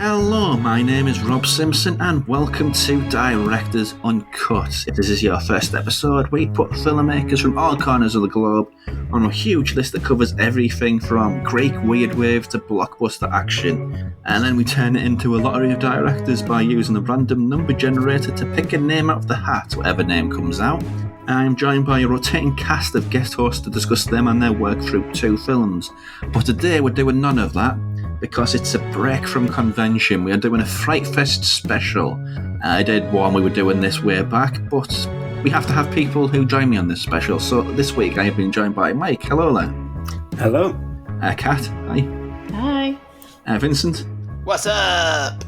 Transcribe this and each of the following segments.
Hello, my name is Rob Simpson and welcome to Directors Uncut. If this is your first episode, we put filmmakers from all corners of the globe on a huge list that covers everything from Greek weird wave to blockbuster action, and then we turn it into a lottery of directors by using a random number generator to pick a name out of the hat, whatever name comes out. I'm joined by a rotating cast of guest hosts to discuss them and their work through 2 films. But today we're doing none of that, because it's a break from convention. We are doing a Frightfest special. I did one we were doing this way back, but we have to have people who join me on this special. So this week I have been joined by Mike. Hello there. Hello. Kat. Hi. Hi. Vincent. What's up?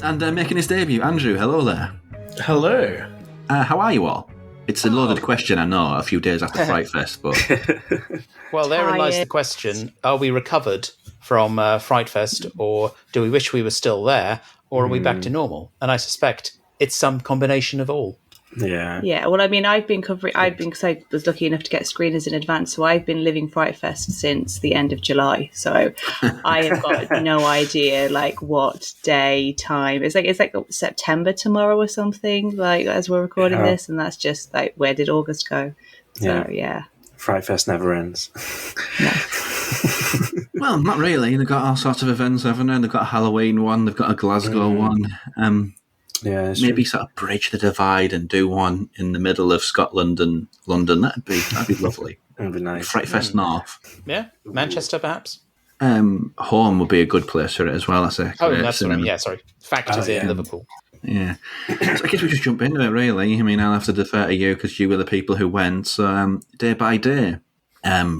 And making his debut, Andrew. Hello there. Hello. How are you all? It's a loaded question, I know, a few days after Frightfest, but... Well, therein lies the question, are we recovered from Frightfest, or do we wish we were still there, or are we back to normal? And I suspect it's some combination of all. Yeah. Yeah, well, I mean, because I was lucky enough to get screeners in advance, so I've been living Frightfest since the end of July. So I have got no idea, like, what day, time. It's like September tomorrow or something, like, as we're recording this, and that's just, like, where did August go? So, yeah. Frightfest never ends. No. Well, not really. They've got all sorts of events, haven't they? They've got a Halloween one, they've got a Glasgow one. Yeah, maybe sort of bridge the divide and do one in the middle of Scotland and London. That'd be lovely. That'd be nice. Frightfest North. Yeah, Manchester perhaps. Home would be a good place for it as well. That's that's what I mean. Yeah, sorry. Factors in Liverpool. Yeah. So I guess we just jump into it, really. I mean, I'll have to defer to you because you were the people who went. So day by day,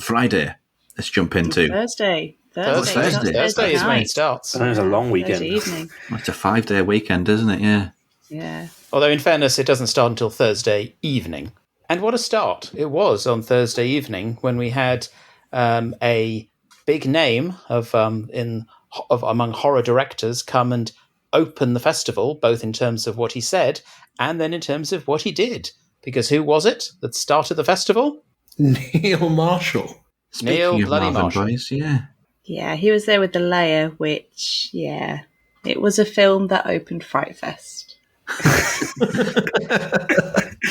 Friday, let's jump into Thursday Thursday is when it starts. It was a long weekend. Thursday evening. It's a 5-day weekend, isn't it? Yeah. Yeah. Although, in fairness, it doesn't start until Thursday evening. And what a start it was on Thursday evening when we had a big name of among horror directors come and open the festival, both in terms of what he said and then in terms of what he did. Because who was it that started the festival? Neil Marshall. Neil bloody Marshall. Boys, yeah. Yeah, he was there with The Layer, which, it was a film that opened Frightfest.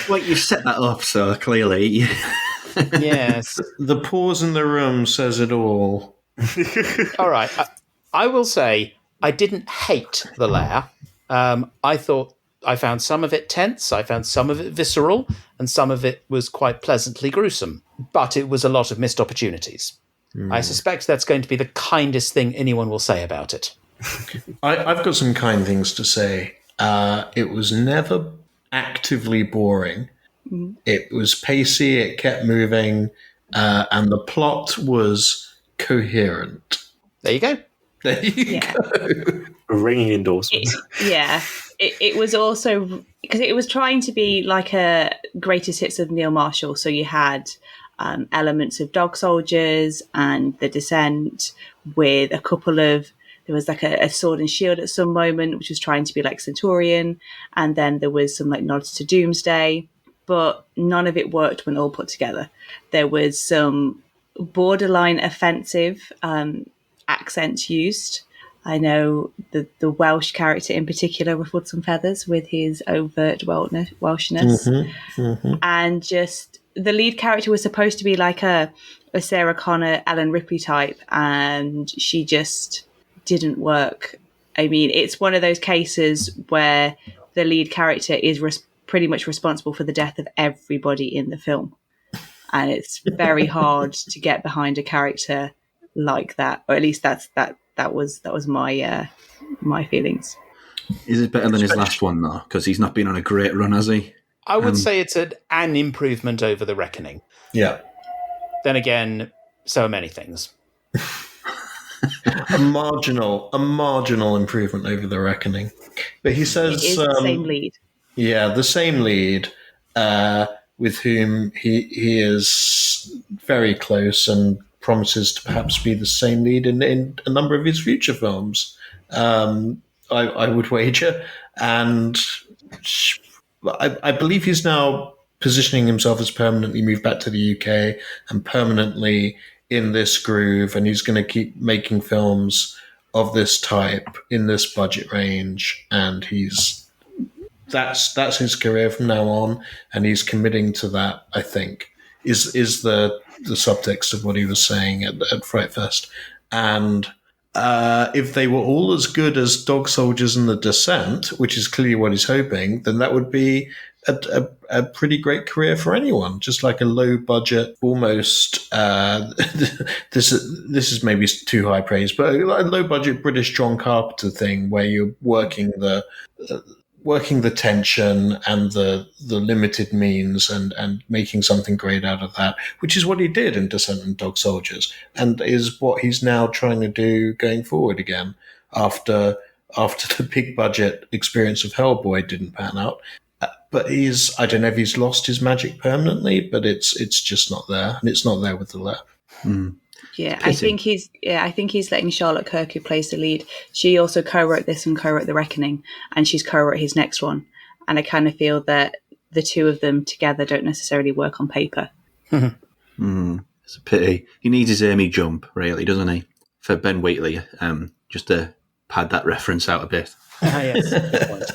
Well, you set that up so clearly. Yes. The pause in the room says it all. All right. I will say I didn't hate The Lair. I thought I found some of it tense, I found some of it visceral, and some of it was quite pleasantly gruesome. But it was a lot of missed opportunities. I suspect that's going to be the kindest thing anyone will say about it. I've got some kind things to say. It was never actively boring. It was pacey, it kept moving, and the plot was coherent. There you go. There you go. A ringing endorsement. It was also, because it was trying to be like a greatest hits of Neil Marshall, so you had elements of Dog Soldiers and The Descent with a couple of, there was like a sword and shield at some moment, which was trying to be like Centurion. And then there was some like nods to Doomsday, but none of it worked when all put together. There was some borderline offensive accents used. I know the Welsh character in particular ruffled some feathers with his overt Welshness. And just the lead character was supposed to be like a Sarah Connor, Ellen Ripley type, and she just didn't work. I mean, it's one of those cases where the lead character is pretty much responsible for the death of everybody in the film. And it's very hard to get behind a character like that, or at least that was my my feelings. Is it better than his last one though? Because he's not been on a great run, has he? I would say it's an improvement over The Reckoning. Yeah. Then again, so are many things. a marginal improvement over The Reckoning. But he says it is the same lead. Yeah, the same lead, with whom he is very close and promises to perhaps be the same lead in a number of his future films. I would wager, and I believe he's now positioning himself as permanently moved back to the UK and permanently in this groove, and he's going to keep making films of this type in this budget range, and that's his career from now on, and he's committing to that. I think is the subtext of what he was saying at Frightfest, and if they were all as good as Dog Soldiers and The Descent, which is clearly what he's hoping, then that would be a pretty great career for anyone. Just like a low budget, almost this is maybe too high praise, but a low budget British John Carpenter thing where you're working the tension and the limited means and making something great out of that, which is what he did in Descent and Dog Soldiers, and is what he's now trying to do going forward again after the big budget experience of Hellboy didn't pan out. But I don't know if he's lost his magic permanently, but it's just not there, and it's not there with the left. Yeah, I think he's letting Charlotte Kirk, who plays the lead. She also co-wrote this and co-wrote The Reckoning, and she's co-wrote his next one. And I kind of feel that the two of them together don't necessarily work on paper. It's a pity. He needs his Amy jump, really, doesn't he? For Ben Wheatley, just to pad that reference out a bit. Yes,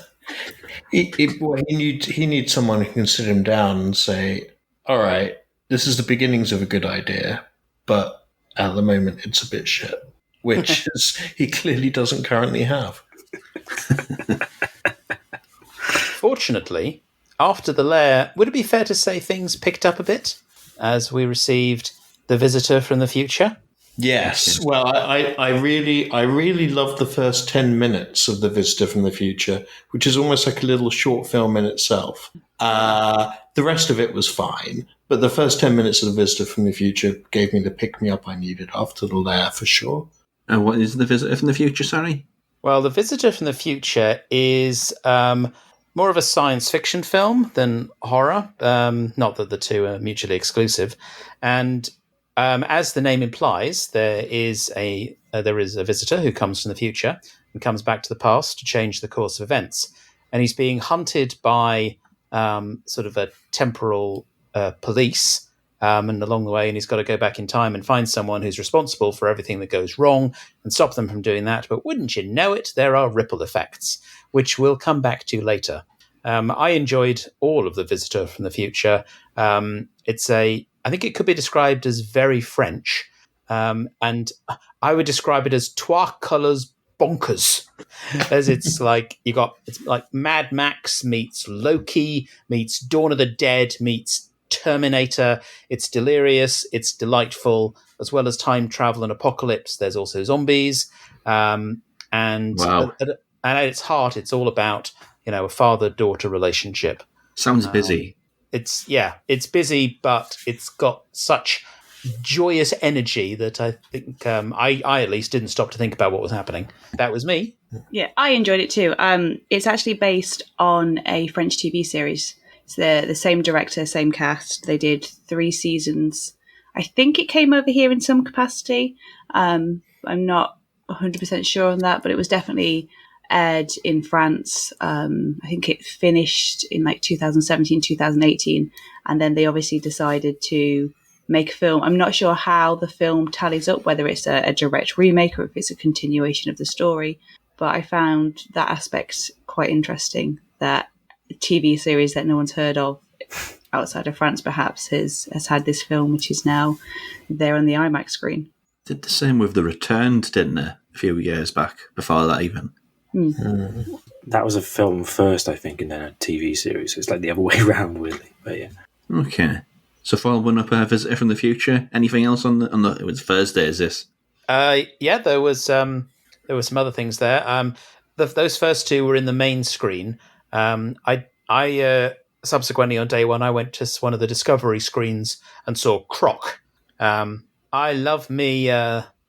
good point. He needs someone who can sit him down and say, all right, this is the beginnings of a good idea, but at the moment it's a bit shit, which he clearly doesn't currently have. Fortunately, after The Lair, would it be fair to say things picked up a bit as we received The Visitor from the Future? Yes. Well, I really loved the first 10 minutes of The Visitor from the Future, which is almost like a little short film in itself. The rest of it was fine, but the first 10 minutes of The Visitor from the Future gave me the pick-me-up I needed after The Lair, for sure. What is The Visitor from the Future, sorry? Well, The Visitor from the Future is more of a science fiction film than horror. Not that the two are mutually exclusive. And as the name implies, there is a visitor who comes from the future and comes back to the past to change the course of events. And he's being hunted by sort of a temporal police and along the way, and he's got to go back in time and find someone who's responsible for everything that goes wrong and stop them from doing that. But wouldn't you know it, there are ripple effects, which we'll come back to later. I enjoyed all of The Visitor from the Future. I think it could be described as very French, and I would describe it as trois colours bonkers, as it's like Mad Max meets Loki meets Dawn of the Dead meets Terminator. It's delirious, it's delightful, as well as time travel and apocalypse. There's also zombies, and Wow. at its heart, it's all about a father-daughter relationship. Sounds busy. It's busy, but it's got such joyous energy that I think I at least didn't stop to think about what was happening. That was me. Yeah, I enjoyed it too. It's actually based on a French TV series. It's the same director, same cast. They did 3 seasons. I think it came over here in some capacity. I'm not 100% sure on that, but it was definitely aired in France. I think it finished in 2017, 2018, and then they obviously decided to make a film. I'm not sure how the film tallies up, whether it's a direct remake or if it's a continuation of the story, but I found that aspect quite interesting, that a TV series that no one's heard of outside of France perhaps has had this film, which is now there on the IMAX screen. Did the same with The Returned, didn't it? A few years back, before that even. That was a film first, I think, and then a TV series. So it's like the other way around, really. But yeah. Okay. So following up a Visitor from the Future, anything else on the it was Thursday, is this? Yeah, there were some other things there. Those first 2 were in the main screen. I subsequently on day 1 I went to one of the Discovery screens and saw Croc. I love me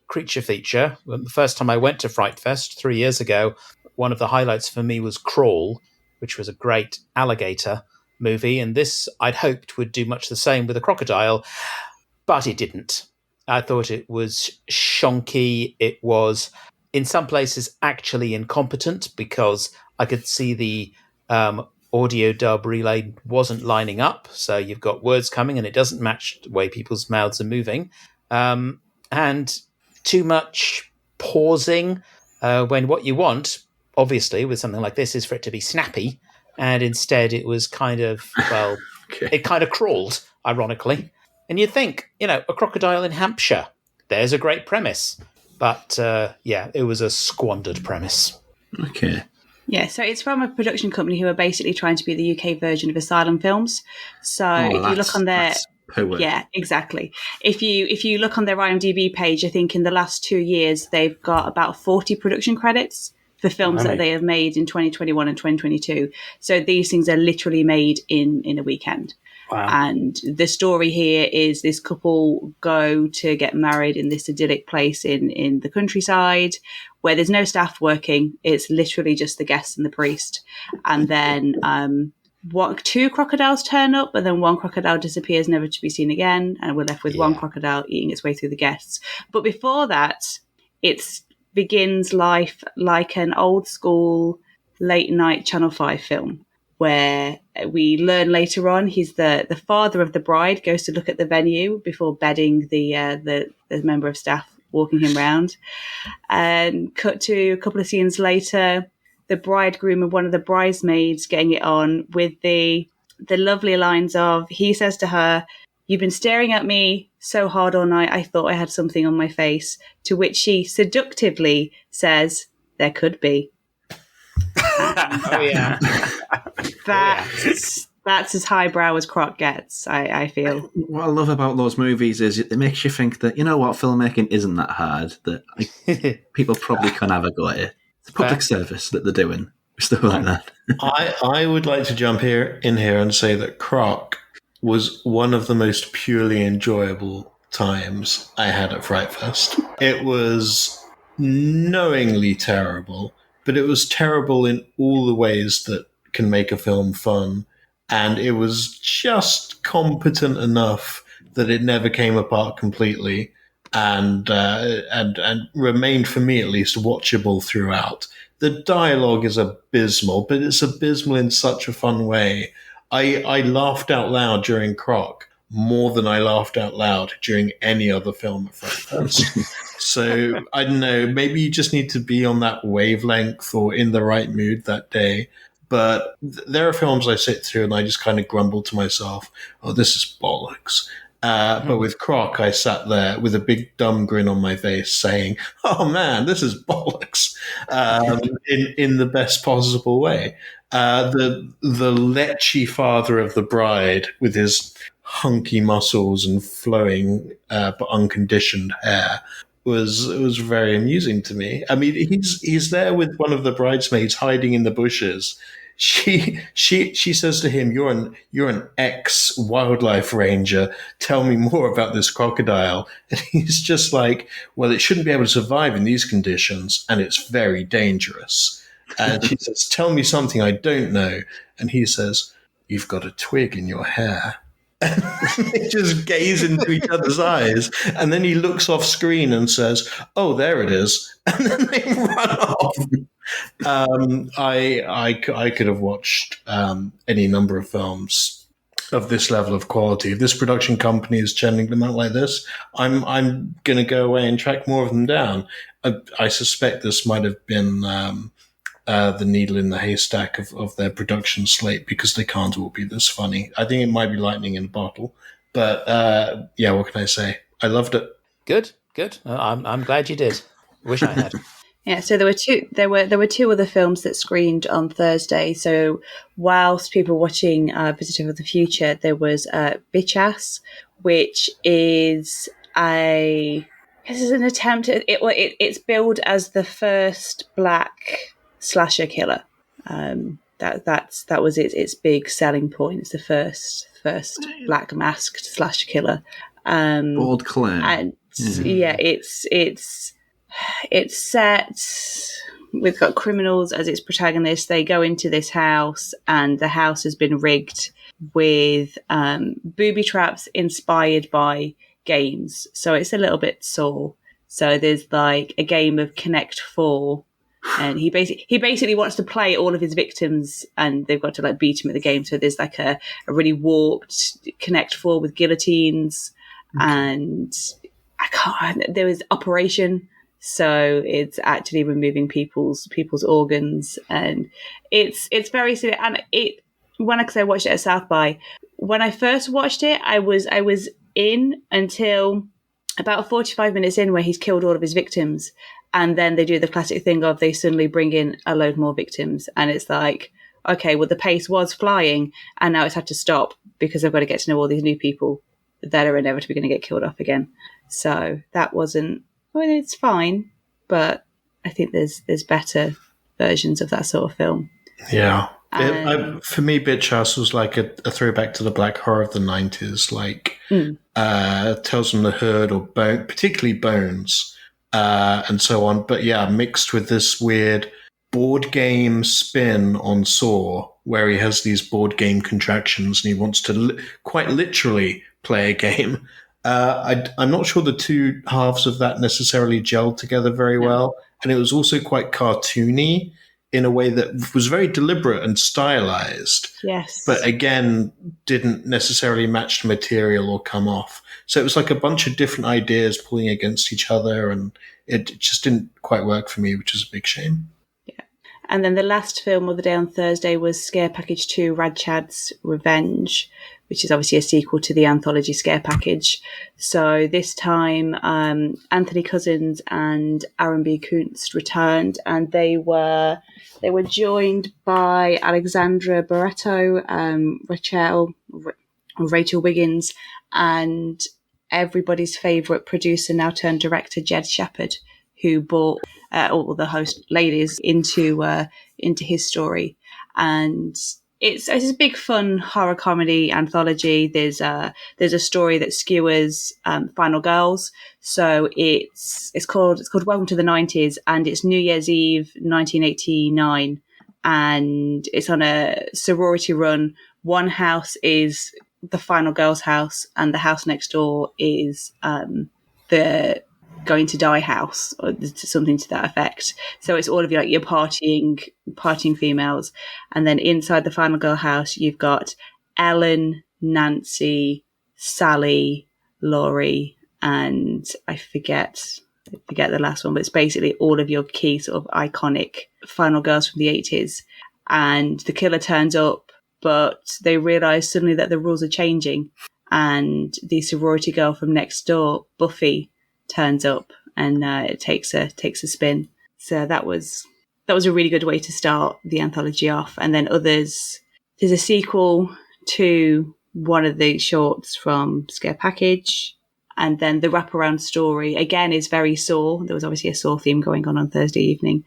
creature feature. The first time I went to Frightfest 3 years ago, one of the highlights for me was Crawl, which was a great alligator movie, and this I'd hoped would do much the same with a crocodile, but it didn't. I thought it was shonky. It was, in some places, actually incompetent, because I could see the audio dub relay wasn't lining up, so you've got words coming and it doesn't match the way people's mouths are moving, and too much pausing when what you want, obviously, with something like this, is for it to be snappy, and instead it was kind of, well, it kind of crawled, ironically. And you'd think, a crocodile in Hampshire, there's a great premise. But, it was a squandered premise. Okay. Yeah, so it's from a production company who are basically trying to be the UK version of Asylum Films. So if you look on their... Yeah, exactly. If you look on their IMDb page, I think in the last 2 years, they've got about 40 production credits for films that they have made in 2021 and 2022. So these things are literally made in a weekend. Wow. And the story here is this couple go to get married in this idyllic place in the countryside where there's no staff working. It's literally just the guests and the priest. And then two crocodiles turn up, but then one crocodile disappears, never to be seen again. And we're left with one crocodile eating its way through the guests. But before that, it begins life like an old school late night Channel 5 film, where we learn later on he's the father of the bride, goes to look at the venue before bedding the member of staff walking him round. And cut to a couple of scenes later, the bridegroom and one of the bridesmaids getting it on with the lovely lines of, he says to her, "You've been staring at me so hard all night, I thought I had something on my face," to which she seductively says, "There could be." Oh, yeah. That's as highbrow as Croc gets, I feel. What I love about those movies is it makes you think that, what, filmmaking isn't that hard, that people probably can have a go at it. It's a public service that they're doing, stuff like that. I would like to jump in here and say that Croc was one of the most purely enjoyable times I had at Frightfest. It was knowingly terrible, but it was terrible in all the ways that can make a film fun. And it was just competent enough that it never came apart completely, and remained, for me at least, watchable throughout. The dialogue is abysmal, but it's abysmal in such a fun way. I laughed out loud during Croc more than I laughed out loud during any other film at Frightfest. So I don't know, maybe you just need to be on that wavelength or in the right mood that day. But there are films I sit through and I just kind of grumble to myself, "Oh, this is bollocks." But with Croc, I sat there with a big dumb grin on my face saying, "Oh man, this is bollocks," in the best possible way. The lechy father of the bride with his hunky muscles and flowing but unconditioned hair was very amusing to me. I mean, he's there with one of the bridesmaids hiding in the bushes. She says to him, "You're an ex-wildlife ranger. Tell me more about this crocodile." And he's just like, "Well, it shouldn't be able to survive in these conditions, and it's very dangerous." And she says, "Tell me something I don't know." And he says, "You've got a twig in your hair." And they just gaze into each other's eyes, and then he looks off screen and says, "Oh, there it is," and then they run off. I could have watched any number of films of this level of quality. If this production company is churning them out like this, I'm going to go away and track more of them down. I suspect this might have been the needle in the haystack of their production slate, because they can't all be this funny. I think it might be lightning in a bottle, but what can I say? I loved it. Good. I'm glad you did. Wish I had. Yeah, so there were two other films that screened on Thursday. So whilst people were watching Visitor of the Future, there was Bitch Ass, which is an attempt at it's billed as the first black slasher killer. That was its big selling point. It's the first black masked slasher killer. Bold claim. And it's set. We've got criminals as its protagonists. They go into this house, and the house has been rigged with booby traps inspired by games. So it's a little bit Saw. So there's like a game of Connect 4, and he basically wants to play all of his victims, and they've got to like beat him at the game. So there's like a really warped Connect 4 with guillotines, and there was Operation. So it's actually removing people's organs, and it's very silly. And because I watched it at South by, when I first watched it, I was in until about 45 minutes in, where he's killed all of his victims, and then they do the classic thing of they suddenly bring in a load more victims, and it's like, okay, well, the pace was flying, and now it's had to stop because I've got to get to know all these new people that are inevitably going to get killed off again. So that wasn't, well, it's fine, but I think there's better versions of that sort of film. Yeah. For me, Bitch House was like a throwback to the black horror of the 90s, like Tales from the Hood or particularly Bones and so on. But yeah, mixed with this weird board game spin on Saw, where he has these board game contractions and he wants to quite literally play a game. I'm not sure the two halves of that necessarily gelled together very well. And it was also quite cartoony in a way that was very deliberate and stylized. Yes. But again, didn't necessarily match the material or come off. So it was like a bunch of different ideas pulling against each other, and it just didn't quite work for me, which is a big shame. And then the last film of the day on Thursday was Scare Package 2, Radchad's Revenge, which is obviously a sequel to the anthology Scare Package. So this time, Anthony Cousins and Aaron B. Kuntz returned, and they were joined by Alexandra Barreto, Rachel Wiggins, and everybody's favourite producer, now turned director, Jed Shepherd, who brought all the host ladies into his story. And it's a big fun horror comedy anthology. There's a story that skewers Final Girls. So it's called Welcome to the 90s, and it's New Year's Eve 1989, and it's on a sorority run. One house is the Final Girls house, and the house next door is the Going to Die house, or something to that effect. So it's all of your partying females, and then inside the Final Girl house you've got Ellen, Nancy, Sally, Laurie, and I forget the last one, but it's basically all of your key sort of iconic Final Girls from the 80s. And the killer turns up, but they realise suddenly that the rules are changing, and the sorority girl from next door, Buffy, turns up, and it takes a spin. So that was a really good way to start the anthology off. And then there's a sequel to one of the shorts from Scare Package, and then the wraparound story again is very Saw. There was obviously a Saw theme going on Thursday evening,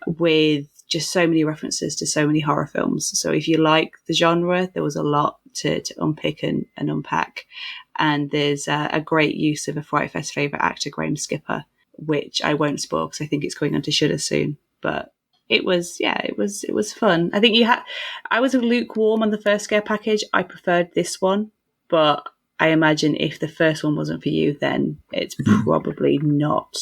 with just so many references to so many horror films. So if you like the genre, there was a lot to unpick and unpack. And there's a great use of a Frightfest favourite actor, Graham Skipper, which I won't spoil because I think it's going on to Shudder soon. But it was fun. I think I was lukewarm on the first Scare Package. I preferred this one, but I imagine if the first one wasn't for you, then it's probably not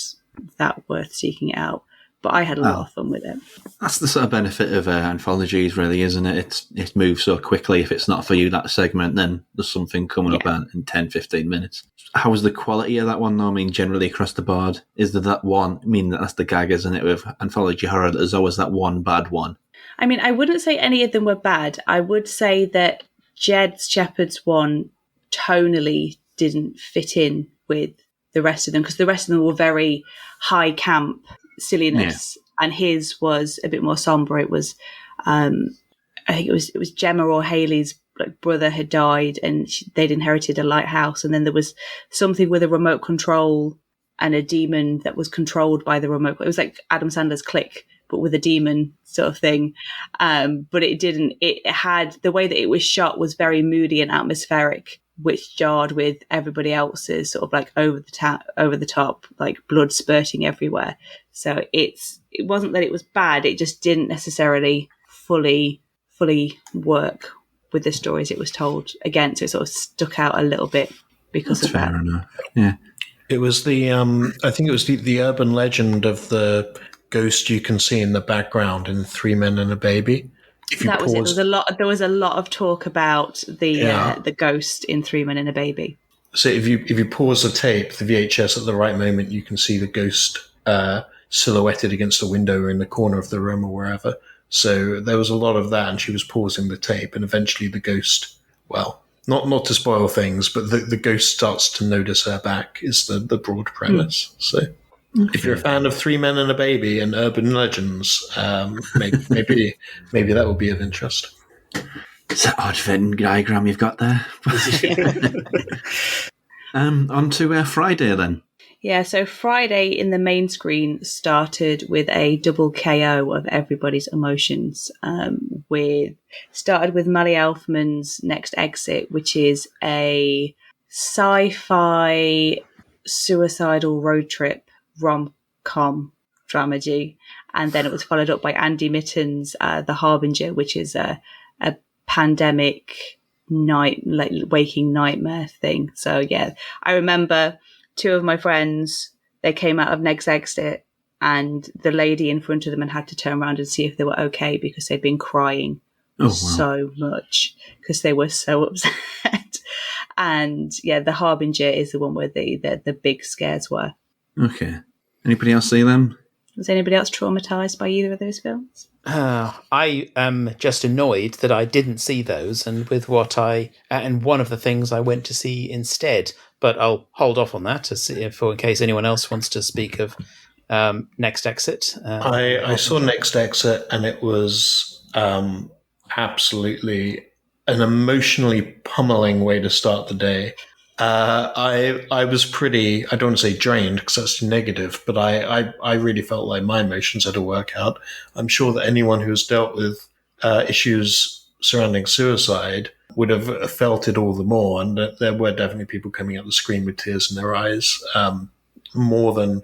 that worth seeking it out. But I had a lot of fun with it. That's the sort of benefit of anthologies, really, isn't it? It moves so quickly. If it's not for you, that segment, then there's something coming up in 10, 15 minutes. How was the quality of that one, though? I mean, generally across the board, is there that one? I mean, that's the gag, isn't it, with anthology horror? There's always that one bad one. I mean, I wouldn't say any of them were bad. I would say that Jed Shepherd's one tonally didn't fit in with the rest of them, because the rest of them were very high camp silliness, and his was a bit more somber. It was I think it was Gemma or Haley's brother had died, and they'd inherited a lighthouse, and then there was something with a remote control and a demon that was controlled by the remote. It was like Adam Sandler's Click, but with a demon sort of thing. But it had, the way that it was shot was very moody and atmospheric, which jarred with everybody else's sort of like over the top, like blood spurting everywhere. So it wasn't that it was bad, it just didn't necessarily fully work with the stories it was told again. So it sort of stuck out a little bit because That's of that. fair enough. Yeah. It was the I think it was the urban legend of the ghost you can see in the background in Three Men and a Baby. If you That was pause, it. There was a lot of talk about the ghost in Three Men and a Baby. So if you pause the tape, the VHS, at the right moment, you can see the ghost silhouetted against a window or in the corner of the room or wherever. So there was a lot of that, and she was pausing the tape, and eventually the ghost, well, not to spoil things, but the ghost starts to notice her back is the broad premise. So if you're a fan of Three Men and a Baby and urban legends, maybe that will be of interest. It's that odd Venn diagram you've got there. On to Friday then. Yeah, so Friday in the main screen started with a double KO of everybody's emotions. Started with Mally Elfman's Next Exit, which is a sci-fi suicidal road trip rom-com dramedy, and then it was followed up by Andy Mitton's The Harbinger, which is a pandemic waking nightmare thing. So yeah, I remember two of my friends, they came out of Next Exit, and the lady in front of them had to turn around and see if they were okay because they'd been crying so much because they were so upset. And yeah, The Harbinger is the one where the big scares were. Okay. Anybody else see them? Was anybody else traumatized by either of those films? I am just annoyed that I didn't see those, and with and one of the things I went to see instead. But I'll hold off on that to see in case anyone else wants to speak of Next Exit. I saw Next Exit, and it was absolutely an emotionally pummeling way to start the day. I was pretty, I don't want to say drained because that's negative, but I really felt like my emotions had to work out. I'm sure that anyone who has dealt with issues surrounding suicide would have felt it all the more. And there were definitely people coming out the screen with tears in their eyes, more than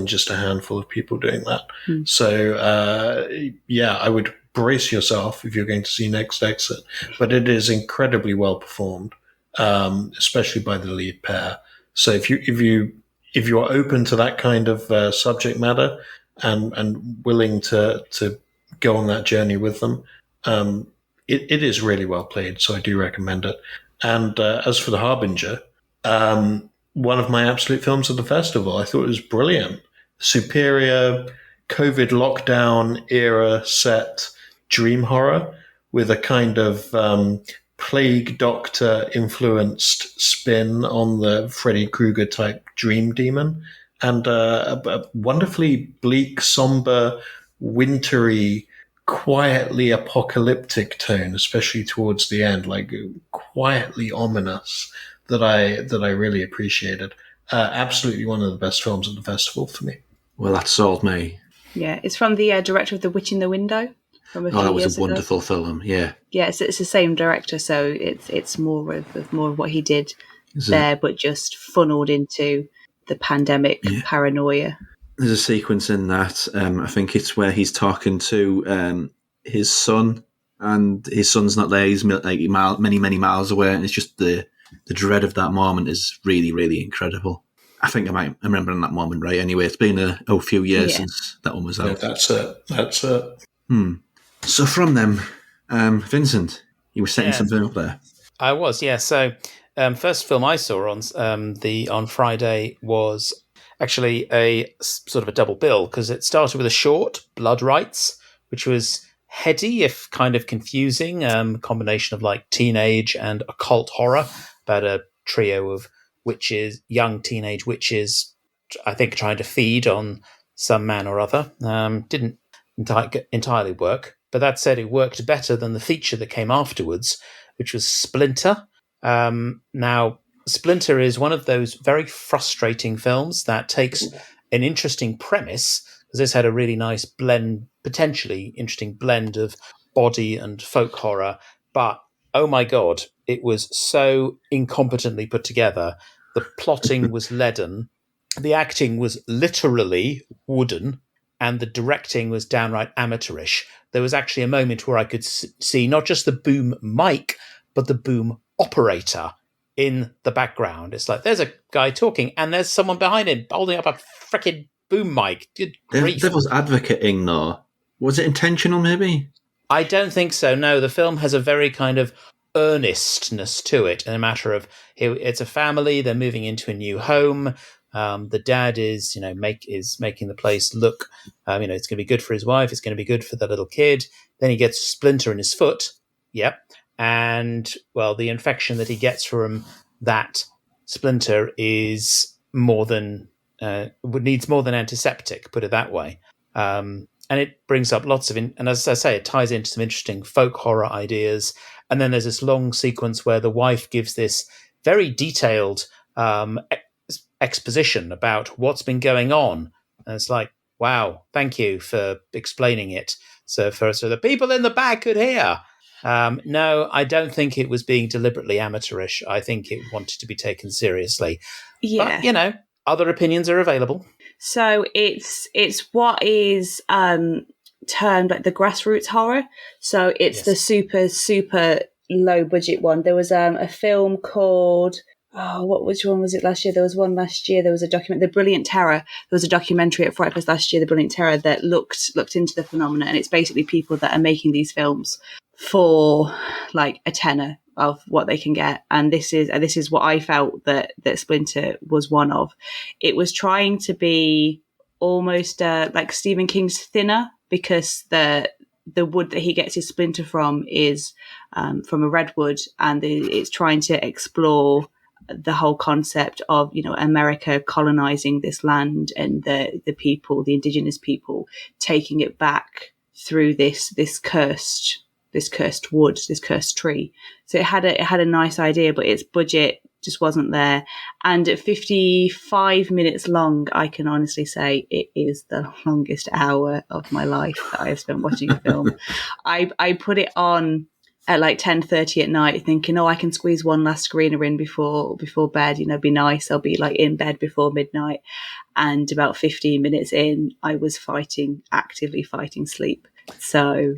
just a handful of people doing that. So, yeah, I would brace yourself if you're going to see Next Exit, but it is incredibly well performed. Especially by the lead pair. So if you are open to that kind of subject matter and willing to go on that journey with them, it is really well played. So I do recommend it. And as for The Harbinger, one of my absolute films of the festival, I thought it was brilliant. Superior COVID lockdown era set dream horror with a kind of Plague Doctor influenced spin on the Freddy Krueger type dream demon, and a wonderfully bleak, somber, wintry, quietly apocalyptic tone, especially towards the end, like quietly ominous, that I really appreciated. Absolutely one of the best films of the festival for me. Well, that sold me. Yeah, it's from the director of The Witch in the Window. That was a wonderful film. Yeah, yeah, it's the same director, so it's more of what he did there, but just funneled into the pandemic paranoia. There's a sequence in that. I think it's where he's talking to his son, and his son's not there. He's like many miles away, and it's just the dread of that moment is really, really incredible. I think I'm remembering that moment right. Anyway, it's been a few years since that one was out. Yeah, that's it. So from them, Vincent, you were setting something up there. I was, yeah. So first film I saw on Friday was actually a sort of a double bill, because it started with a short, Blood Rights, which was heady if kind of confusing, combination of like teenage and occult horror about a trio of witches, young teenage witches, I think trying to feed on some man or other. Didn't entirely work. But that said, it worked better than the feature that came afterwards, which was Splinter. Now, Splinter is one of those very frustrating films that takes an interesting premise, because this had a really nice blend, potentially interesting blend of body and folk horror. But, oh my God, it was so incompetently put together. The plotting was leaden. The acting was literally wooden. And the directing was downright amateurish. There was actually a moment where I could see not just the boom mic, but the boom operator in the background. It's like, there's a guy talking, and there's someone behind him holding up a freaking boom mic. Good grief. Devil's advocating, though. Was it intentional, maybe? I don't think so, no. The film has a very kind of earnestness to it, in a matter of, it's a family, they're moving into a new home, The dad is, making the place look, it's going to be good for his wife. It's going to be good for the little kid. Then he gets a splinter in his foot. Yep. And, well, the infection that he gets from that splinter is needs more than antiseptic, put it that way. And it brings up lots of, and as I say, it ties into some interesting folk horror ideas. And then there's this long sequence where the wife gives this very detailed exposition about what's been going on. And it's like, wow, thank you for explaining it. So the people in the back could hear. No, I don't think it was being deliberately amateurish. I think it wanted to be taken seriously. Yeah. But, other opinions are available. So it's what is termed like the grassroots horror. So it's the super, super low budget one. There was a film called, which one was it last year? There was one last year. There was a The Brilliant Terror. There was a documentary at Frightfest last year, The Brilliant Terror, that looked into the phenomenon. And it's basically people that are making these films for like a tenner of what they can get. And this is what I felt that Splinter was one of. It was trying to be almost like Stephen King's Thinner, because the wood that he gets his splinter from is from a redwood, and it's trying to explore the whole concept of, America colonizing this land and the people, the indigenous people, taking it back through this cursed wood, this cursed tree. So it had a nice idea, but its budget just wasn't there. And at 55 minutes long, I can honestly say it is the longest hour of my life that I have spent watching a film. I put it on at like 10:30 at night, thinking, I can squeeze one last screener in before bed, be nice. I'll be like in bed before midnight. And about 15 minutes in, I was actively fighting sleep. So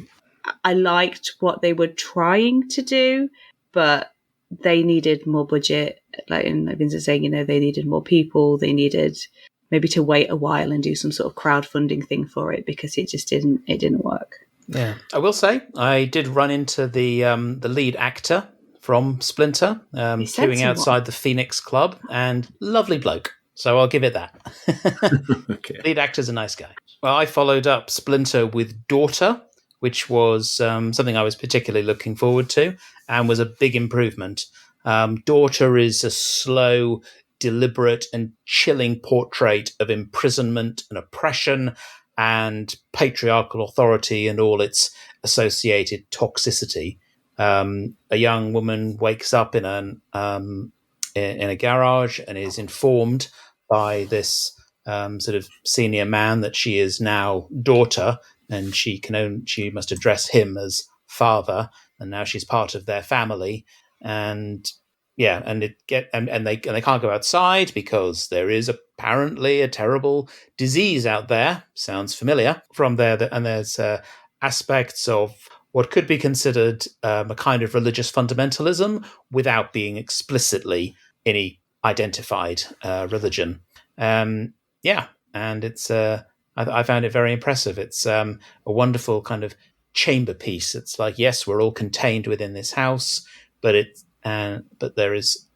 I liked what they were trying to do, but they needed more budget. Like Vincent saying, they needed more people. They needed maybe to wait a while and do some sort of crowdfunding thing for it, because it just didn't work. Yeah, I will say I did run into the lead actor from Splinter, queuing outside the Phoenix Club, and lovely bloke. So I'll give it that. Okay. Lead actor's a nice guy. Well, I followed up Splinter with Daughter, which was something I was particularly looking forward to, and was a big improvement. Daughter is a slow, deliberate, and chilling portrait of imprisonment and oppression and patriarchal authority and all its associated toxicity. A young woman wakes up in a garage and is informed by this sort of senior man that she is now daughter, and she must address him as father, and now she's part of their family. And they can't go outside because there is apparently a terrible disease out there. Sounds familiar from there. And there's aspects of what could be considered a kind of religious fundamentalism without being explicitly any identified religion. And it's I found it very impressive. It's a wonderful kind of chamber piece. It's like, yes, we're all contained within this house, but there is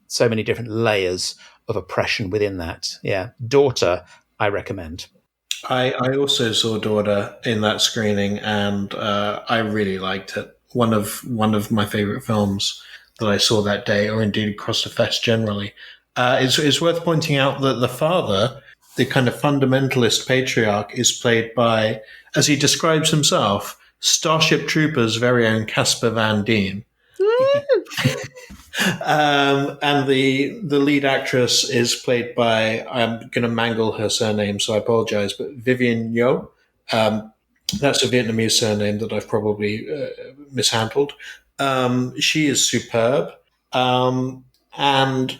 so many different layers of oppression within that. Yeah, Daughter, I recommend. I also saw Daughter in that screening, and I really liked it. One of my favorite films that I saw that day, or indeed across the fest generally. It's worth pointing out that the father, the kind of fundamentalist patriarch, is played by, as he describes himself, Starship Troopers' very own Casper Van Dien. And the lead actress is played by, I'm going to mangle her surname, so I apologize, but Vivian Yo. That's a Vietnamese surname that I've probably mishandled. She is superb. And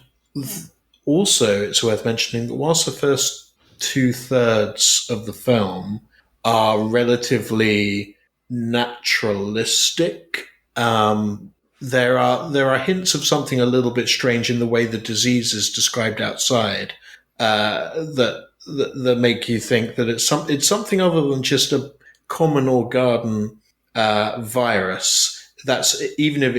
also, it's worth mentioning that whilst the first 2/3 of the film are relatively naturalistic, there are hints of something a little bit strange in the way the disease is described outside that make you think that it's something other than just a common or garden virus. That's even if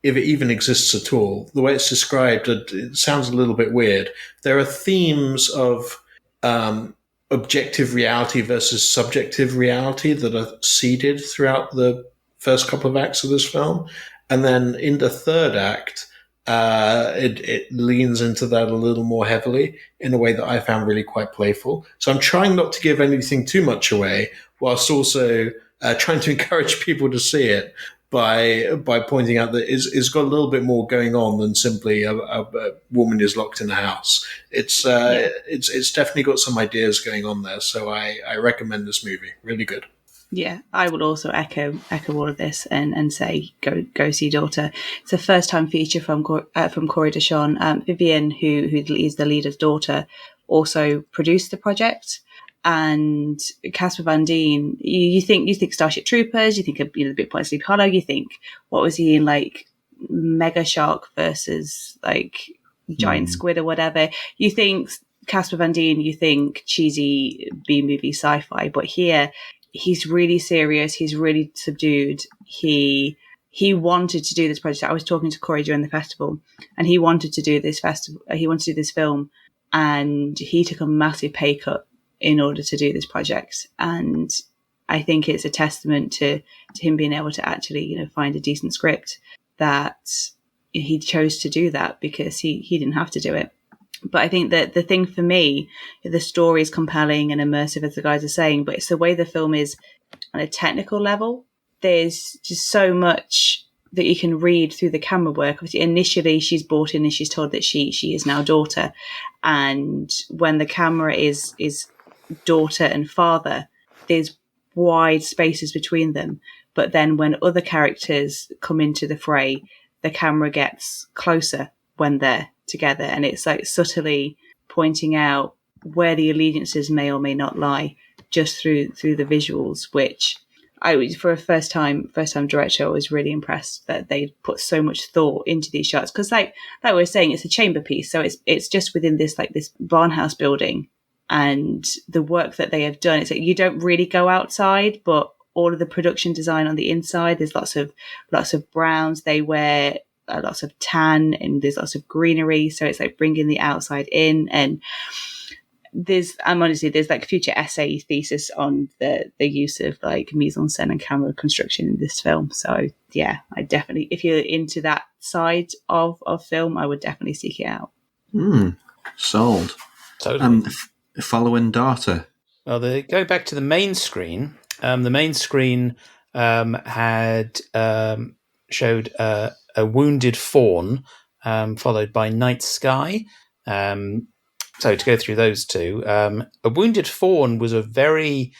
if it even exists at all. The way it's described, it sounds a little bit weird. There are themes of objective reality versus subjective reality that are seeded throughout the first couple of acts of this film. And then in the third act, it leans into that a little more heavily in a way that I found really quite playful. So I'm trying not to give anything too much away, whilst also trying to encourage people to see it by pointing out that it's got a little bit more going on than simply a woman is locked in a house. It's definitely got some ideas going on there. So I recommend this movie. Really good. Yeah, I would also echo all of this and say go see Daughter. It's a first time feature from Corey Deshawn. Vivian, who is the leader's daughter, also produced the project. And Casper Van Dien, you think Starship Troopers, you think of the Big Point of Sleepy Hollow, you think what was he in, like Mega Shark versus like Giant Squid or whatever. You think Casper Van Dien, you think cheesy B movie sci-fi, but here he's really serious. He's really subdued. He wanted to do this project. I was talking to Corey during the festival, and he wanted to do this festival. He wanted to do this film, and he took a massive pay cut in order to do this project. And I think it's a testament to him being able to actually, find a decent script, that he chose to do that because he didn't have to do it. But I think that the thing for me, the story is compelling and immersive, as the guys are saying, but it's the way the film is on a technical level. There's just so much that you can read through the camera work. Obviously, initially she's brought in and she's told that she is now daughter. And when the camera is daughter and father, there's wide spaces between them. But then when other characters come into the fray, the camera gets closer when they're together, and it's like subtly pointing out where the allegiances may or may not lie just through the visuals, which for a first time director, I was really impressed that they put so much thought into these shots, because like we were saying, it's a chamber piece, so it's just within this barnhouse building. And the work that they have done, it's like you don't really go outside, but all of the production design on the inside, there's lots of browns. They wear lots of tan, and there's lots of greenery. So it's like bringing the outside in. And there's like future essay thesis on the use of like mise en scène and camera construction in this film. So yeah, I definitely, if you're into that side of film, I would definitely seek it out. Sold. Totally. Following Daughter. Well, going back to the main screen, had showed a Wounded Fawn, followed by Night Sky. So to go through those two, A Wounded Fawn was a very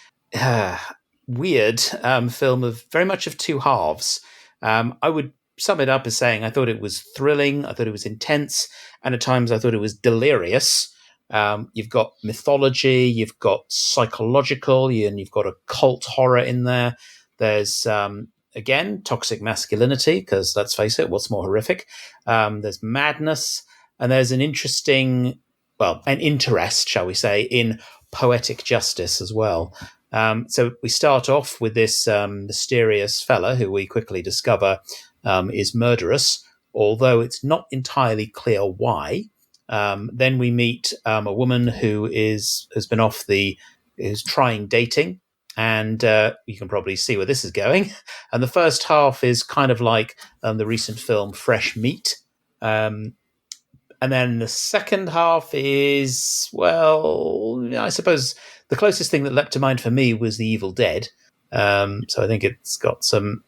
weird film of very much of two halves. I would sum it up as saying I thought it was thrilling, I thought it was intense, and at times I thought it was delirious. You've got mythology, you've got psychological, and you've got occult horror in there. There's, again, toxic masculinity, because let's face it, what's more horrific? There's madness, and there's an interest, shall we say, in poetic justice as well. So we start off with this mysterious fella who we quickly discover is murderous, although it's not entirely clear why. Then we meet a woman who is trying dating, and you can probably see where this is going. And the first half is kind of like the recent film Fresh Meat. And then the second half is, well, I suppose the closest thing that leapt to mind for me was The Evil Dead. So I think it's an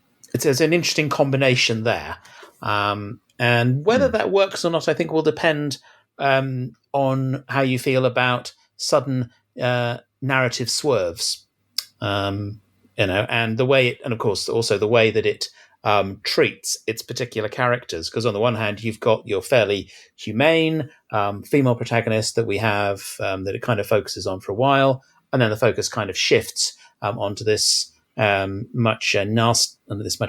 interesting combination there. And whether that works or not, I think will depend on how you feel about sudden narrative swerves, and the way and of course also the way that it treats its particular characters. Because on the one hand, you've got your fairly humane female protagonist that we have that it kind of focuses on for a while, and then the focus kind of shifts onto this much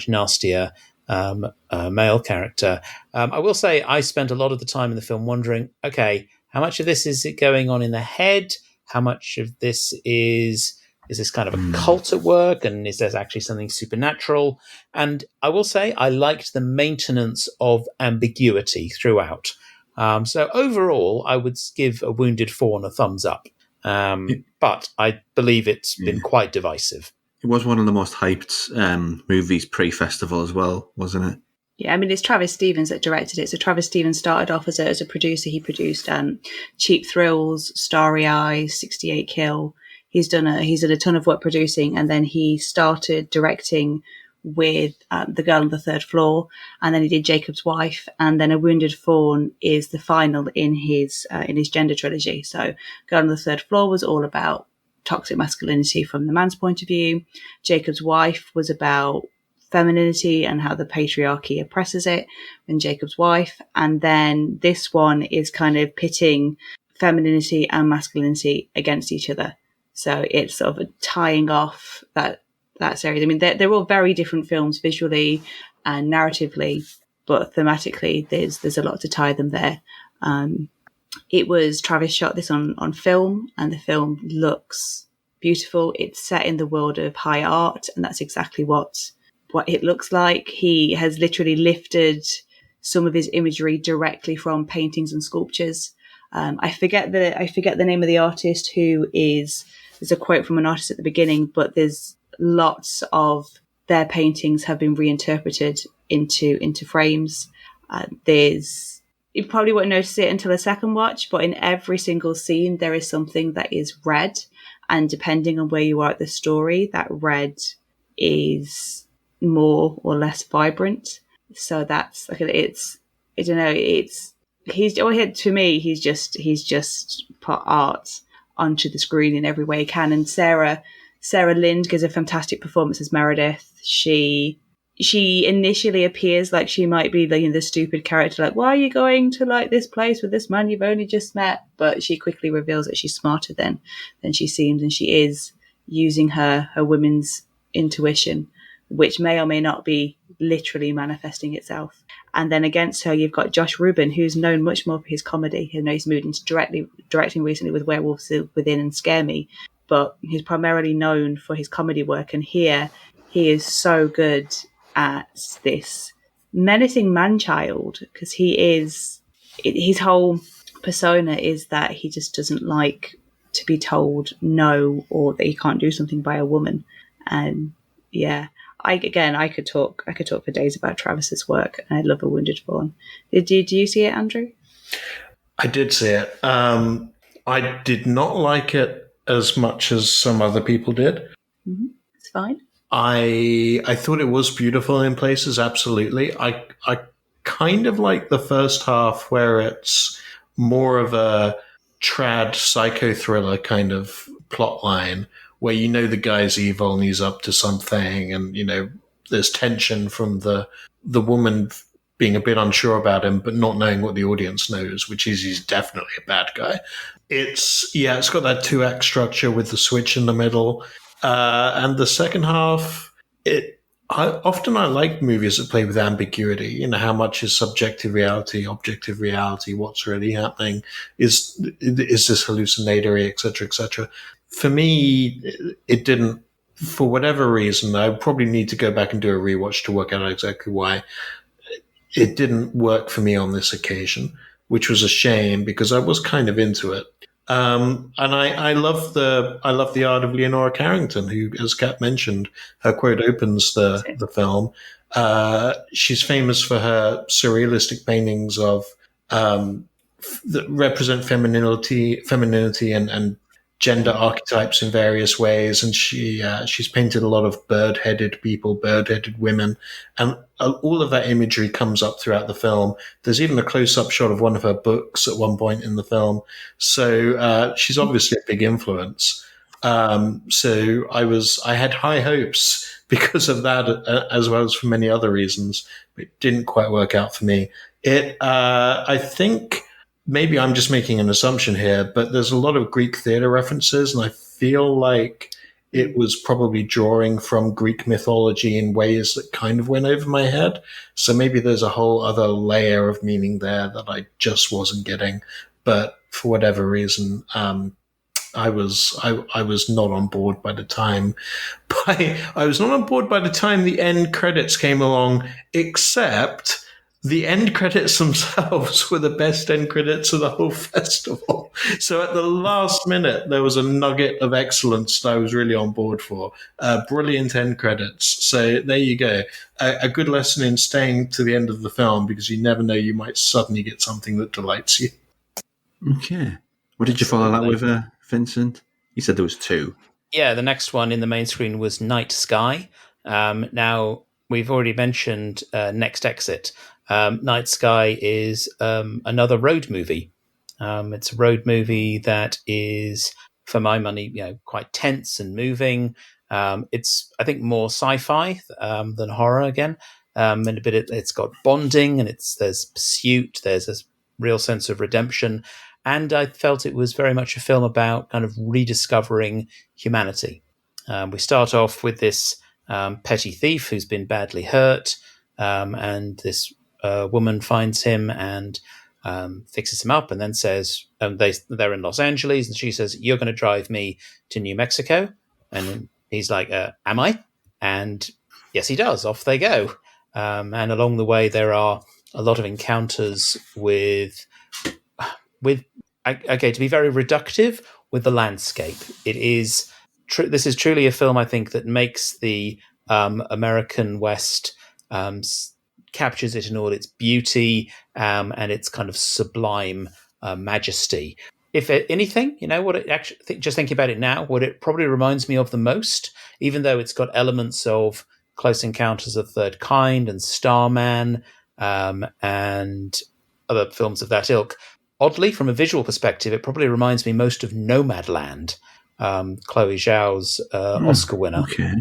nastier male character. I will say I spent a lot of the time in the film wondering, okay, how much of this is it going on in the head? How much of this is Is this kind of a cult at work? And is there actually something supernatural? And I will say I liked the maintenance of ambiguity throughout. So overall, I would give A Wounded Fawn a thumbs up. But I believe it's been quite divisive. It was one of the most hyped movies pre-festival as well, wasn't it? Yeah, I mean, it's Travis Stevens that directed it. So Travis Stevens started off as a producer. He produced Cheap Thrills, Starry Eyes, 68 Kill. He's done a ton of work producing, and then he started directing with The Girl on the Third Floor, and then he did Jacob's Wife, and then A Wounded Fawn is the final in his gender trilogy. So Girl on the Third Floor was all about toxic masculinity from the man's point of view. Jacob's Wife was about femininity and how the patriarchy oppresses it in Jacob's Wife. And then this one is kind of pitting femininity and masculinity against each other. So it's sort of tying off that series. I mean, they're all very different films visually and narratively, but thematically there's a lot to tie them there. Travis shot this on film, and the film looks beautiful. It's set in the world of high art, and that's exactly what it looks like. He has literally lifted some of his imagery directly from paintings and sculptures. I forget the name of the artist there's a quote from an artist at the beginning, but there's lots of their paintings have been reinterpreted into frames. You probably won't notice it until a second watch, but in every single scene there is something that is red, and depending on where you are at the story, that red is more or less vibrant. So that's like he's just put art onto the screen in every way he can. And Sarah Lind gives a fantastic performance as Meredith. She initially appears like she might be the stupid character, like, why are you going to like this place with this man you've only just met? But she quickly reveals that she's smarter than she seems, and she is using her women's intuition, which may or may not be literally manifesting itself. And then against her, you've got Josh Rubin, who's known much more for his comedy. He's moved into directing recently with Werewolves Within and Scare Me, but he's primarily known for his comedy work. And here, he is so good at this menacing man-child, because his whole persona is that he just doesn't like to be told no, or that he can't do something by a woman. And yeah, I could talk for days about Travis's work, and I love A Wounded Fawn. Did you see it, Andrew? I did see it. I did not like it as much as some other people did. Mm-hmm. It's fine. I thought it was beautiful in places, absolutely. I kind of like the first half, where it's more of a trad psycho thriller kind of plot line, where the guy's evil and he's up to something, and there's tension from the woman being a bit unsure about him, but not knowing what the audience knows, which is he's definitely a bad guy. It's got that 2-act structure with the switch in the middle. And the second half, I like movies that play with ambiguity. How much is subjective reality, objective reality, what's really happening? Is this hallucinatory, etc., etc.? For me, it didn't. For whatever reason, I probably need to go back and do a rewatch to work out exactly why it didn't work for me on this occasion, which was a shame, because I was kind of into it. And I love the art of Leonora Carrington, who, as Kat mentioned, her quote opens the film. She's famous for her surrealistic paintings of that represent femininity and gender archetypes in various ways, and she's painted a lot of bird-headed people, bird-headed women, and all of that imagery comes up throughout the film. There's even a close-up shot of one of her books at one point in the film, so she's obviously a big influence. So I had high hopes because of that, as well as for many other reasons, but it didn't quite work out for me. I think. Maybe I'm just making an assumption here, but there's a lot of Greek theater references, and I feel like it was probably drawing from Greek mythology in ways that kind of went over my head. So maybe there's a whole other layer of meaning there that I just wasn't getting. But for whatever reason, I was not on board by the time. I was not on board by the time the end credits came along, except the end credits themselves were the best end credits of the whole festival. So at the last minute, there was a nugget of excellence that I was really on board for. Brilliant end credits. So there you go. A good lesson in staying to the end of the film, because you never know, you might suddenly get something that delights you. Okay. What did you follow that with, Vincent? You said there was two. Yeah, the next one in the main screen was Night Sky. Now, we've already mentioned Next Exit. Night Sky is another road movie. It's a road movie that is, for my money, quite tense and moving. It's, I think, more sci-fi than horror again. And a bit, it's got bonding, and there's pursuit. There's a real sense of redemption. And I felt it was very much a film about kind of rediscovering humanity. We start off with this petty thief who's been badly hurt, and this woman finds him and fixes him up, and then says, they're in Los Angeles, and she says, "You're going to drive me to New Mexico." And he's like, "Am I?" And yes, he does. Off they go. And along the way, there are a lot of encounters with okay, to be very reductive, with the landscape. It is this is truly a film, I think, that makes the American West, captures it in all its beauty and its kind of sublime majesty. If anything, what it actually, just thinking about it now, what it probably reminds me of the most, even though it's got elements of Close Encounters of the Third Kind and Starman and other films of that ilk. Oddly, from a visual perspective, it probably reminds me most of Nomadland, Chloe Zhao's Oscar winner. Okay.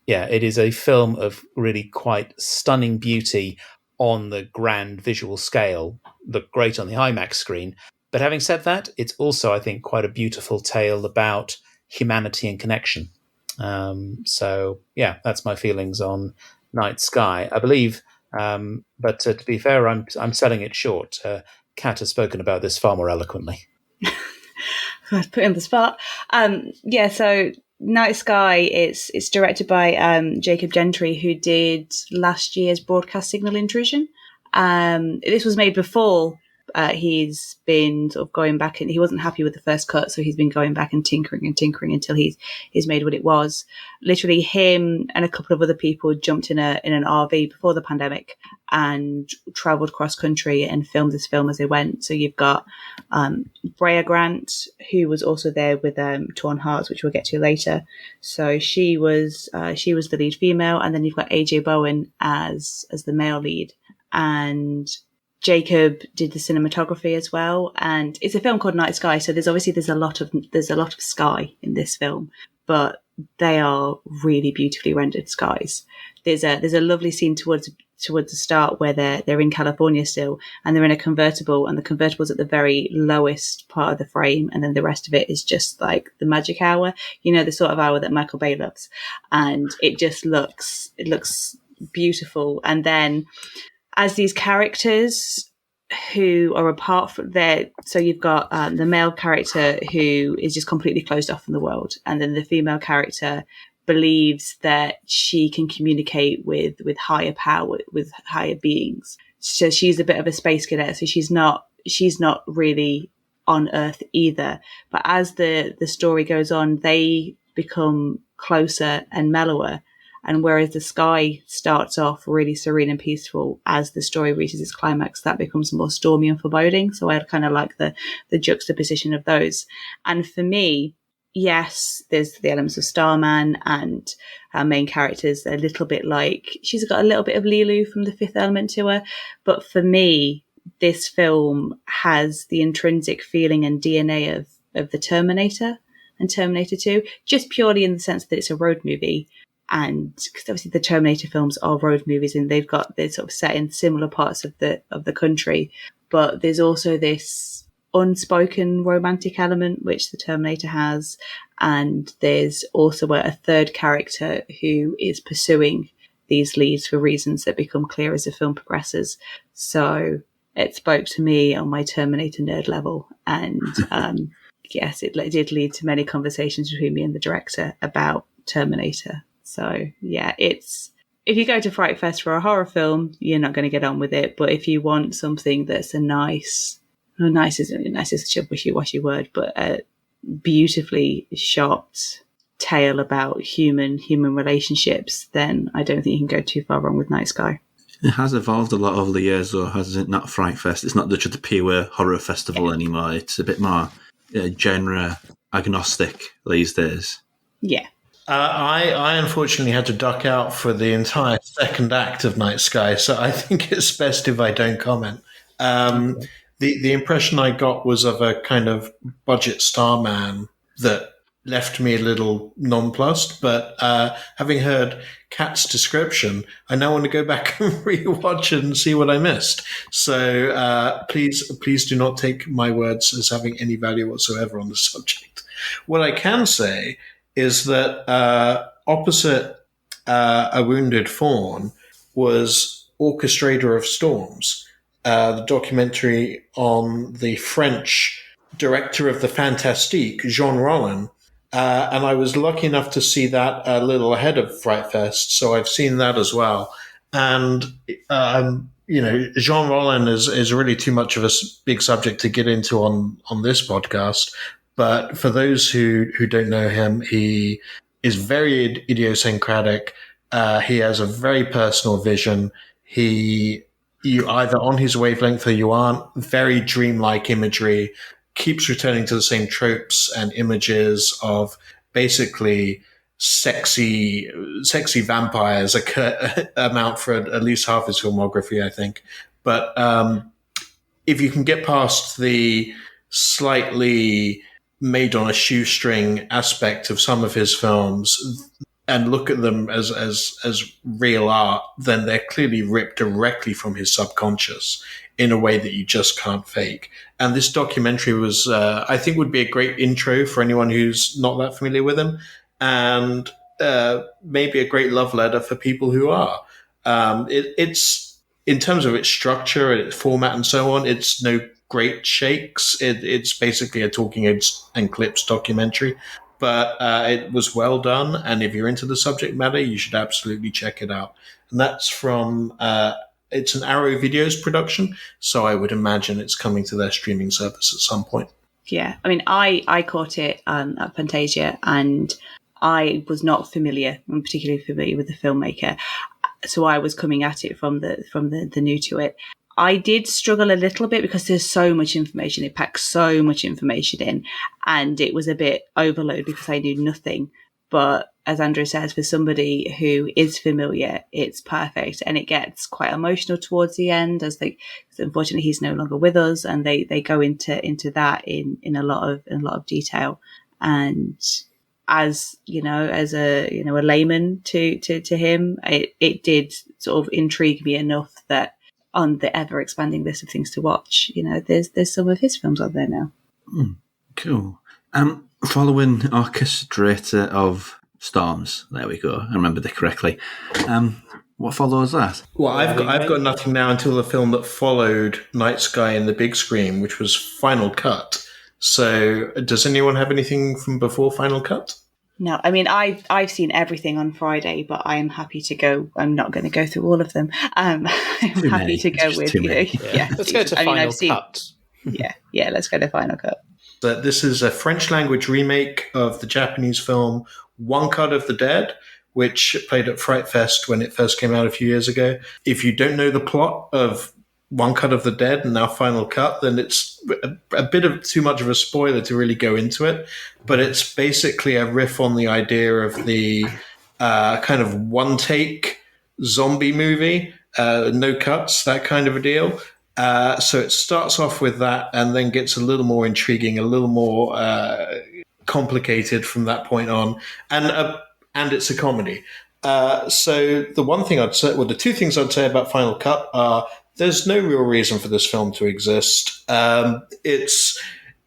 It is a film of really quite stunning beauty on the grand visual scale, look great on the IMAX screen. But having said that, it's also, I think, quite a beautiful tale about humanity and connection. That's my feelings on Night Sky, I believe. But to be fair, I'm selling it short. Kat has spoken about this far more eloquently. I was put in the spot. So Night Sky, it's directed by Jacob Gentry, who did last year's Broadcast Signal Intrusion. This was made before he's been sort of going back, and he wasn't happy with the first cut, so he's been going back and tinkering until he's made what it was. Literally, him and a couple of other people jumped in an RV before the pandemic and travelled cross country and filmed this film as they went. So you've got Brea Grant, who was also there with Torn Hearts, which we'll get to later. So she was the lead female, and then you've got AJ Bowen as the male lead, and Jacob did the cinematography as well. And it's a film called Night Sky, so there's a lot of sky in this film, but they are really beautifully rendered skies. There's a lovely scene towards the start where they're in California still, and they're in a convertible, and the convertible's at the very lowest part of the frame, and then the rest of it is just like the magic hour, the sort of hour that Michael Bay loves, and it looks beautiful. And then as these characters who are apart from so you've got the male character who is just completely closed off from the world, and then the female character believes that she can communicate with higher power, with higher beings. So she's a bit of a space cadet, so she's not really on Earth either. But as the story goes on, they become closer and mellower. And whereas the sky starts off really serene and peaceful, as the story reaches its climax, that becomes more stormy and foreboding. So I kind of like the juxtaposition of those. And for me, yes, there's the elements of Starman, and our main character's a little bit like, she's got a little bit of Lilu from The Fifth Element to her. But for me, this film has the intrinsic feeling and DNA of the Terminator and Terminator 2, just purely in the sense that it's a road movie. And because obviously the Terminator films are road movies, and they're sort of set in similar parts of the country, but there's also this unspoken romantic element which the Terminator has, and there's also a third character who is pursuing these leads for reasons that become clear as the film progresses. So it spoke to me on my Terminator nerd level, and yes, it did lead to many conversations between me and the director about Terminator. So yeah, if you go to Frightfest for a horror film, you're not going to get on with it. But if you want something that's nice is such a wishy-washy word, but a beautifully shot tale about human relationships, then I don't think you can go too far wrong with Night Sky. It has evolved a lot over the years, though, hasn't it? Not Frightfest. It's not just a pure horror festival anymore. It's a bit more genre agnostic these days. Yeah. I unfortunately had to duck out for the entire second act of Night Sky, so I think it's best if I don't comment. The impression I got was of a kind of budget starman that left me a little nonplussed, but having heard Kat's description, I now want to go back and rewatch it and see what I missed. So please do not take my words as having any value whatsoever on the subject. What I can say is that opposite A Wounded Fawn was Orchestrator of Storms, the documentary on the French director of the Fantastique, Jean Rollin. And I was lucky enough to see that a little ahead of Frightfest, so I've seen that as well. And, Jean Rollin is really too much of a big subject to get into on this podcast. But for those who don't know him, he is very idiosyncratic. He has a very personal vision. You either on his wavelength or you aren't. Very dreamlike imagery. Keeps returning to the same tropes and images of basically sexy vampires amount for at least half his filmography, I think. But if you can get past the slightly made on a shoestring aspect of some of his films and look at them as real art, then they're clearly ripped directly from his subconscious in a way that you just can't fake. And this documentary was, I think, would be a great intro for anyone who's not that familiar with him, and maybe a great love letter for people who are. It's in terms of its structure and its format and so on, it's no great shakes. It's basically a talking heads and clips documentary, but it was well done. And if you're into the subject matter, you should absolutely check it out. And that's from it's an Arrow Videos production, so I would imagine it's coming to their streaming service at some point. Yeah, I mean, I caught it at Fantasia, and I was not particularly familiar with the filmmaker, so I was coming at it from the new to it. I did struggle a little bit because there's so much information. It packs so much information in, and it was a bit overload because I knew nothing. But as Andrew says, for somebody who is familiar, it's perfect, and it gets quite emotional towards the end. Unfortunately, he's no longer with us, and they go into that in a lot of detail. And as a layman to him, it did sort of intrigue me enough that on the ever expanding list of things to watch, there's some of his films on there now. Cool. Following Orchestrator of Storms, there we go. I remembered it correctly. What follows that? Well, I've got nothing now until the film that followed Night Sky in the big screen, which was Final Cut. So, does anyone have anything from before Final Cut? No, I mean, I've seen everything on Friday, but I'm happy to go. I'm not going to go through all of them. I'm happy to go with, yeah. Let's go to Final Cut. Yeah, let's go to Final Cut. But this is a French language remake of the Japanese film One Cut of the Dead, which played at Frightfest when it first came out a few years ago. If you don't know the plot of One Cut of the Dead and now Final Cut, then it's a bit of too much of a spoiler to really go into it. But it's basically a riff on the idea of the kind of one-take zombie movie, no cuts, that kind of a deal. So it starts off with that and then gets a little more intriguing, a little more complicated from that point on. And it's a comedy. So the one thing I'd say, well, the two things I'd say about Final Cut are there's no real reason for this film to exist.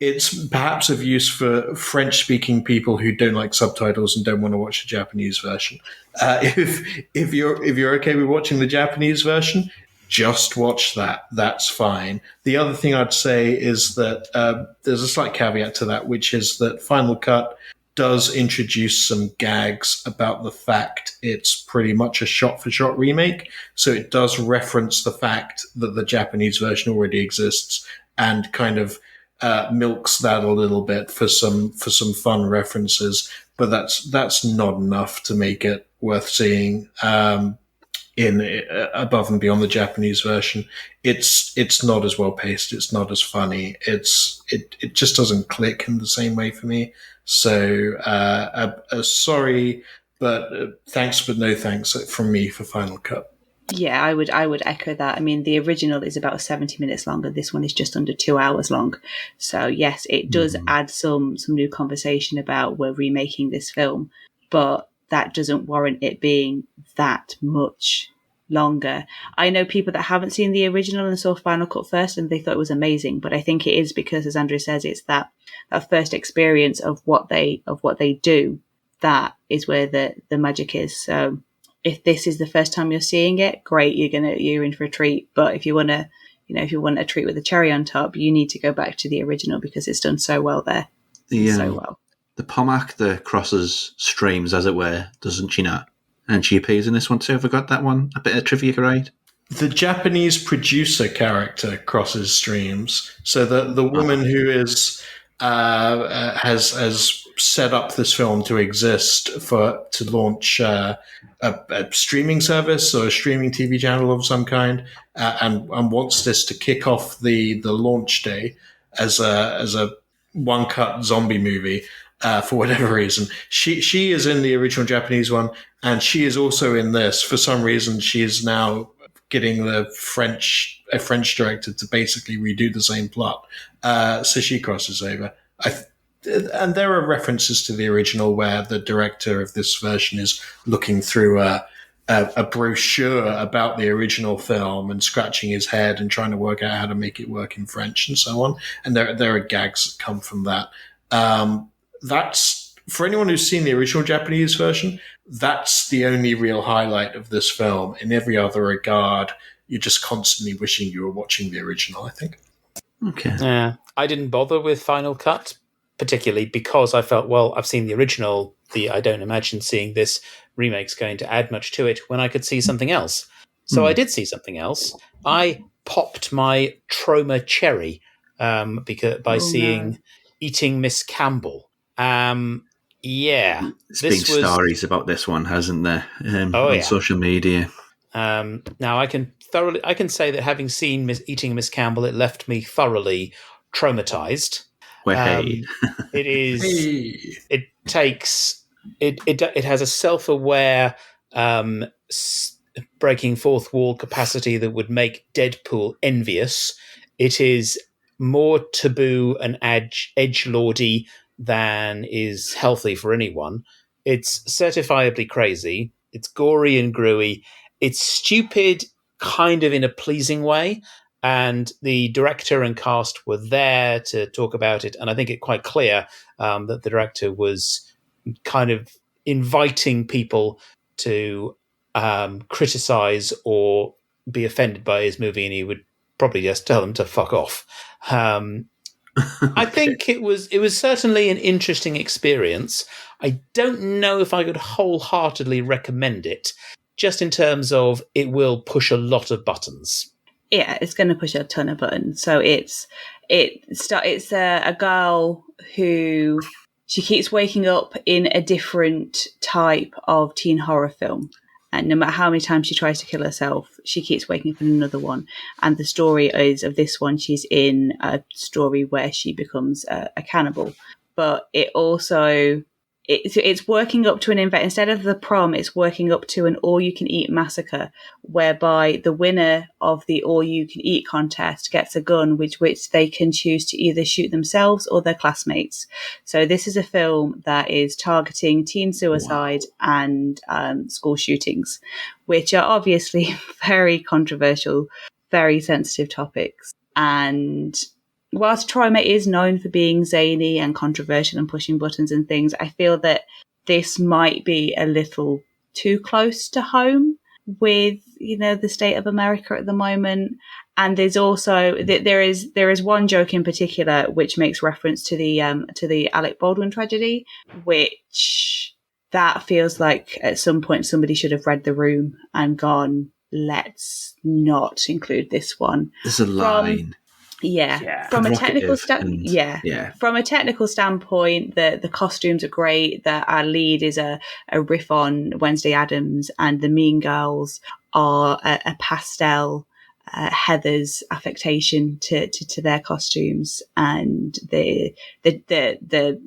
It's perhaps of use for French-speaking people who don't like subtitles and don't want to watch the Japanese version. If you're okay with watching the Japanese version, just watch that. That's fine. The other thing I'd say is that there's a slight caveat to that, which is that Final Cut does introduce some gags about the fact it's pretty much a shot-for-shot remake. So it does reference the fact that the Japanese version already exists and kind of milks that a little bit for some fun references. But that's not enough to make it worth seeing in above and beyond the Japanese version. It's not as well paced. It's not as funny. It just doesn't click in the same way for me. So sorry, but thanks, but no thanks from me for Final Cut. Yeah, I would echo that. I mean, the original is about 70 minutes longer. This one is just under 2 hours long. So yes, it does add some new conversation about we're remaking this film, but that doesn't warrant it being that much longer. I know people that haven't seen the original and saw Final Cut first and they thought it was amazing, but I think it is because, as Andrew says, it's that first experience of what they do. That is where the magic is. So if this is the first time you're seeing it, great, you're in for a treat. But if you want to, if you want a treat with a cherry on top, you need to go back to the original because it's done so well there. So well. The pom actor crosses streams, as it were, doesn't she not? And she appears in this one too. Have I got that one? A bit of trivia right? The Japanese producer character crosses streams. So the woman who is has set up this film to exist to launch a streaming service or a streaming TV channel of some kind, and wants this to kick off the launch day as a one cut zombie movie. For whatever reason, she is in the original Japanese one, and she is also in this. For some reason, she is now getting a French director to basically redo the same plot. So she crosses over. And there are references to the original where the director of this version is looking through a brochure about the original film and scratching his head and trying to work out how to make it work in French and so on. And there are gags that come from that. That's, for anyone who's seen the original Japanese version, that's the only real highlight of this film. In every other regard, you're just constantly wishing you were watching the original, I think. Okay. Yeah, I didn't bother with Final Cut, particularly because I felt, well, I've seen the original. I don't imagine seeing this remake's going to add much to it when I could see something else. So I did see something else. I popped my trauma cherry by seeing Eating Miss Campbell. Yeah. There's been stories about this one, hasn't there? On social media. Now I can say that having seen Eating Miss Campbell, it left me thoroughly traumatized. It is. It takes. It has a self-aware, breaking fourth wall capacity that would make Deadpool envious. It is more taboo and edgelordy than is healthy for anyone. It's certifiably crazy. It's gory and gruey. It's stupid, kind of in a pleasing way. And the director and cast were there to talk about it. And I think it's quite clear that the director was kind of inviting people to criticize or be offended by his movie, and he would probably just tell them to fuck off. I think it was certainly an interesting experience. I don't know if I could wholeheartedly recommend it, just in terms of it will push a lot of buttons. Yeah, it's going to push a ton of buttons. So it's a girl who she keeps waking up in a different type of teen horror film. And no matter how many times she tries to kill herself, she keeps waking up in another one. And the story is of this one, she's in a story where she becomes a cannibal. But it also, it's working up to an event. Instead of the prom, it's working up to an all-you-can-eat massacre, whereby the winner of the all-you-can-eat contest gets a gun, which they can choose to either shoot themselves or their classmates. So this is a film that is targeting teen suicide and school shootings, which are obviously very controversial, very sensitive topics. And whilst trauma is known for being zany and controversial and pushing buttons and things, I feel that this might be a little too close to home with the state of America at the moment. And there's also there is one joke in particular which makes reference to the Alec Baldwin tragedy, which that feels like at some point somebody should have read The Room and gone, let's not include this one. There's a line. From a technical from a technical standpoint, the costumes are great. Our lead is a riff on Wednesday Addams, and the Mean Girls are a pastel Heather's affectation to their costumes, and the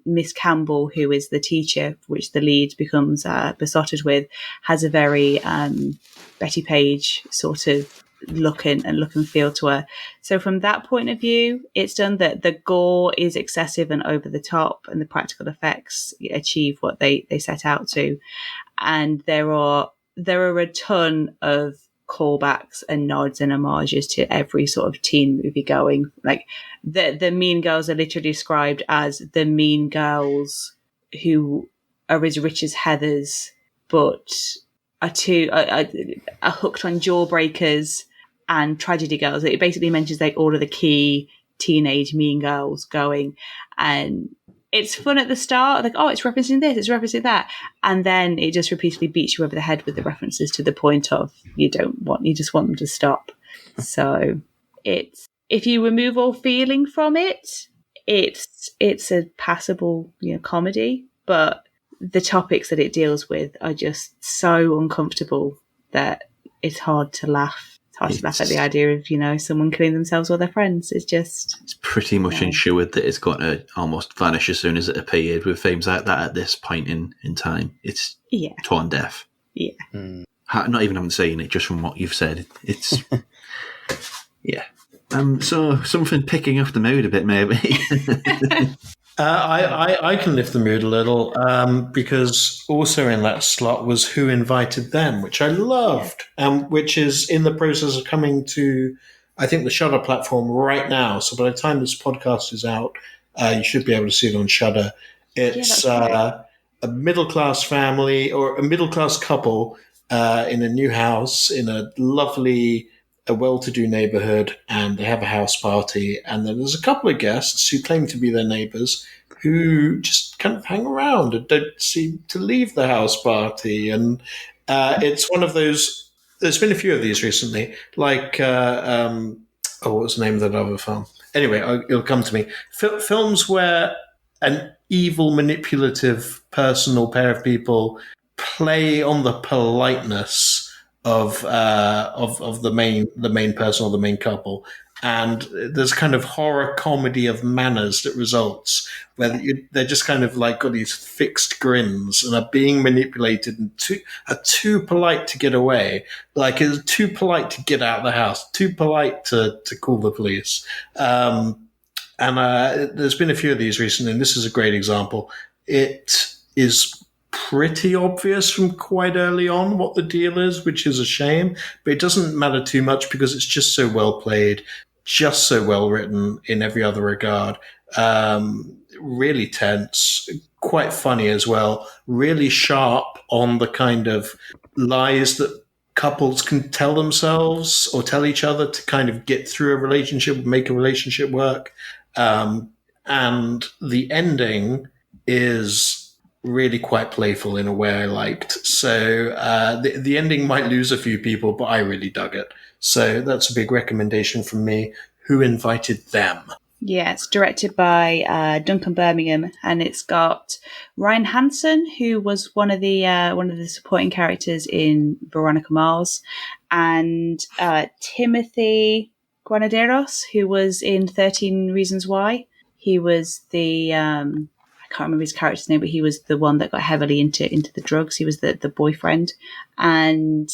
Miss Campbell, who is the teacher, which the lead becomes besotted with, has a very Betty Page sort of look and feel to her. So from that point of view, it's done that the gore is excessive and over the top, and the practical effects achieve what they set out to. And there are a ton of callbacks and nods and homages to every sort of teen movie going. Like the Mean Girls are literally described as the mean girls who are as rich as Heathers, but are hooked on Jawbreakers and Tragedy Girls. It basically mentions like all of the key teenage mean girls going, and it's fun at the start, like, oh, it's referencing this, it's referencing that, and then it just repeatedly beats you over the head with the references to the point of you just want them to stop. So it's, if you remove all feeling from it, it's a passable comedy, but the topics that it deals with are just so uncomfortable that it's hard to laugh. It's hard to laugh at the idea of, someone killing themselves or their friends. It's pretty much ensured that it's got to almost vanish as soon as it appeared with themes like that at this point in time. It's torn deaf. Yeah. Not even having seen it, just from what you've said. It's... yeah. So something picking up the mood a bit, maybe. I can lift the mood a little because also in that slot was Who Invited Them, which I loved, which is in the process of coming to, I think, the Shudder platform right now. So by the time this podcast is out, you should be able to see it on Shudder. It's a middle-class family or a middle-class couple in a new house in a lovely... a well-to-do neighborhood, and they have a house party, and then there's a couple of guests who claim to be their neighbors who just kind of hang around and don't seem to leave the house party. And it's one of those, there's been a few of these recently, like what was the name of that other film? Anyway, it'll come to me. Films where an evil, manipulative person or pair of people play on the politeness of the main person or the main couple, and there's kind of horror comedy of manners that results where they're just kind of like got these fixed grins and are being manipulated and are too polite to get away, like it's too polite to get out of the house, too polite to call the police. And there's been a few of these recently, and this is a great example. It is pretty obvious from quite early on what the deal is, which is a shame, but it doesn't matter too much because it's just so well played, just so well written in every other regard. Really tense, quite funny as well, really sharp on the kind of lies that couples can tell themselves or tell each other to kind of get through a relationship, make a relationship work. And the ending is really quite playful in a way I liked. So the ending might lose a few people, but I really dug it. So that's a big recommendation from me. Who Invited Them? Yeah, it's directed by Duncan Birmingham, and it's got Ryan Hansen, who was one of the supporting characters in Veronica Mars, and Timothy Granaderos, who was in 13 Reasons Why. He was the I can't remember his character's name, but he was the one that got heavily into the drugs. He was the boyfriend. And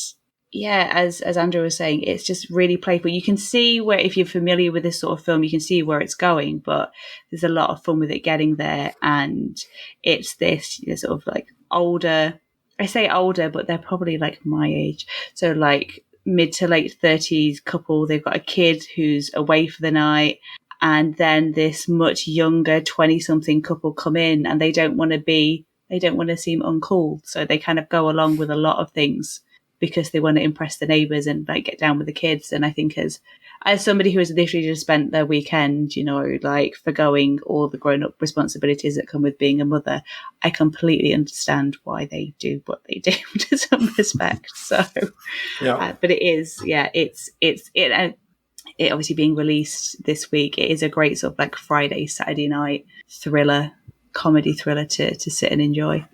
yeah, as Andrew was saying, it's just really playful. You can see where, if you're familiar with this sort of film, you can see where it's going, but there's a lot of fun with it getting there. And it's this sort of like older, I say older, but they're probably like my age. So like mid to late 30s couple, they've got a kid who's away for the night. And then this much younger 20-something couple come in, and they don't want to seem uncool. So they kind of go along with a lot of things because they want to impress the neighbours and like get down with the kids. And I think as somebody who has literally just spent their weekend, like forgoing all the grown-up responsibilities that come with being a mother, I completely understand why they do what they do to some respect. So, but it is, it obviously being released this week. It is a great sort of like Friday, Saturday night comedy thriller to sit and enjoy.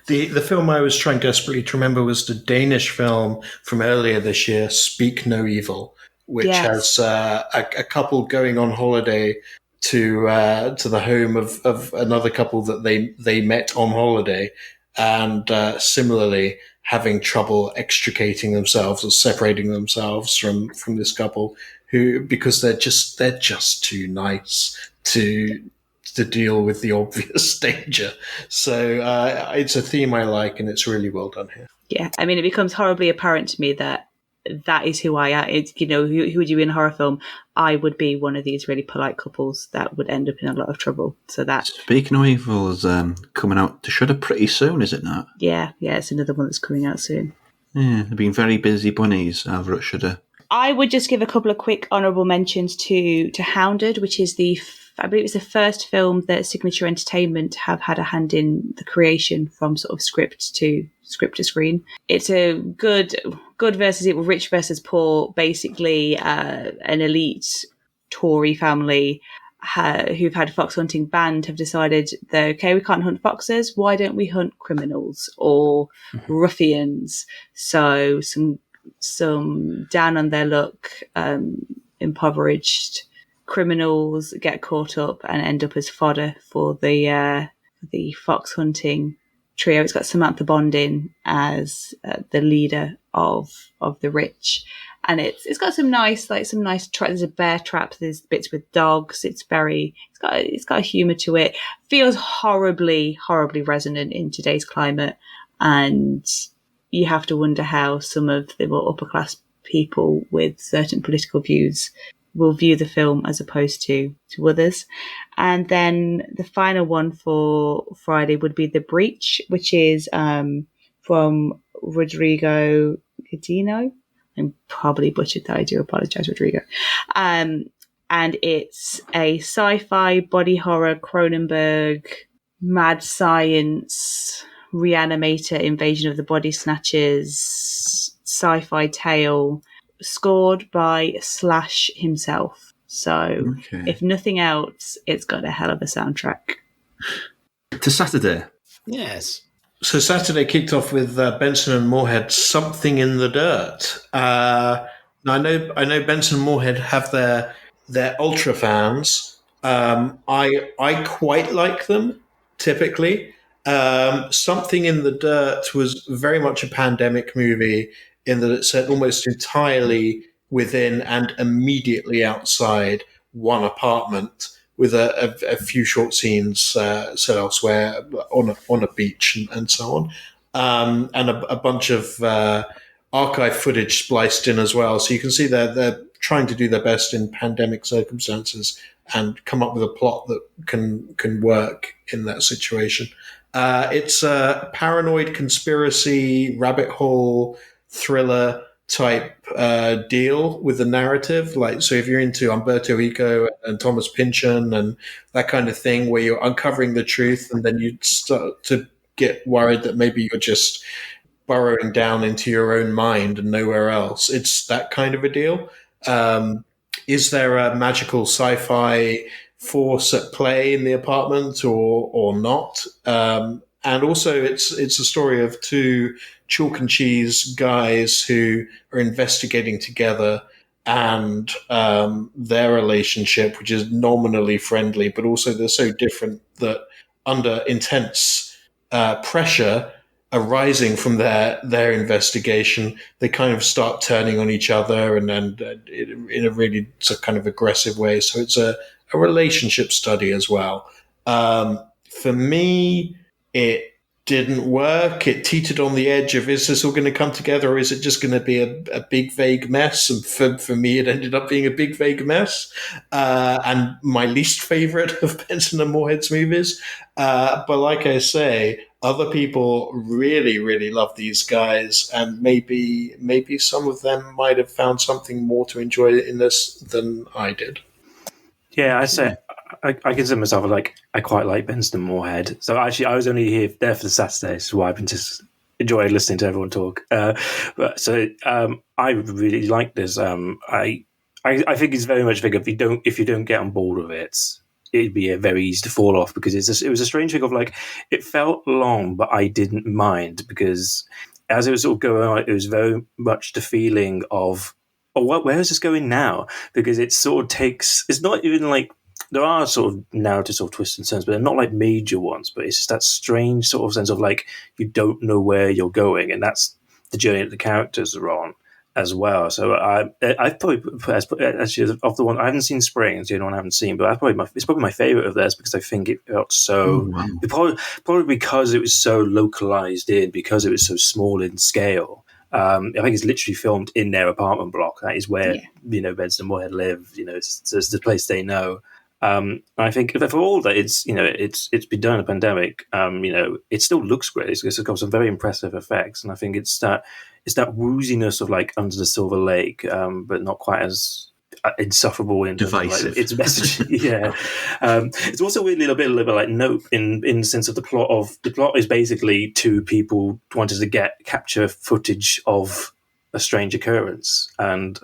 The film I was trying desperately to remember was the Danish film from earlier this year, Speak No Evil, which has a couple going on holiday to the home of another couple that they met on holiday, and similarly having trouble extricating themselves or separating themselves from this couple because they're just too nice to deal with the obvious danger. So it's a theme I like, and it's really well done here. Yeah, I mean, it becomes horribly apparent to me that is who I am. It's, who would you be in a horror film? I would be one of these really polite couples that would end up in a lot of trouble. So that Speaking of Evil is coming out to Shudder pretty soon, is it not? Yeah, it's another one that's coming out soon. Yeah, they've been very busy bunnies over at Shudder. I would just give a couple of quick honourable mentions to Hounded, which is I believe it's the first film that Signature Entertainment have had a hand in the creation from sort of script to screen. It's a good versus evil, rich versus poor. Basically, an elite Tory family who've had a fox hunting band have decided that, okay, we can't hunt foxes. Why don't we hunt criminals or ruffians? So some down on their luck, impoverished criminals get caught up and end up as fodder for the fox hunting trio. It's got Samantha Bond in as the leader of the rich, and it's got some nice there's a bear trap, there's bits with dogs. It's got a humour to it. Feels horribly resonant in today's climate, and you have to wonder how some of the more upper class people with certain political views will view the film as opposed to others. And then the final one for Friday would be The Breach, which is from Rodrigo Gadino. I probably butchered that. I do apologise, Rodrigo. And it's a sci-fi body horror Cronenberg mad science Reanimator, Invasion of the Body Snatchers sci-fi tale, scored by Slash himself. So, if nothing else, it's got a hell of a soundtrack. To Saturday. Yes. So Saturday kicked off with Benson and Moorhead's Something in the Dirt. Now I know Benson and Moorhead have their ultra fans. I quite like them typically. Something in the Dirt was very much a pandemic movie in that it's set almost entirely within and immediately outside one apartment, with a few short scenes set elsewhere on a beach and so on, and a bunch of archive footage spliced in as well. So you can see they're trying to do their best in pandemic circumstances and come up with a plot that can work in that situation. It's a paranoid conspiracy, rabbit hole, thriller type deal with the narrative. So if you're into Umberto Eco and Thomas Pynchon and that kind of thing, where you're uncovering the truth and then you start to get worried that maybe you're just burrowing down into your own mind and nowhere else. It's that kind of a deal. Is there a magical sci-fi force at play in the apartment or not? And also it's a story of two chalk and cheese guys who are investigating together, and their relationship, which is nominally friendly, but also they're so different that under intense pressure arising from their investigation, they kind of start turning on each other and in a really kind of aggressive way. So it's a relationship study as well. For me, it didn't work. It teetered on the edge of, is this all going to come together, or is it just going to be a big vague mess? And for me, it ended up being a big vague mess, and my least favorite of Benson and Moorhead's movies. But like I say, other people really, really love these guys, and maybe some of them might have found something more to enjoy in this than I did. Yeah, I say I consider myself like I quite like Benson and Moorhead. So actually, I was only there for the Saturday, so I've been just enjoying listening to everyone talk. I really like this. I think it's very much big. If you don't get on board with it, it'd be very easy to fall off because it was a strange thing of like it felt long, but I didn't mind because as it was sort of going on, it was very much the feeling of, oh, where is this going now? Because it sort of takes. It's not even like there are sort of narrative sort of twists and turns, but they're not like major ones. But it's just that strange sort of sense of like you don't know where you're going, and that's the journey that the characters are on as well. So I probably actually of the one I haven't seen Spring, it's the only one I haven't seen, but it's probably my favorite of theirs because I think it felt so probably because it was so localized in, because it was so small in scale. I think it's literally filmed in their apartment block. That is where Benson and Moorhead live. It's the place they know. I think for all that it's been done in a pandemic. It still looks great. It's got some very impressive effects, and I think it's that wooziness of like Under the Silver Lake, but not quite as insufferable in divisive. Its message. Yeah, it's also weirdly a little bit like Nope in the sense of the plot. The plot is basically two people wanted to capture footage of a strange occurrence, and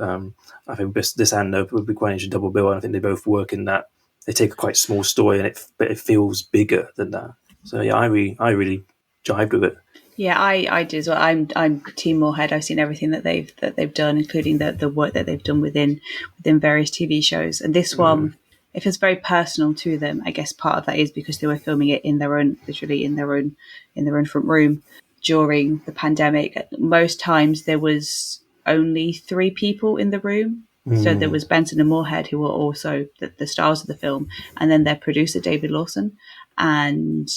I think this and Nope would be quite an interesting double bill. And I think they both work in that. They take a quite small story, but it feels bigger than that. So yeah, I really jived with it. Yeah, I do as well. I'm Team Moorhead. I've seen everything that they've done, including the work that they've done within various TV shows. And this one, it feels very personal to them. I guess part of that is because they were filming it literally in their own front room during the pandemic. Most times there was only 3 people in the room. So there was Benson and Moorhead, who were also the stars of the film, and then their producer, David Lawson. And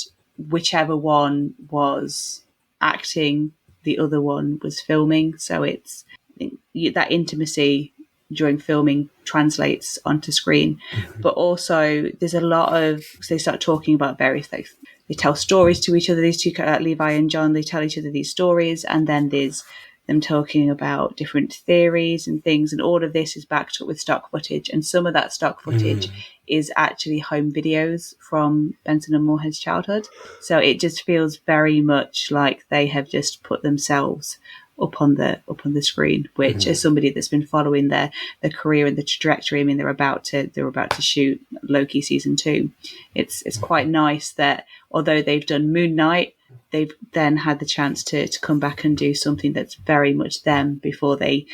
whichever one was acting, the other one was filming. So it's that intimacy during filming translates onto screen. But also there's a lot of, they start talking about various things. They tell stories to each other, these two, Levi and John, they tell each other these stories, and then there's them talking about different theories and things, and all of this is backed up with stock footage, and some of that stock footage is actually home videos from Benson and Moorhead's childhood. So it just feels very much like they have just put themselves up on the screen, which as somebody that's been following their career and the trajectory, I mean they're about to shoot Loki season 2. It's quite nice that although they've done Moon Knight, they've then had the chance to come back and do something that's very much them before they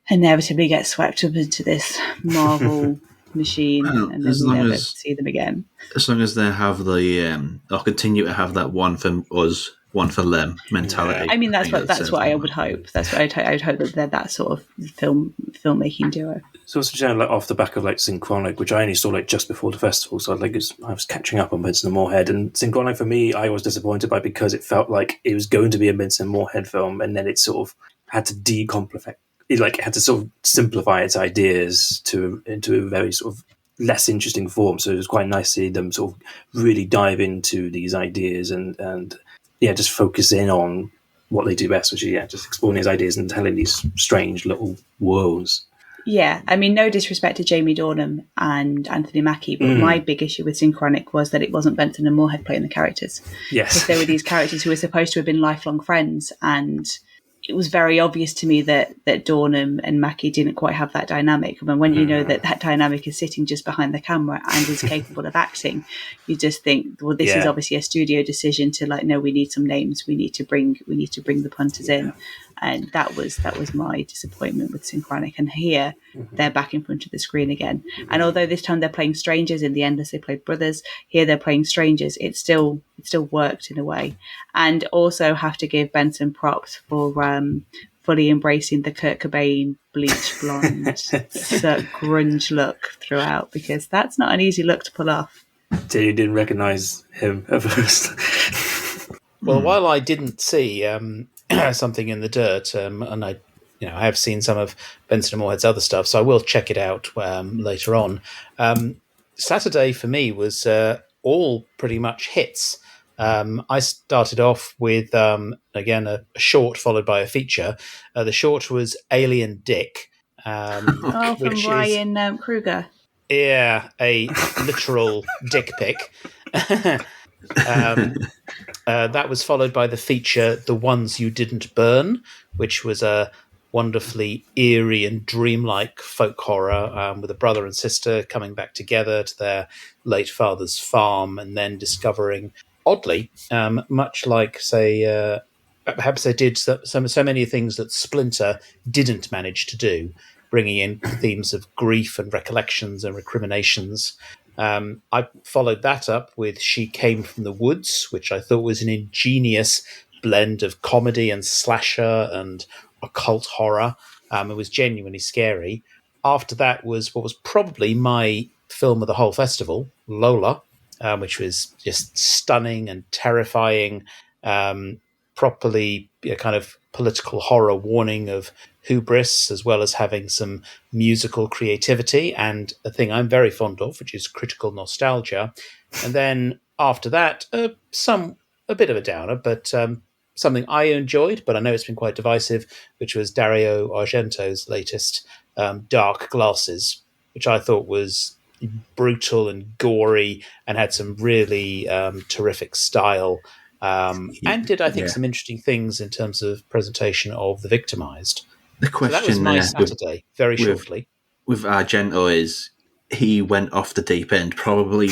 inevitably get swept up into this Marvel machine, and then we never see them again. As long as they have or continue to have that one for us, one for them mentality. I mean, that's what I would hope. That's what I'd hope that they're that sort of filmmaking duo. It's also like off the back of like Synchronic, which I only saw like just before the festival, so I was catching up on Benson and Moorhead. And Synchronic for me, I was disappointed by because it felt like it was going to be a Benson and Moorhead film, and then it sort of had to decomplify. It had to sort of simplify its ideas into a very sort of less interesting form. So it was quite nice to see them sort of really dive into these ideas and just focus in on what they do best, which is just exploring these ideas and telling these strange little worlds. Yeah, I mean, no disrespect to Jamie Dornan and Anthony Mackie, but my big issue with Synchronic was that it wasn't Benson and Moorhead playing the characters. Yes. Because they were these characters who were supposed to have been lifelong friends, and it was very obvious to me that Dornan and Mackie didn't quite have that dynamic. I mean, when you know that dynamic is sitting just behind the camera and is capable of acting, you just think, well, this is obviously a studio decision to like, no, we need some names. We need to bring the punters in. And that was my disappointment with Synchronic. And here they're back in front of the screen again. And although this time they're playing strangers, in the Endless they played brothers, here they're playing strangers. It still worked in a way. And also have to give Benson props for fully embracing the Kurt Cobain bleach blonde grunge look throughout, because that's not an easy look to pull off. So you didn't recognise him at first. Well, while I didn't see Something in the Dirt, and I have seen some of Benson and Moorhead's other stuff, so I will check it out later on. Saturday for me was all pretty much hits. I started off with, again, a short followed by a feature. The short was Alien Dick, From which Ryan Kruger. is, a literal dick pic. That was followed by the feature The Ones You Didn't Burn, which was a wonderfully eerie and dreamlike folk horror with a brother and sister coming back together to their late father's farm and then discovering, oddly, much like, say, perhaps they did so many things that Splinter didn't manage to do, bringing in themes of grief and recollections and recriminations. I followed that up with She Came from the Woods, which I thought was an ingenious blend of comedy and slasher and occult horror. It was genuinely scary. After that was what was probably my film of the whole festival, Lola, which was just stunning and terrifying, properly kind of political horror warning of hubris, as well as having some musical creativity and a thing I'm very fond of, which is critical nostalgia. And then after that, a bit of a downer, but something I enjoyed, but I know it's been quite divisive, which was Dario Argento's latest Dark Glasses, which I thought was brutal and gory and had some really terrific style. And did, I think, some interesting things in terms of presentation of the victimized. The question so that was my Saturday, very shortly. With Argento is he went off the deep end, probably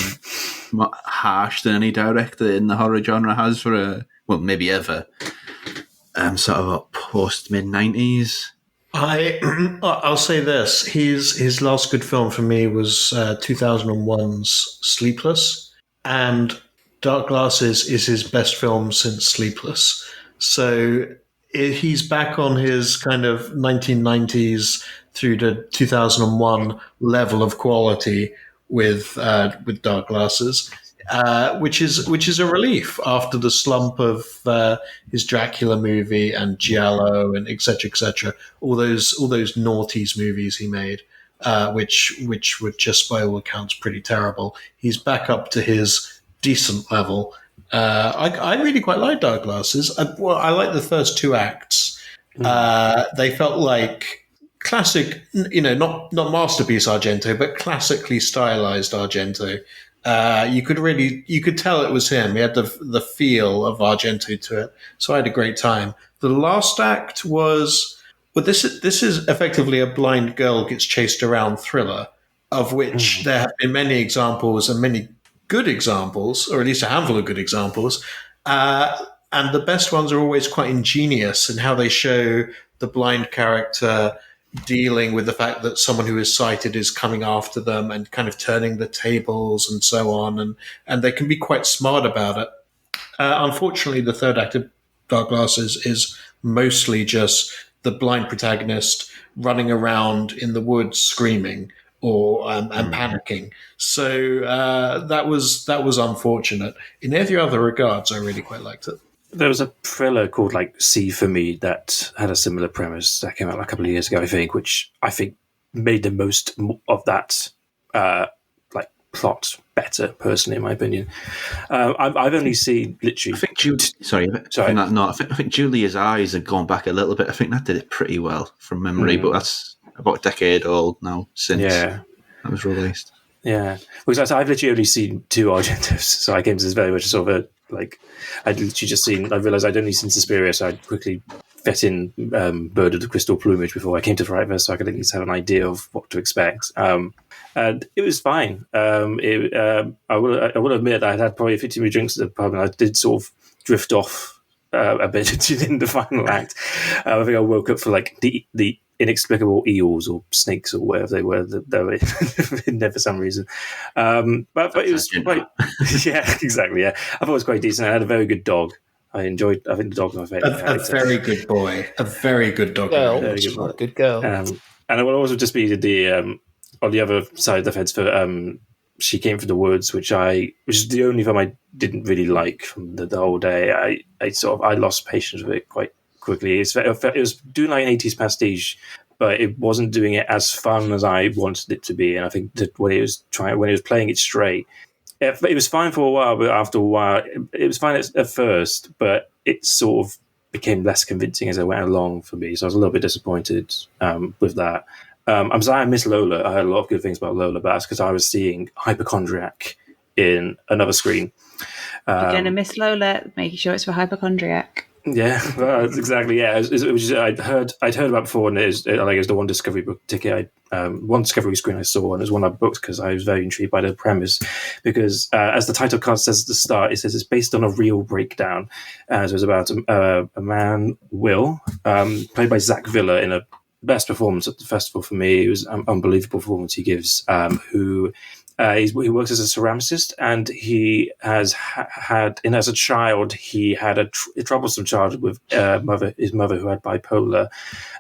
more harsh than any director in the horror genre has for maybe ever. Sort of a post mid-90s. I'll say this: his last good film for me was 2001's Sleepless, and Dark Glasses is his best film since Sleepless. So he's back on his kind of 1990s through to 2001 level of quality with Dark Glasses, which is a relief after the slump of his Dracula movie and Giallo and etc. All those noughties movies he made, which were just by all accounts pretty terrible. He's back up to his decent level. I really quite like Dark Glasses. I like the first two acts. They felt like classic, not masterpiece Argento, but classically stylized Argento. You could tell it was him. He had the feel of Argento to it. So I had a great time. The last act was, this is effectively a blind girl gets chased around thriller, of which there have been many examples and many good examples, or at least a handful of good examples. And the best ones are always quite ingenious in how they show the blind character dealing with the fact that someone who is sighted is coming after them and kind of turning the tables and so on. And they can be quite smart about it. Unfortunately, the third act of Dark Glasses is mostly just the blind protagonist running around in the woods screaming or and panicking. So that was unfortunate. In every other regards, I really quite liked it. There was a thriller called See For Me that had a similar premise that came out a couple of years ago, I think, which I think made the most of that plot better, personally, in my opinion. I've only seen literally. I think I think Julia's Eyes had gone back a little bit. I think that did it pretty well from memory, but that's about a decade old now since that was released. Yeah, because I've literally only seen two Argentos, so I came to this very much sort of I'd literally just seen. I realised I'd only seen Suspiria, so I'd quickly fit in Bird of the Crystal Plumage before I came to Frightfest, so I could at least have an idea of what to expect. And it was fine. I will admit that I'd had probably a few too many drinks at the pub, and I did sort of drift off a bit in the final act. I think I woke up for the inexplicable eels or snakes or whatever they were in there for some reason. But it was quite, yeah, exactly. Yeah, I thought it was quite decent. I had a very good dog. I think the dog was my favourite. A very good boy. A very good dog. Good girl. And it will also just be on the other side of the fence for She Came from the Woods, which is the only film I didn't really like from the whole day. I lost patience with it quite quickly. It was doing like an 80s pastiche, but it wasn't doing it as fun as I wanted it to be. And I think that when he was playing it straight, it was fine for a while, but after a while, it was fine at first, but it sort of became less convincing as I went along for me. So I was a little bit disappointed with that. I'm sorry I missed Lola. I heard a lot of good things about Lola, but that's because I was seeing Hypochondriac in another screen. You're going to miss Lola, making sure it's for Hypochondriac. Yeah, well, that's exactly. Yeah, it was just, I'd heard about it before, and it was the one Discovery book ticket. One Discovery screen I saw, and it was one I booked because I was very intrigued by the premise. Because as the title card says at the start, it says it's based on a real breakdown. So it's about a man, Will, played by Zach Villa, in a best performance at the festival for me. It was an unbelievable performance he gives. Who he works as a ceramicist, and he has had, and as a child, he had a troublesome childhood with his mother who had bipolar,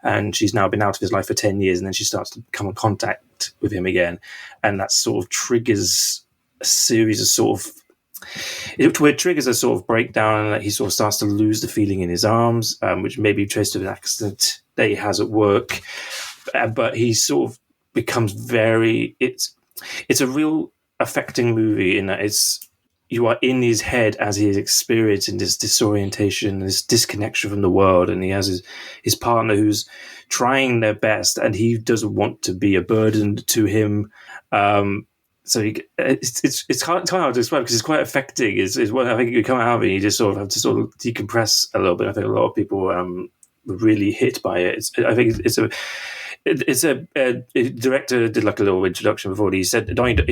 and she's now been out of his life for 10 years, and then she starts to come in contact with him again, and that sort of triggers a series of it triggers a sort of breakdown, and that he sort of starts to lose the feeling in his arms, which may be traced to an accident that he has at work, but he sort of becomes it's a real affecting movie in that you are in his head as he is experiencing this disorientation, this disconnection from the world, and he has his partner who's trying their best, and he doesn't want to be a burden to him. So it's kind of hard to describe because it's quite affecting. Is what I think you come out of it, you just sort of have to sort of decompress a little bit. I think a lot of people were really hit by it. I think it's a director did like a little introduction before. He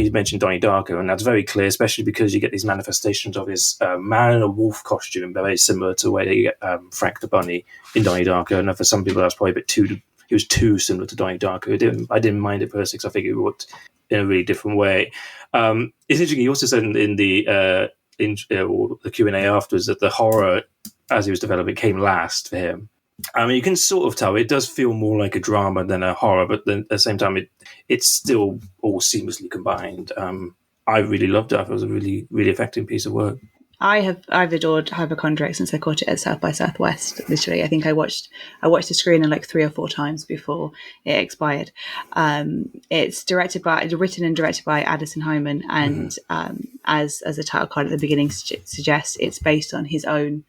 mentioned Donnie Darko, and that's very clear, especially because you get these manifestations of his man in a wolf costume, very similar to the way you get Frank the Bunny in Donnie Darko. And for some people, that's probably a bit he was too similar to Donnie Darko. I didn't mind it personally because I think it worked in a really different way. It's interesting. He also said in the Q&A afterwards that the horror, as he was developing, came last for him. I mean, you can sort of tell it does feel more like a drama than a horror, but then at the same time, it's still all seamlessly combined. I really loved it. I thought it was a really, really effective piece of work. I've adored Hypochondriac since I caught it at South by Southwest. Literally, I think I watched the screening like 3 or 4 times before it expired. It's written and directed by Addison Hyman, and as the title card at the beginning suggests, it's based on his own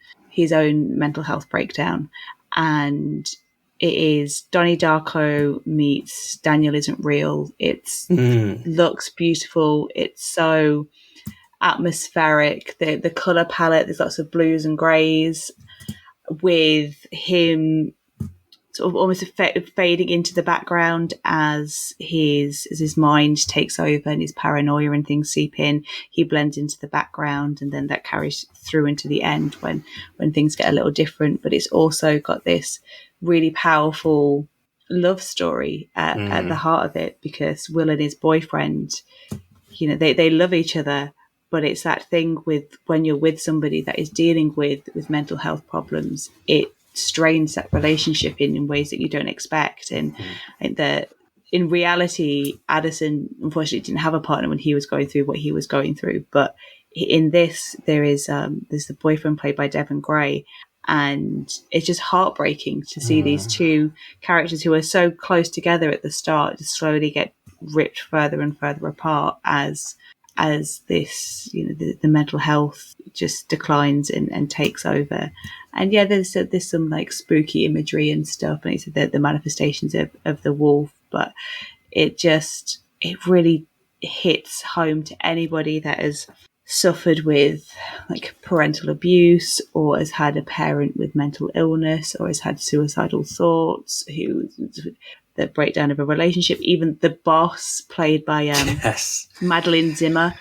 mental health breakdown. And it is Donnie Darko meets Daniel Isn't Real. It looks beautiful. It's so atmospheric. The color palette, there's lots of blues and grays, with him sort of almost fading into the background as his mind takes over and his paranoia and things seep in. He blends into the background, and then that carries through into the end when things get a little different. But it's also got this really powerful love story at the heart of it, because Will and his boyfriend, they love each other, but it's that thing with when you're with somebody that is dealing with mental health problems, it strains that relationship in ways that you don't expect. And in reality, Addison unfortunately didn't have a partner when he was going through what he was going through. But in this, there's the boyfriend played by Devon Gray, and it's just heartbreaking to see these two characters who are so close together at the start just slowly get ripped further and further apart as this, the mental health just declines and takes over. And yeah, there's some like spooky imagery and stuff, and it's the manifestations of the wolf, but it really hits home to anybody that has suffered with like parental abuse, or has had a parent with mental illness, or has had suicidal thoughts, the breakdown of a relationship. Even the boss, played by Madeline Zimmer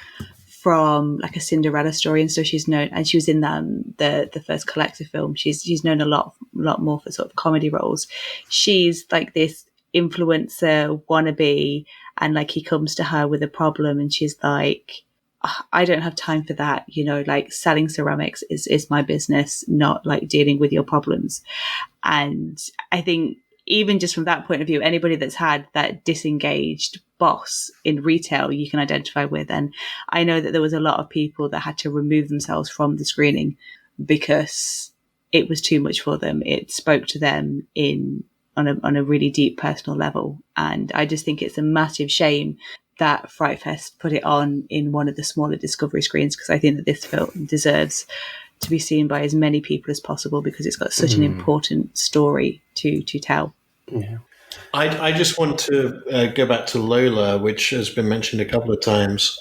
from like a Cinderella Story and stuff. She's known, and she was in the first Collector film. She's known a lot more for sort of comedy roles. She's like this influencer wannabe, and like he comes to her with a problem, and she's like, I don't have time for that. Like selling ceramics is my business, not like dealing with your problems. And I think even just from that point of view, anybody that's had that disengaged boss in retail, you can identify with. And I know that there was a lot of people that had to remove themselves from the screening because it was too much for them. It spoke to them on a really deep personal level. And I just think it's a massive shame that Frightfest put it on in one of the smaller Discovery screens, because I think that this film deserves to be seen by as many people as possible, because it's got such an important story to tell. Yeah. I just want to go back to Lola, which has been mentioned a couple of times.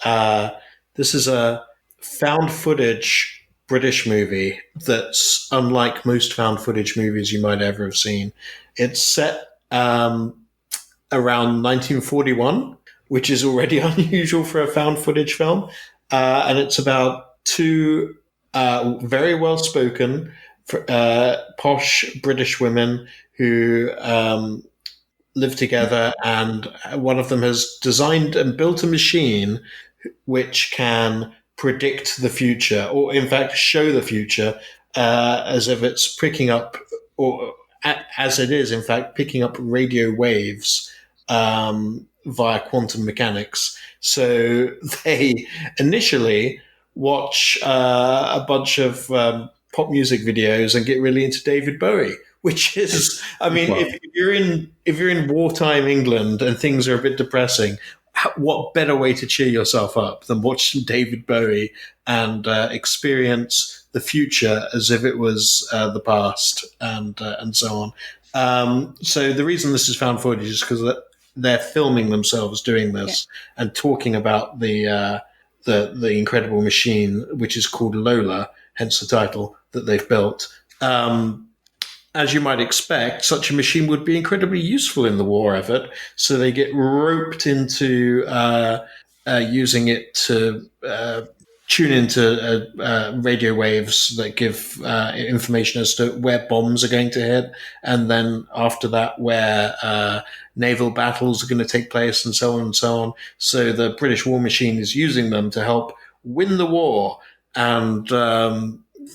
This is a found footage British movie that's unlike most found footage movies you might ever have seen. It's set around 1941, which is already unusual for a found footage film. And it's about two very well-spoken, posh British women who live together, and one of them has designed and built a machine which can predict the future, or in fact show the future, as if it's picking up, or as it is in fact picking up radio waves via quantum mechanics. So they initially watch a bunch of pop music videos and get really into David Bowie, which is, I mean, if you're in wartime England and things are a bit depressing, what better way to cheer yourself up than watch David Bowie and experience the future as if it was the past, and so on. So the reason this is found footage is because they're filming themselves doing this and talking about the incredible machine, which is called Lola, hence the title, that they've built. As you might expect, such a machine would be incredibly useful in the war effort. So they get roped into using it to tune into radio waves that give information as to where bombs are going to hit, and then after that, where naval battles are going to take place, and so on and so on. So the British war machine is using them to help win the war. And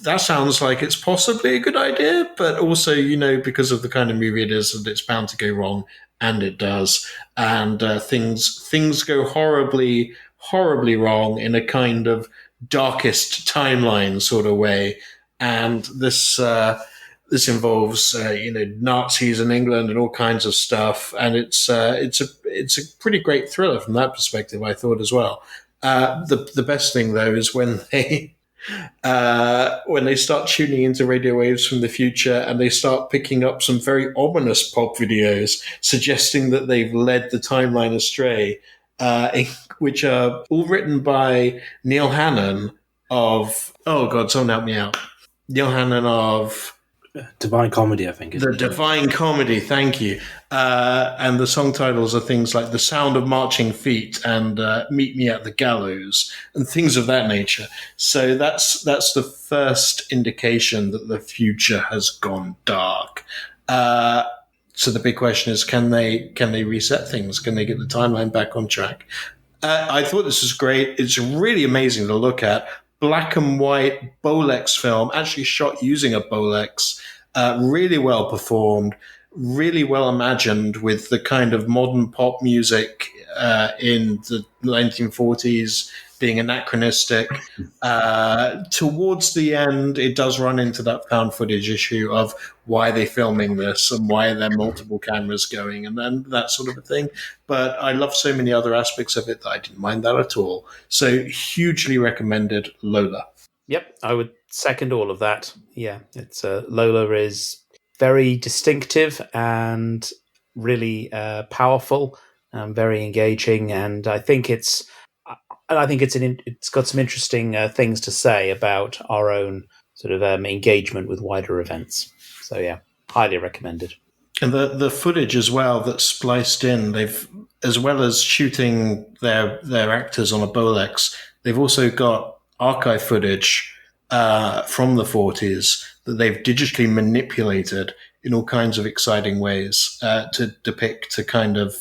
that sounds like it's possibly a good idea, but also, because of the kind of movie it is, that it's bound to go wrong, and it does. And things go horribly, horribly wrong in a kind of darkest timeline sort of way. And this involves Nazis in England and all kinds of stuff, and it's a pretty great thriller from that perspective, I thought, as well. The best thing though is when they start tuning into radio waves from the future, and they start picking up some very ominous pop videos suggesting that they've led the timeline astray, which are all written by Neil Hannon of, oh God, someone help me out. Neil Hannon of Divine Comedy, I think. The Divine Comedy, thank you. And the song titles are things like The Sound of Marching Feet and Meet Me at the Gallows and things of that nature. So that's the first indication that the future has gone dark. So the big question is, can they reset things? Can they get the timeline back on track? I thought this was great. It's really amazing to look at. Black and white Bolex film, actually shot using a Bolex, really well performed, really well imagined, with the kind of modern pop music in the 1940s being anachronistic. Towards the end, it does run into that found footage issue of why they're filming this and why there are multiple cameras going, and then that sort of a thing. But I love so many other aspects of it that I didn't mind that at all. So hugely recommended Lola. Yep, I would second all of that. Yeah, it's Lola is very distinctive and really powerful and very engaging, and I think it's got some interesting things to say about our own sort of engagement with wider events. So yeah, highly recommended. And the footage as well that's spliced in, they've, as well as shooting their actors on a Bolex, they've also got archive footage from the 40s that they've digitally manipulated in all kinds of exciting ways to depict a kind of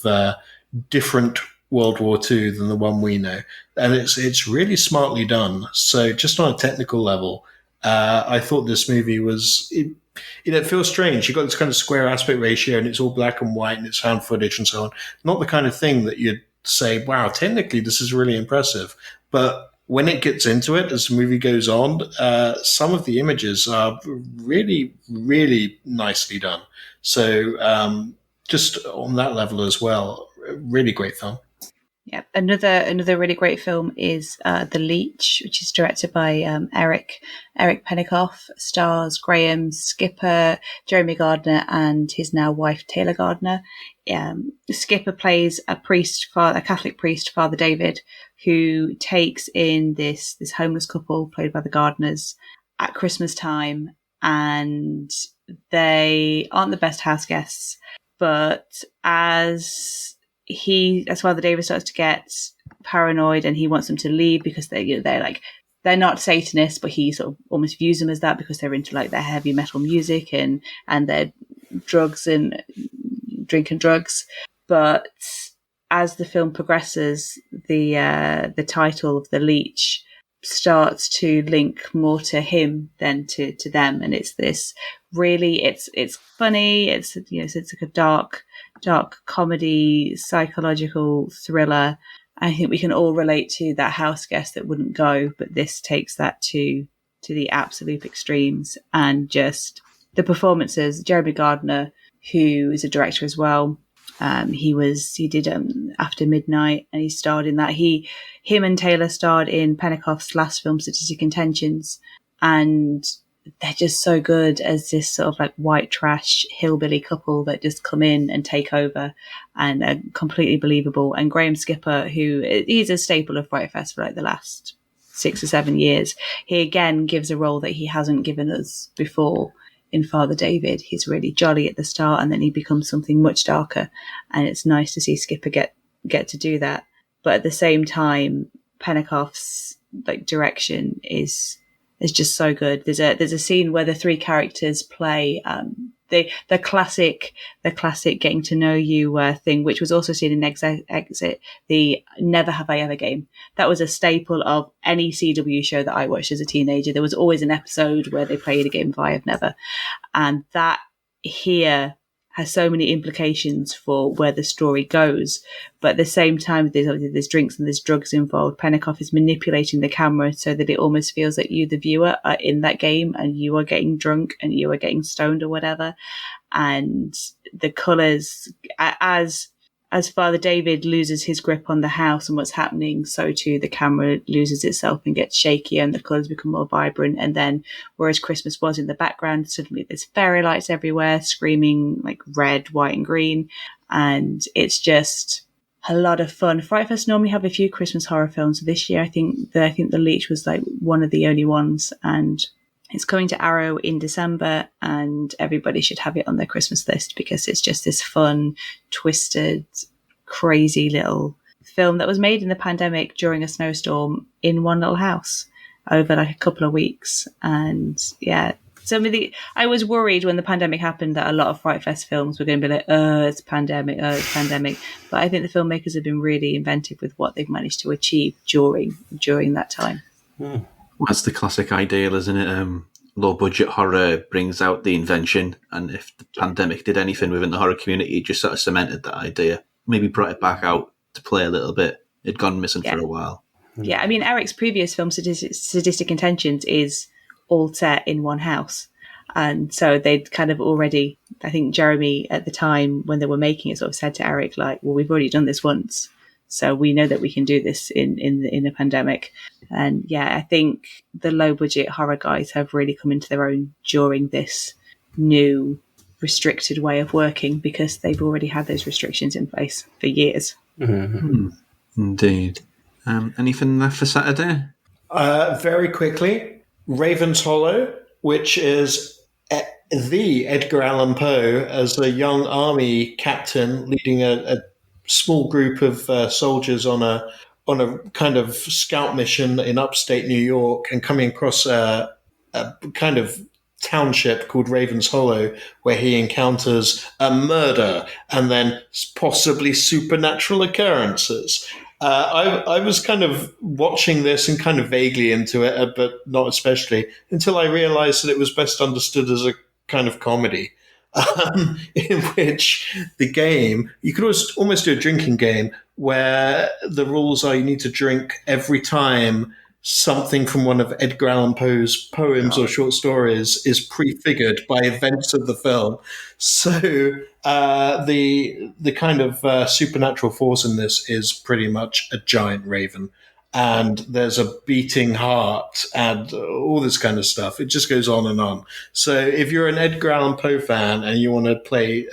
different World War II than the one we know. And it's really smartly done. So just on a technical level, I thought this movie was... It feels strange. You've got this kind of square aspect ratio, and it's all black and white, and it's found footage and so on. Not the kind of thing that you'd say, wow, technically this is really impressive. But when it gets into it, as the movie goes on, some of the images are really, really nicely done. So just on that level as well, really great film. Yeah, another really great film is The Leech, which is directed by Eric Pennicoff, stars Graham Skipper, Jeremy Gardner, and his now wife Taylor Gardner. Skipper plays a Catholic priest, Father David, who takes in this homeless couple played by the Gardners at Christmas time, and they aren't the best house guests, but as Father David starts to get paranoid and he wants them to leave because they're not Satanists, but he sort of almost views them as that because they're into like their heavy metal music and their drugs and drinking drugs. But as the film progresses, the title of The Leech starts to link more to him than to them, and it's this really it's funny, it's like a dark comedy, psychological thriller. I think we can all relate to that house guest that wouldn't go, but this takes that to the absolute extremes. And just the performances, Jeremy Gardner, who is a director as well, he did After Midnight, and he starred in that. Him and Taylor starred in Pennicoff's last film, Statistic Intentions, and they're just so good as this sort of like white trash hillbilly couple that just come in and take over and are completely believable. And Graham Skipper, he's a staple of Frightfest for like the last 6 or 7 years, he again gives a role that he hasn't given us before. In Father David, he's really jolly at the start, and then he becomes something much darker. And it's nice to see Skipper get to do that. But at the same time, Pennicoff's like direction is just so good. There's a scene where the 3 characters play the classic getting to know you thing, which was also seen in Exit, the Never Have I Ever game. That was a staple of any CW show that I watched as a teenager. There was always an episode where they played a game of I Have Never, and that here has so many implications for where the story goes. But at the same time, there's drinks and there's drugs involved. Pennicoff is manipulating the camera so that it almost feels like you, the viewer, are in that game and you are getting drunk and you are getting stoned or whatever. And the colours, as Father David loses his grip on the house and what's happening, so too the camera loses itself and gets shaky and the colours become more vibrant. And then, whereas Christmas was in the background, suddenly there's fairy lights everywhere, screaming like red, white and green. And it's just a lot of fun. Frightfest normally have a few Christmas horror films. This year, I think The Leech was like one of the only ones. And it's coming to Arrow in December, and everybody should have it on their Christmas list because it's just this fun, twisted, crazy little film that was made in the pandemic during a snowstorm in one little house over like a couple of weeks. And yeah, I was worried when the pandemic happened that a lot of Frightfest films were going to be like, it's pandemic. But I think the filmmakers have been really inventive with what they've managed to achieve during that time. Well, that's the classic ideal, isn't it? Low budget horror brings out the invention, and if the pandemic did anything within the horror community, it just sort of cemented that idea. Maybe brought it back out to play a little bit. It'd gone missing for a while. Yeah, I mean, Eric's previous film, Sadistic Intentions, is all set in one house. And so they'd kind of already, I think Jeremy at the time when they were making it sort of said to Eric, like, well, we've already done this once. So we know that we can do this in a pandemic. And yeah, I think the low budget horror guys have really come into their own during this new restricted way of working because they've already had those restrictions in place for years. Mm-hmm. Indeed. Anything left for Saturday? Very quickly, Raven's Hollow, which is the Edgar Allan Poe as a young army captain leading a small group of soldiers on a kind of scout mission in upstate New York, and coming across a kind of township called Raven's Hollow, where he encounters a murder and then possibly supernatural occurrences. I was kind of watching this and kind of vaguely into it, but not especially, until I realized that it was best understood as a kind of comedy. In which the game, you could almost do a drinking game where the rules are you need to drink every time something from one of Edgar Allan Poe's poems or short stories is prefigured by events of the film. So the kind of supernatural force in this is pretty much a giant raven. And there's a beating heart and all this kind of stuff. It just goes on and on. So if you're an Edgar Allan Poe fan and you want to play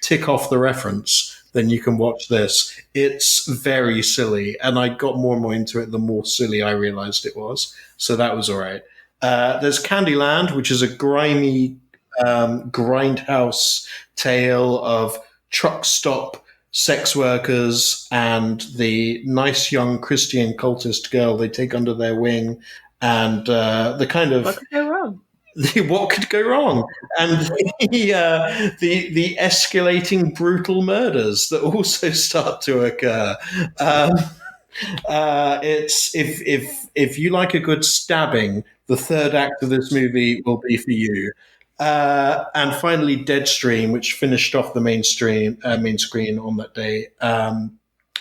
tick off the reference, then you can watch this. It's very silly, and I got more and more into it the more silly I realized it was. So that was all right. There's Candyland, which is a grimy grindhouse tale of truck stop sex workers and the nice young Christian cultist girl they take under their wing, and the kind of... What could go wrong? What could go wrong, and the escalating brutal murders that also start to occur. It's if you like a good stabbing, the third act of this movie will be for you. And finally, Deadstream, which finished off the main screen on that day.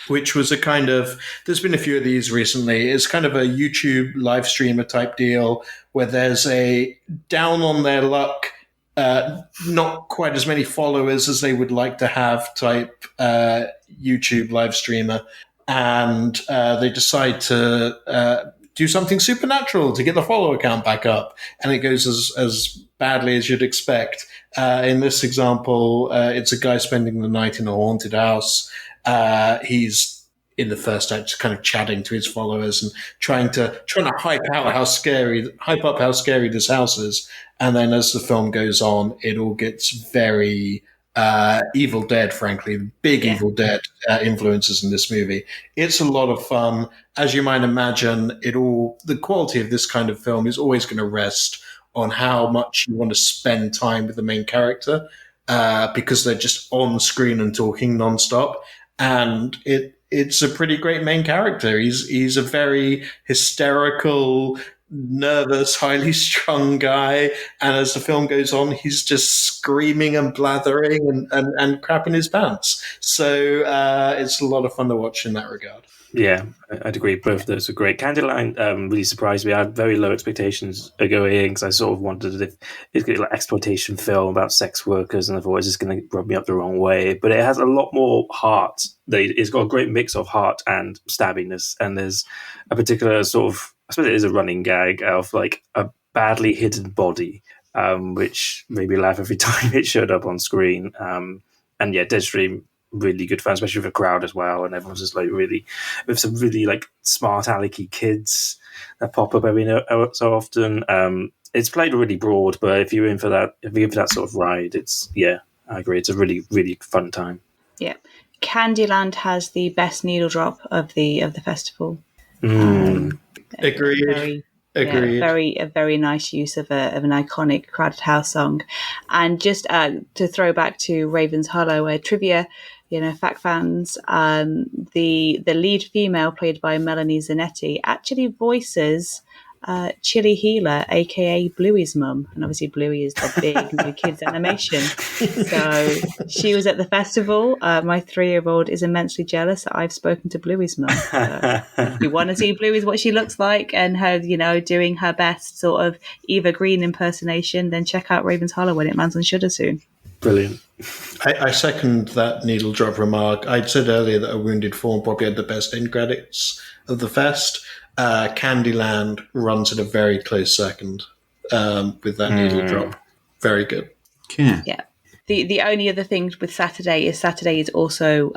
Which was a kind of, there's been a few of these recently. It's kind of a YouTube live streamer type deal where there's a down on their luck, not quite as many followers as they would like to have type YouTube live streamer. And they decide to do something supernatural to get the follower count back up. And it goes as badly as you'd expect. In this example, it's a guy spending the night in a haunted house. He's in the first act kind of chatting to his followers and trying to hype up how scary this house is. And then as the film goes on, it all gets very Evil Dead, frankly, big Evil Dead influences in this movie. It's a lot of fun. As you might imagine, the quality of this kind of film is always going to rest on how much you want to spend time with the main character, because they're just on screen and talking nonstop. And it's a pretty great main character. He's a very hysterical, nervous, highly strung guy. And as the film goes on, he's just screaming and blathering and crapping his pants. So it's a lot of fun to watch in that regard. Yeah, I'd agree. Both of those are great. Candyland really surprised me. I had very low expectations going in because I sort of wondered if it's going to be like exploitation film about sex workers, and I thought it's just going to rub me up the wrong way. But it has a lot more heart. It's got a great mix of heart and stabbiness, and there's a particular sort of, I suppose it is a running gag of like a badly hidden body, which made me laugh every time it showed up on screen. And yeah, Deadstream, really good fun, especially with a crowd as well, and everyone's just like really with some really like smart alecky kids that pop up every so often. It's played really broad, but if you're in for that sort of ride, I agree, it's a really, really fun time. Yeah, Candyland has the best needle drop of the festival. Agreed. Agreed. A very nice use of an iconic Crowded House song. And just to throw back to Raven's Hollow trivia, fact fans, the lead female, played by Melanie Zanetti, actually voices Chili Healer, aka Bluey's mum, and obviously Bluey is the big new kids animation. So she was at the festival. My 3-year-old is immensely jealous that I've spoken to Bluey's mum. So if you want to see Bluey's what she looks like and her, doing her best sort of Eva Green impersonation, then check out Raven's Hollow when it lands on Shudder soon. Brilliant. I second that needle drop remark. I'd said earlier that A Wounded Fawn probably had the best end credits of the fest. Candyland runs at a very close second with that needle drop. Very good. Okay. Yeah. The only other thing with Saturday is also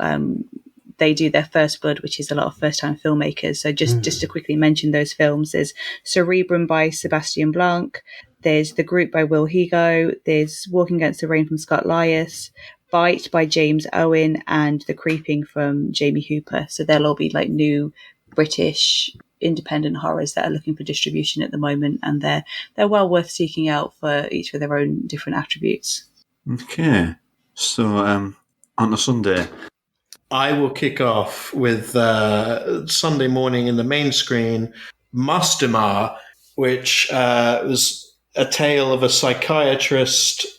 they do their First Blood, which is a lot of first-time filmmakers. So just to quickly mention those films, there's Cerebrum by Sebastian Blanc, there's The Group by Will Higo, there's Walking Against the Rain from Scott Lias, Bite by James Owen, and The Creeping from Jamie Hooper. So they'll all be like new British independent horrors that are looking for distribution at the moment, and they're well worth seeking out for each of their own different attributes. Okay. So on a Sunday, I will kick off with Sunday morning in the main screen, Mastemar, which was a tale of a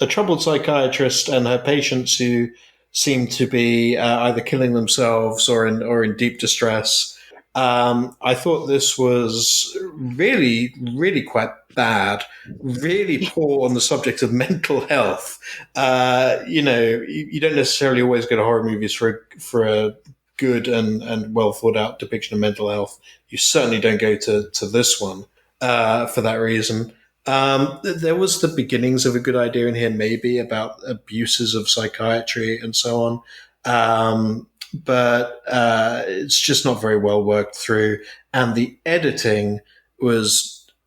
troubled psychiatrist and her patients who seem to be either killing themselves or in deep distress. I thought this was really, really quite bad, really poor on the subject of mental health. You don't necessarily always go to horror movies for a good and well thought out depiction of mental health. You certainly don't go to this one for that reason. There was the beginnings of a good idea in here, maybe about abuses of psychiatry and so on. But it's just not very well worked through. And the editing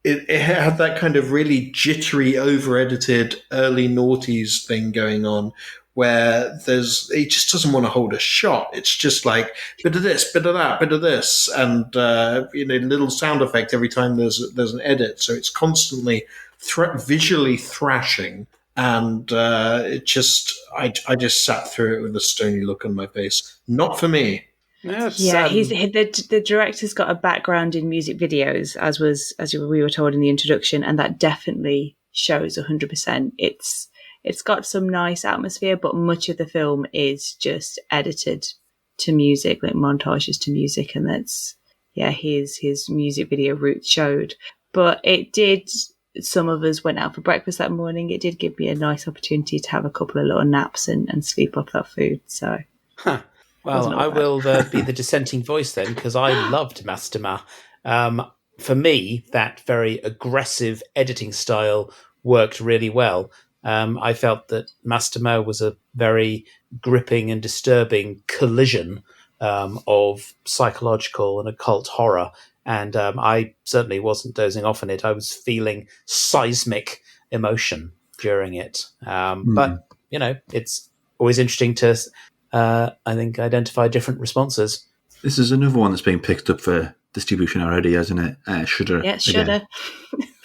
it had that kind of really jittery, over-edited early noughties thing going on, where it just doesn't want to hold a shot. It's just like bit of this, bit of that, bit of this, and little sound effect every time there's an edit. So it's constantly visually thrashing, and I just sat through it with a stony look on my face. Not for me. Yeah, the director's got a background in music videos, as we were told in the introduction, and that definitely shows 100%. It's got some nice atmosphere, but much of the film is just edited to music, like montages to music, and that's his music video route showed. But it did. Some of us went out for breakfast that morning. It did give me a nice opportunity to have a couple of little naps and sleep off that food. So. Huh. Well, I will be the dissenting voice then, because I loved Mastema. For me, that very aggressive editing style worked really well. I felt that Mastema was a very gripping and disturbing collision of psychological and occult horror. And I certainly wasn't dozing off on it. I was feeling seismic emotion during it. But, it's always interesting to... I think identify different responses. This is another one that's being picked up for distribution already, hasn't it? Shudder. Yeah, Shudder.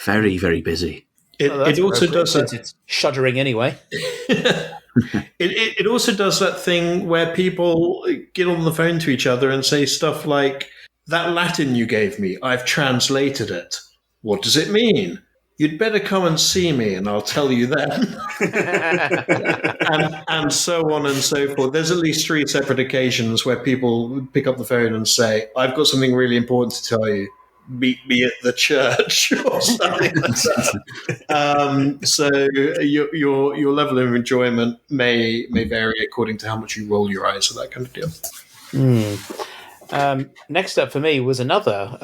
Very, very busy. It also does that. It's shuddering anyway. It also does that thing where people get on the phone to each other and say stuff like, "That Latin you gave me, I've translated it. What does it mean? You'd better come and see me, and I'll tell you then." and so on and so forth. There's at least 3 separate occasions where people pick up the phone and say, "I've got something really important to tell you. Meet me at the church," or something like that. So your level of enjoyment may vary according to how much you roll your eyes at that kind of deal. Next up for me was another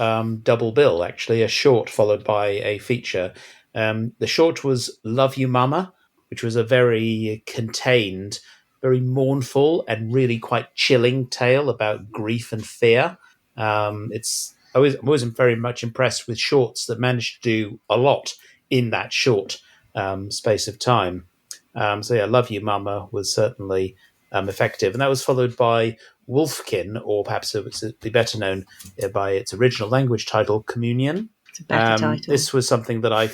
double bill, actually, a short followed by a feature. The short was Love You Mama, which was a very contained, very mournful and really quite chilling tale about grief and fear. I wasn't very much impressed with shorts that managed to do a lot in that short space of time. Love You Mama was certainly effective. And that was followed by Wolfkin, or perhaps it would be better known by its original language title, Communion. It's a better title. This was something that I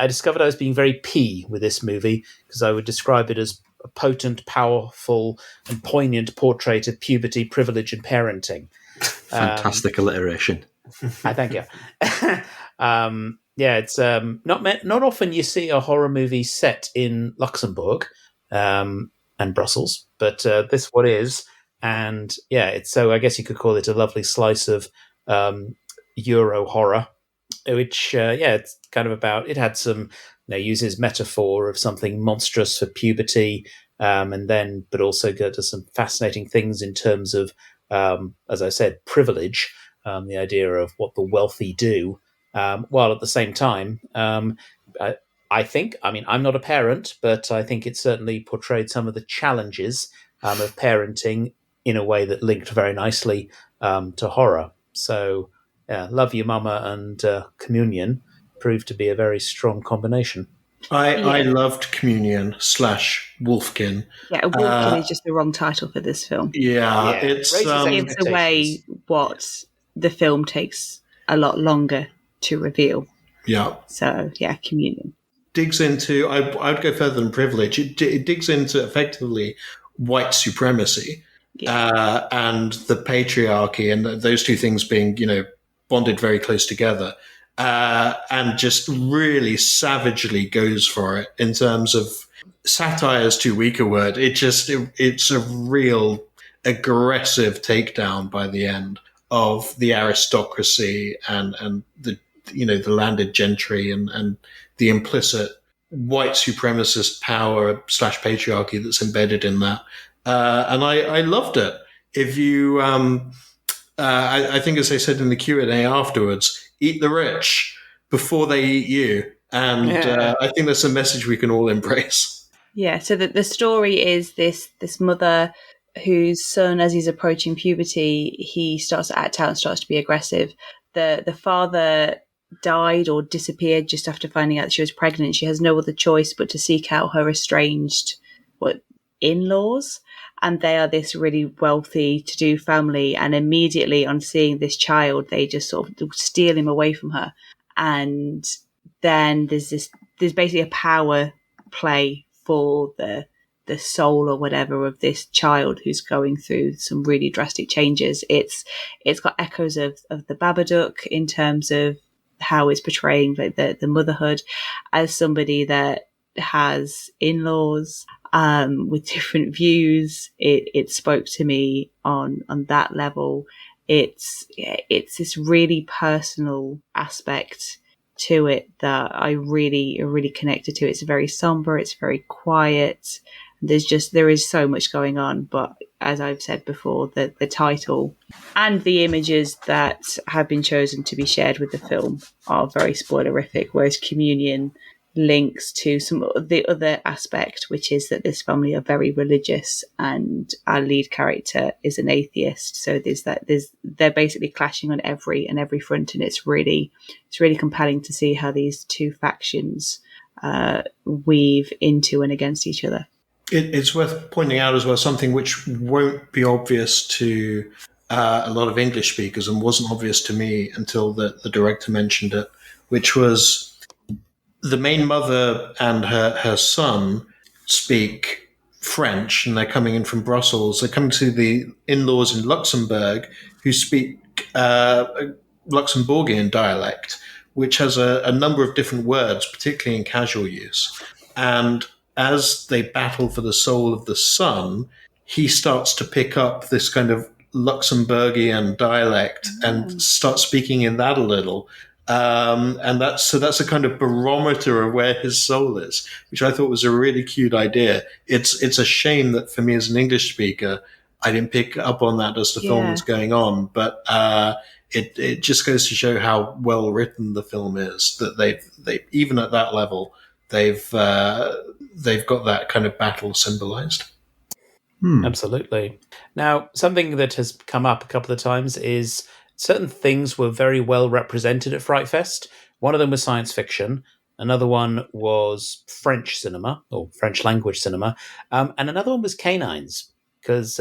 discovered I was being very P with this movie, because I would describe it as a potent, powerful, and poignant portrait of puberty, privilege, and parenting. Fantastic alliteration. I thank you. It's not often you see a horror movie set in Luxembourg and Brussels, but this one is. And I guess you could call it a lovely slice of Euro horror, which it's kind of about. It had some uses metaphor of something monstrous for puberty, but also does some fascinating things in terms of, as I said, privilege, the idea of what the wealthy do, while at the same time, I think, I'm not a parent, but I think it certainly portrayed some of the challenges of parenting in a way that linked very nicely to horror. So, Love You Mama and Communion proved to be a very strong combination. I loved Communion / Wolfkin. Yeah, Wolfkin is just the wrong title for this film. Yeah. It gives away what the film takes a lot longer to reveal. Yeah. So, Communion. Digs into, I would go further than privilege. It digs into effectively white supremacy and the patriarchy, and those two things being, bonded very close together. And just really savagely goes for it in terms of satire is too weak a word. It's a real aggressive takedown by the end of the aristocracy and the the landed gentry and the implicit white supremacist power / patriarchy that's embedded in that. And I loved it. If you, I think, as I said in the Q&A afterwards, eat the rich before they eat you. And I think that's a message we can all embrace. Yeah, so the story is this mother whose son, as he's approaching puberty, he starts to act out and starts to be aggressive. The father died or disappeared just after finding out that she was pregnant. She has no other choice but to seek out her estranged in-laws, and they are this really wealthy to-do family, and immediately on seeing this child they just sort of steal him away from her. And then there's basically a power play for the soul or whatever of this child who's going through some really drastic changes. It's got echoes of the Babadook in terms of how it's portraying the motherhood as somebody that has in-laws with different views. It spoke to me on that level. It's this really personal aspect to it that I really connected to. It's very somber, it's very quiet. There is so much going on, but as I've said before, the title and the images that have been chosen to be shared with the film are very spoilerific, whereas Communion links to some of the other aspect, which is that this family are very religious and our lead character is an atheist. So they're basically clashing on every front, and it's really compelling to see how these two factions weave into and against each other. It's worth pointing out as well something which won't be obvious to a lot of English speakers and wasn't obvious to me until the director mentioned it, which was the main mother and her son speak French, and they're coming in from Brussels. They're coming to the in-laws in Luxembourg who speak Luxembourgian dialect, which has a number of different words, particularly in casual use. And as they battle for the soul of the son, he starts to pick up this kind of Luxembourgian dialect and starts speaking in that a little. And that's a kind of barometer of where his soul is, which I thought was a really cute idea. It's a shame that for me as an English speaker, I didn't pick up on that as the film was going on. But it just goes to show how well written the film is, that they even at that level, they've got that kind of battle symbolized. Absolutely. Now, something that has come up a couple of times is certain things were very well represented at Frightfest. One of them was science fiction. Another one was French cinema, or French language cinema. And another one was canines, because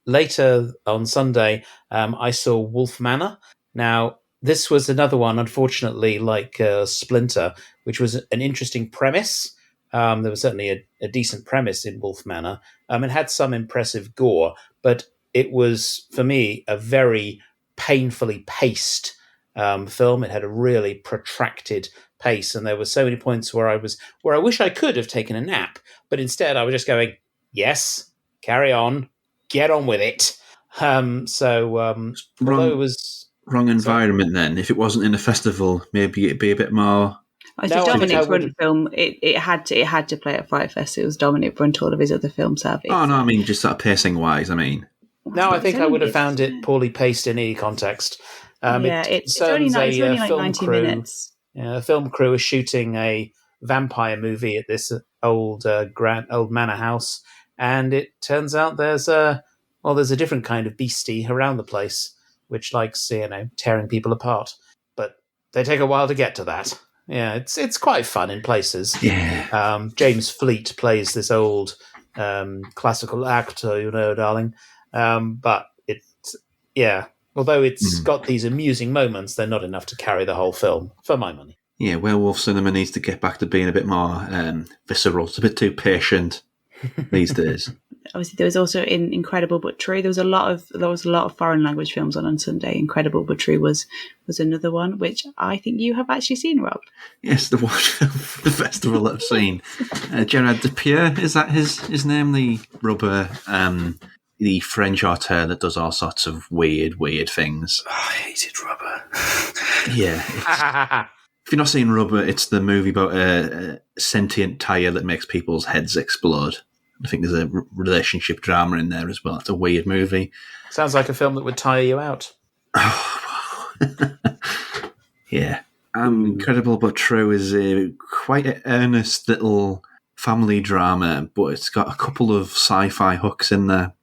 later on Sunday, I saw Wolf Manor. Now, this was another one, unfortunately, like Splinter, which was an interesting premise. There was certainly a decent premise in Wolf Manor. It had some impressive gore, but it was, for me, a very painfully paced film. It had a really protracted pace, and there were so many points where I wish I could have taken a nap, but instead I was just going, yes, carry on, get on with it. Although it was wrong environment, then if it wasn't in a festival, maybe it'd be a bit more. It's a Dominic Brunt film. It had to play at Frightfest. It was Dominic Brunt. All of his other films have. Oh no, I mean just sort of pacing wise. I mean. No, I think I would have found it poorly paced in any context. It's only like 90 minutes. A film crew is shooting a vampire movie at this old manor house, and it turns out there's a different kind of beastie around the place, which likes tearing people apart. But they take a while to get to that. Yeah, it's quite fun in places. Yeah. James Fleet plays this old classical actor, darling. But although it's got these amusing moments, they're not enough to carry the whole film, for my money. Yeah, werewolf cinema needs to get back to being a bit more visceral. It's a bit too patient these days. Obviously, there was also in Incredible But True. There was a lot of foreign language films on Sunday. Incredible But True was another one, which I think you have actually seen, Rob. Yes, the one the festival that I've seen. Gerard Depardieu, is that his name? The rubber the French auteur that does all sorts of weird things. Oh, I hated Rubber. Yeah. If you're not seeing Rubber, it's the movie about a sentient tyre that makes people's heads explode. I think there's a relationship drama in there as well. It's a weird movie. Sounds like a film that would tire you out. Yeah. Incredible But True is quite an earnest little family drama, but it's got a couple of sci-fi hooks in there.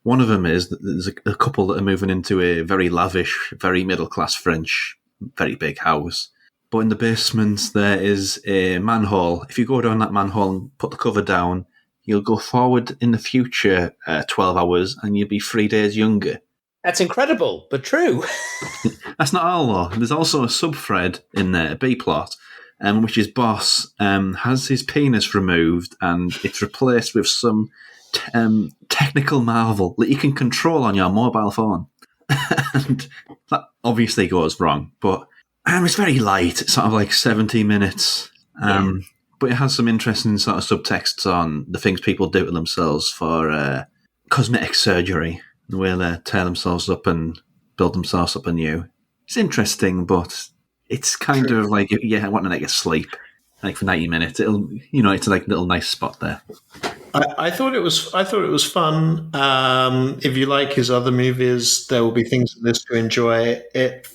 One of them is that there's a couple that are moving into a very lavish, very middle-class French, very big house. But in the basement, there is a manhole. If you go down that manhole and put the cover down, you'll go forward in the future 12 hours and you'll be 3 days younger. That's incredible, but true. That's not all, though. There's also a sub-thread in there, a B-plot, which is Boss has his penis removed and it's replaced with some technical marvel that you can control on your mobile phone. And that obviously goes wrong, but it's very light. It's sort of like 70 minutes. But it has some interesting sort of subtexts on the things people do to themselves for cosmetic surgery, the way they tear themselves up and build themselves up anew. It's interesting, but it's kind of like, I want to get sleep. Like for 90 minutes, it's like a little nice spot there. I thought it was fun. If you like his other movies, there will be things in this to enjoy. It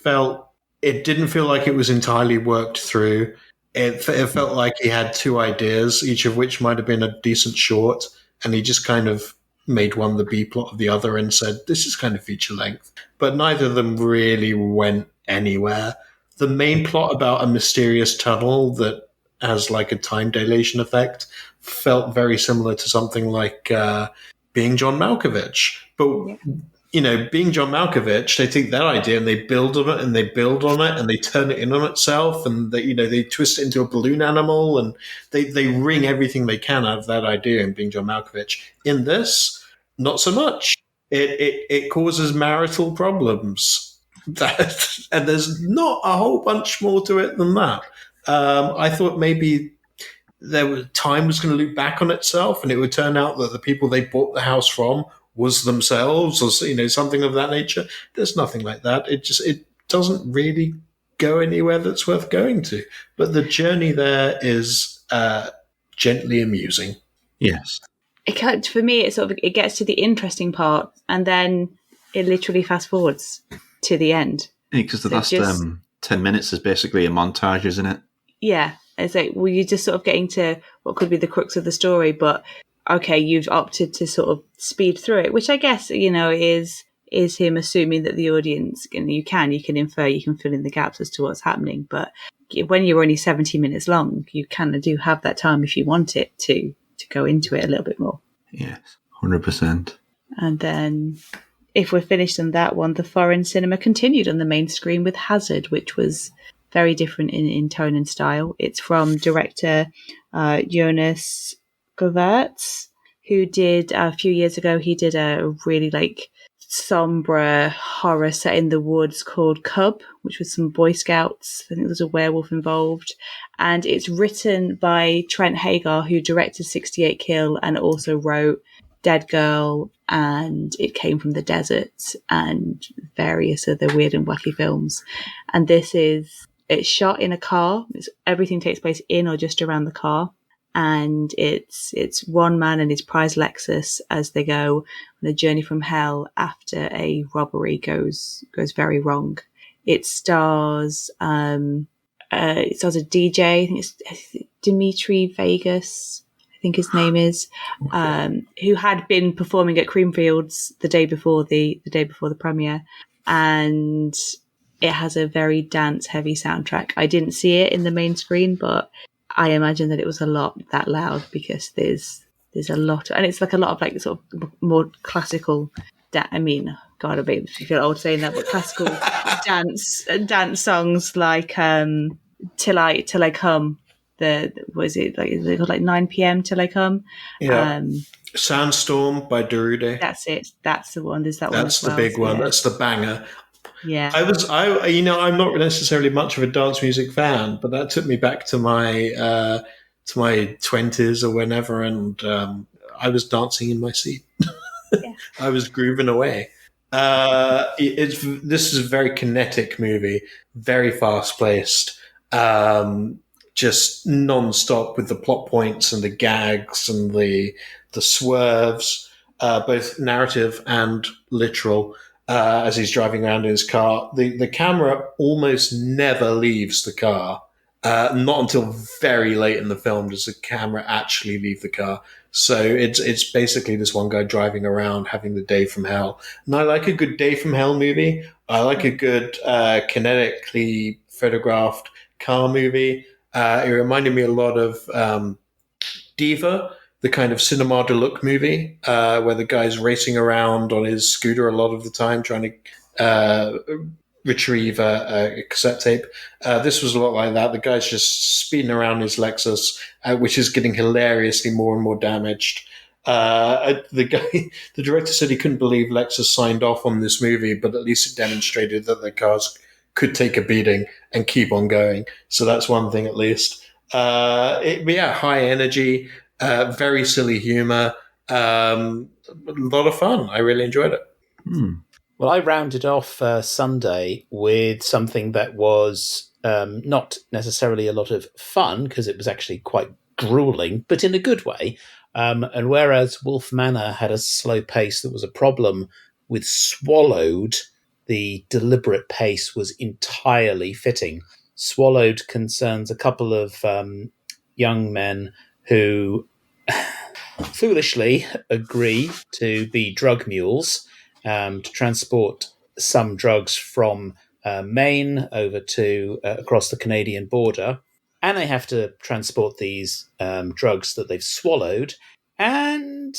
didn't feel like it was entirely worked through. It felt like he had two ideas, each of which might have been a decent short, and he just kind of made one the B plot of the other and said, this is kind of feature length. But neither of them really went anywhere. The main plot about a mysterious tunnel that has like a time dilation effect felt very similar to something like Being John Malkovich. But, Being John Malkovich, they take that idea and they build on it and they build on it and they turn it in on itself and they twist it into a balloon animal and they wring everything they can out of that idea in Being John Malkovich. In this, not so much. It causes marital problems. And there's not a whole bunch more to it than that. I thought maybe time was going to loop back on itself and it would turn out that the people they bought the house from was themselves or, something of that nature. There's nothing like that. It doesn't really go anywhere that's worth going to. But the journey there is gently amusing. Yes. For me, it gets to the interesting part and then it literally fast forwards to the end. Because the last 10 minutes is basically a montage, isn't it? Yeah. It's like, well, you're just sort of getting to what could be the crux of the story, but okay, you've opted to sort of speed through it, which I guess, is him assuming that the audience, you can infer, you can fill in the gaps as to what's happening. But when you're only 70 minutes long, you kind of do have that time if you want it to go into it a little bit more. Yes, 100%. And then if we're finished on that one, the foreign cinema continued on the main screen with Hazard, which was very different in tone and style. It's from director Jonas Govertz, who did a few years ago, he did a really sombre horror set in the woods called Cub, which was some Boy Scouts. I think there was a werewolf involved. And it's written by Trent Hagar, who directed 68 Kill and also wrote Dead Girl and It Came from the Desert and various other weird and wacky films. And it's shot in a car. Everything takes place in or just around the car. And it's one man and his prized Lexus as they go on a journey from hell after a robbery goes very wrong. It stars a DJ, I think it's Dimitri Vegas, I think his name is, who had been performing at Creamfields the day before the premiere, and it has a very dance heavy soundtrack. I didn't see it in the main screen, but I imagine that it was a lot that loud because there's a lot, and it's like a lot of sort of more classical. I mean, God, I bet you feel old saying that, but classical dance songs like "Till I Come." Was it they called 9 p.m. Till I Come? Yeah. Sandstorm by Darude. That's it. That's the one. There's that one. That's the big one. Yeah. That's the banger. Yeah. I'm not necessarily much of a dance music fan, but that took me back to my 20s or whenever, and I was dancing in my seat. I was grooving away. This is a very kinetic movie, very fast paced, just non-stop with the plot points and the gags and the swerves, both narrative and literal. As he's driving around in his car, the camera almost never leaves the car. Not until very late in the film does the camera actually leave the car. So it's basically this one guy driving around having the day from hell. And I like a good day from hell movie. I like a good kinetically photographed car movie. It reminded me a lot of Diva, the kind of cinema de look movie where the guy's racing around on his scooter a lot of the time trying to retrieve a cassette tape. This was a lot like that. The guy's just speeding around his Lexus, which is getting hilariously more and more damaged. The director said he couldn't believe Lexus signed off on this movie, but at least it demonstrated that their cars could take a beating and keep on going. So that's one thing at least. High energy, very silly humor, a lot of fun. I really enjoyed it. Well, I rounded off Sunday with something that was not necessarily a lot of fun, because it was actually quite grueling, but in a good way. And whereas Wolf Manor had a slow pace that was a problem with Swallowed, the deliberate pace was entirely fitting. Swallowed concerns a couple of young men who foolishly agree to be drug mules to transport some drugs from Maine over to across the Canadian border. And they have to transport these drugs that they've swallowed. And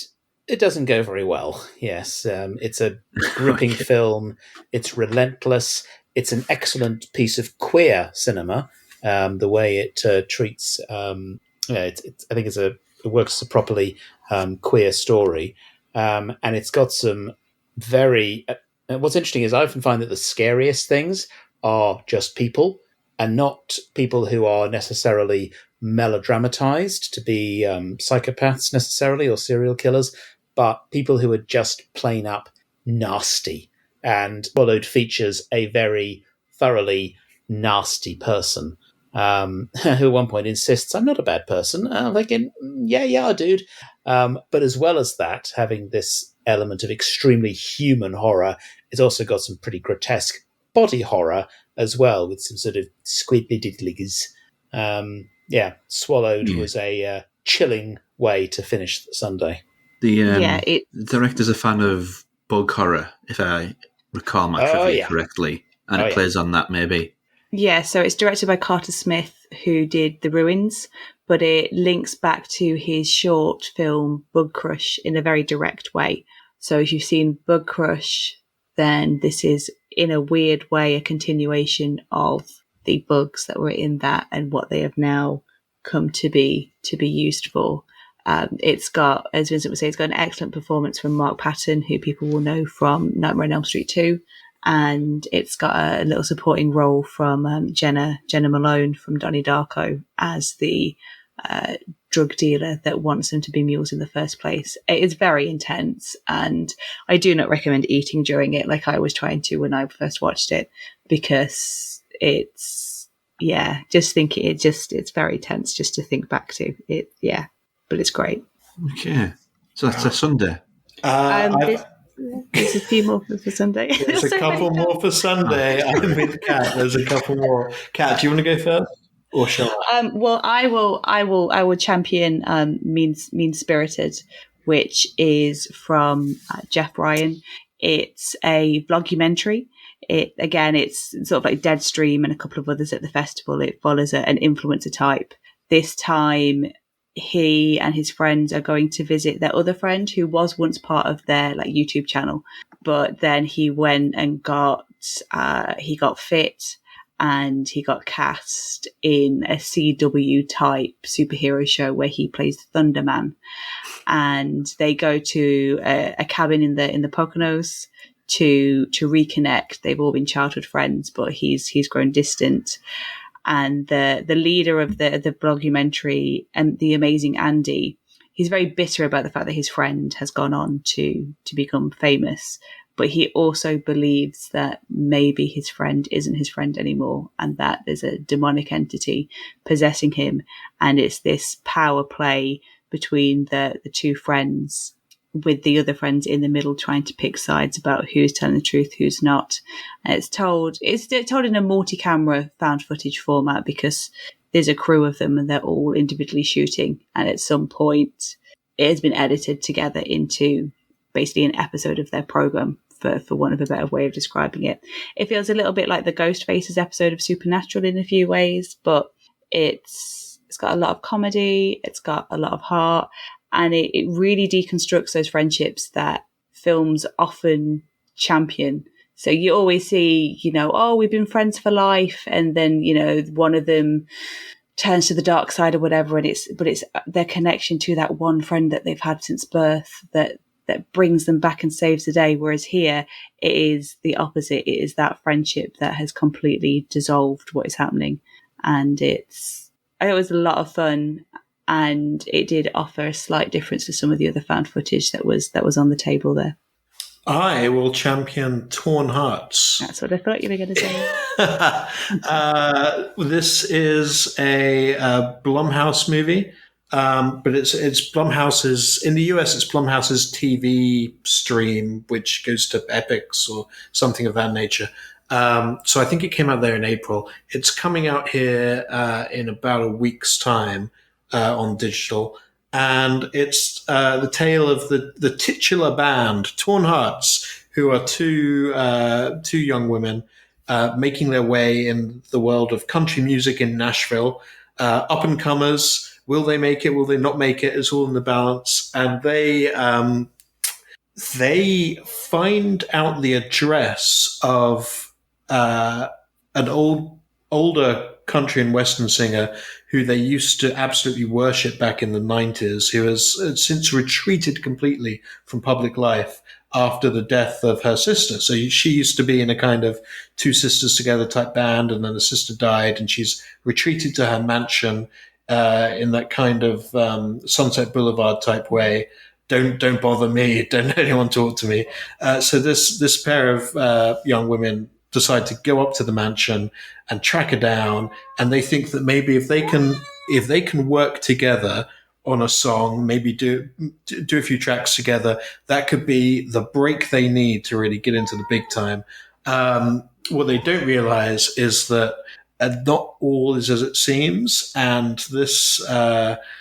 it doesn't go very well. Yes, it's a gripping film. It's relentless. It's an excellent piece of queer cinema. The way it treats, I think it works as a properly queer story, and it's got some very. What's interesting is I often find that the scariest things are just people, and not people who are necessarily melodramatized to be psychopaths necessarily or serial killers, but people who are just plain up nasty. And Swallowed features a very thoroughly nasty person who at one point insists, I'm not a bad person. I'm thinking, yeah, dude. But as well as that, having this element of extremely human horror, it's also got some pretty grotesque body horror as well, with some sort of squidly diddlies. Swallowed was a chilling way to finish the Sunday. The director's a fan of bug horror, if I recall my trivia correctly, and it plays on that maybe. Yeah, so it's directed by Carter Smith, who did The Ruins, but it links back to his short film Bug Crush in a very direct way. So if you've seen Bug Crush, then this is, in a weird way, a continuation of the bugs that were in that and what they have now come to be used for. It's got, as Vincent would say, it's got an excellent performance from Mark Patton, who people will know from Nightmare on Elm Street 2. And it's got a little supporting role from Jenna Malone from Donnie Darko as the drug dealer that wants them to be mules in the first place. It is very intense, and I do not recommend eating during it like I was trying to when I first watched it, because it's very tense just to think back to it. Yeah, but it's great. Okay, so that's a Sunday. There's a few more for Sunday. There's a couple more for Sunday. I'm with Kat. There's a couple more. Kat, do you want to go first, or shall I? Well, I will champion Mean Spirited, which is from Jeff Ryan. It's a vlogumentary. It's sort of like Deadstream and a couple of others at the festival. It follows an influencer type. This time, he and his friends are going to visit their other friend who was once part of their YouTube channel, but then he went and got fit and he got cast in a CW type superhero show where he plays Thunderman, and they go to a cabin in the Poconos to reconnect. They've all been childhood friends, but he's grown distant. And the leader of the vlogumentary, and the amazing Andy, he's very bitter about the fact that his friend has gone on to become famous, but he also believes that maybe his friend isn't his friend anymore, and that there's a demonic entity possessing him, and it's this power play between the two friends, with the other friends in the middle trying to pick sides about who's telling the truth, who's not. And it's told in a multi-camera found footage format, because there's a crew of them and they're all individually shooting, and at some point it has been edited together into basically an episode of their program, for want of a better way of describing it. It feels a little bit like the Ghost Faces episode of Supernatural in a few ways, but it's got a lot of comedy, it's got a lot of heart, and it really deconstructs those friendships that films often champion. So you always see, oh, we've been friends for life, and then, one of them turns to the dark side or whatever, and it's their connection to that one friend that they've had since birth that brings them back and saves the day. Whereas here, it is the opposite. It is that friendship that has completely dissolved what is happening. And it was a lot of fun. And it did offer a slight difference to some of the other found footage that was on the table there. I will champion Torn Hearts. That's what I thought you were going to say. This is a Blumhouse movie. But it's Blumhouse's, in the US, it's Blumhouse's TV stream, which goes to Epix or something of that nature. So I think it came out there in April. It's coming out here in about a week's time on digital. And it's the tale of the titular band, Torn Hearts, who are two young women making their way in the world of country music in Nashville, up-and-comers. Will they make it? Will they not make it? It's all in the balance. And they find out the address of an older country and western singer who they used to absolutely worship back in the 90s, who has since retreated completely from public life after the death of her sister. So she used to be in a kind of two sisters together type band, and then the sister died, and she's retreated to her mansion in that kind of Sunset Boulevard type way. Don't bother me. Don't let anyone talk to me. So this pair of young women decide to go up to the mansion and track her down, and they think that maybe if they can work together on a song, maybe do a few tracks together, that could be the break they need to really get into the big time. What they don't realize is that not all is as it seems, and this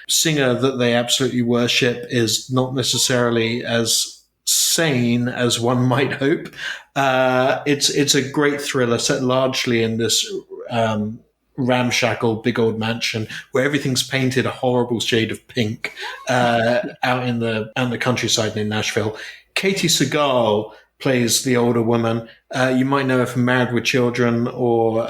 singer that they absolutely worship is not necessarily as sane as one might hope. It's a great thriller set largely in this ramshackle big old mansion where everything's painted a horrible shade of pink out in the countryside in Nashville. Katie Seagal plays the older woman. You might know her from Married with Children or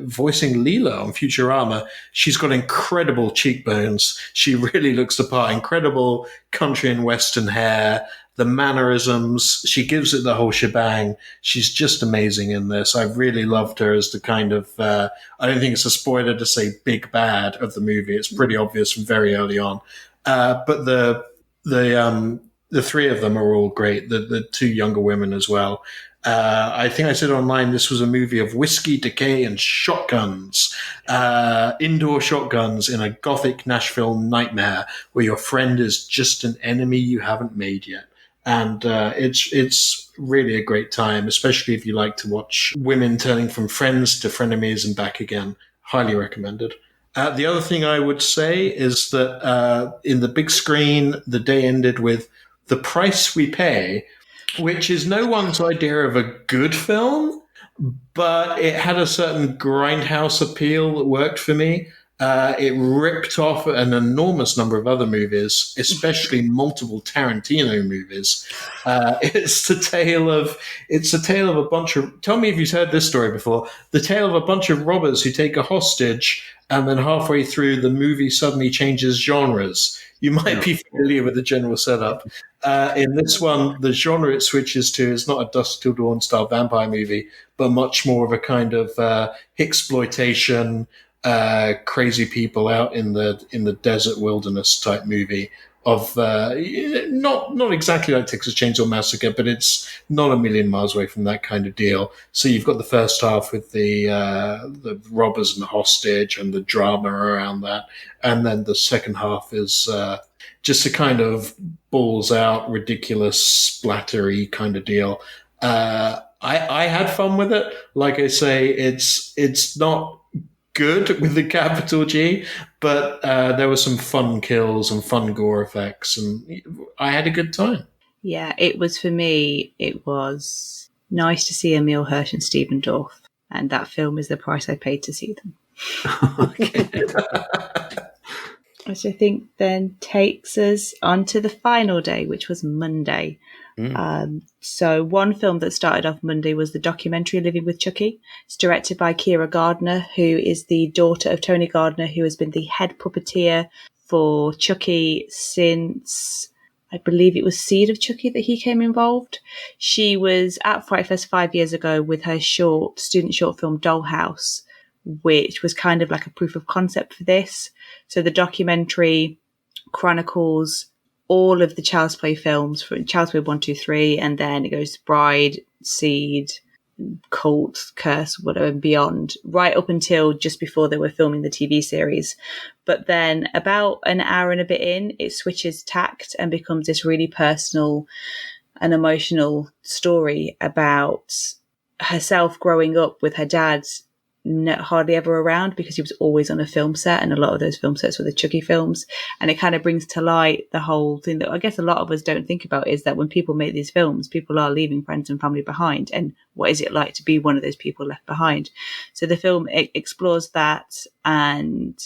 voicing Leela on Futurama. She's got incredible cheekbones. She really looks the part. Incredible country and western hair. The mannerisms, she gives it the whole shebang. She's just amazing in this. I really loved her as the kind of, I don't think it's a spoiler to say big bad of the movie. It's pretty obvious from very early on. But the three of them are all great. The two younger women as well. I think I said online this was a movie of whiskey, decay, and shotguns. Indoor shotguns in a gothic Nashville nightmare where your friend is just an enemy you haven't made yet. And it's really a great time, especially if you like to watch women turning from friends to frenemies and back again. Highly recommended. The other thing I would say is that in the big screen, the day ended with The Price We Pay, which is no one's idea of a good film, but it had a certain grindhouse appeal that worked for me. It ripped off an enormous number of other movies, especially multiple Tarantino movies. It's a tale of a bunch of, tell me if you've heard this story before, the tale of a bunch of robbers who take a hostage, and then halfway through the movie suddenly changes genres. You might be familiar with the general setup. In this one, the genre it switches to is not a Dusk Till Dawn style vampire movie, but much more of a kind of exploitation, crazy people out in the desert wilderness type movie. not exactly like Texas Chainsaw Massacre, but it's not a million miles away from that kind of deal. So you've got the first half with the robbers and the hostage and the drama around that, and then the second half is just a kind of balls out, ridiculous, splattery kind of deal. I had fun with it. Like I say, it's not good with the capital G, but there were some fun kills and fun gore effects, and I had a good time. Yeah, it was for me. It was nice to see Emil Hirsch and Stephen Dorff, and that film is the price I paid to see them. Which I think then takes us on to the final day, which was Monday. So one film that started off Monday was the documentary Living with Chucky. It's directed by Kira Gardner, who is the daughter of Tony Gardner, who has been the head puppeteer for Chucky since, I believe it was Seed of Chucky that he came involved. She was at Frightfest 5 years ago with her student short film Dollhouse, which was kind of like a proof of concept for this. So the documentary chronicles all of the Child's Play films, from Child's Play 1, 2, 3, and then it goes Bride, Seed, Cult, Curse, whatever, and beyond, right up until just before they were filming the TV series. But then about an hour and a bit in, it switches tact and becomes this really personal and emotional story about herself growing up with her dad hardly ever around because he was always on a film set, and a lot of those film sets were the Chucky films. And it kind of brings to light the whole thing that I guess a lot of us don't think about, is that when people make these films, people are leaving friends and family behind, and what is it like to be one of those people left behind? So the film explores that, and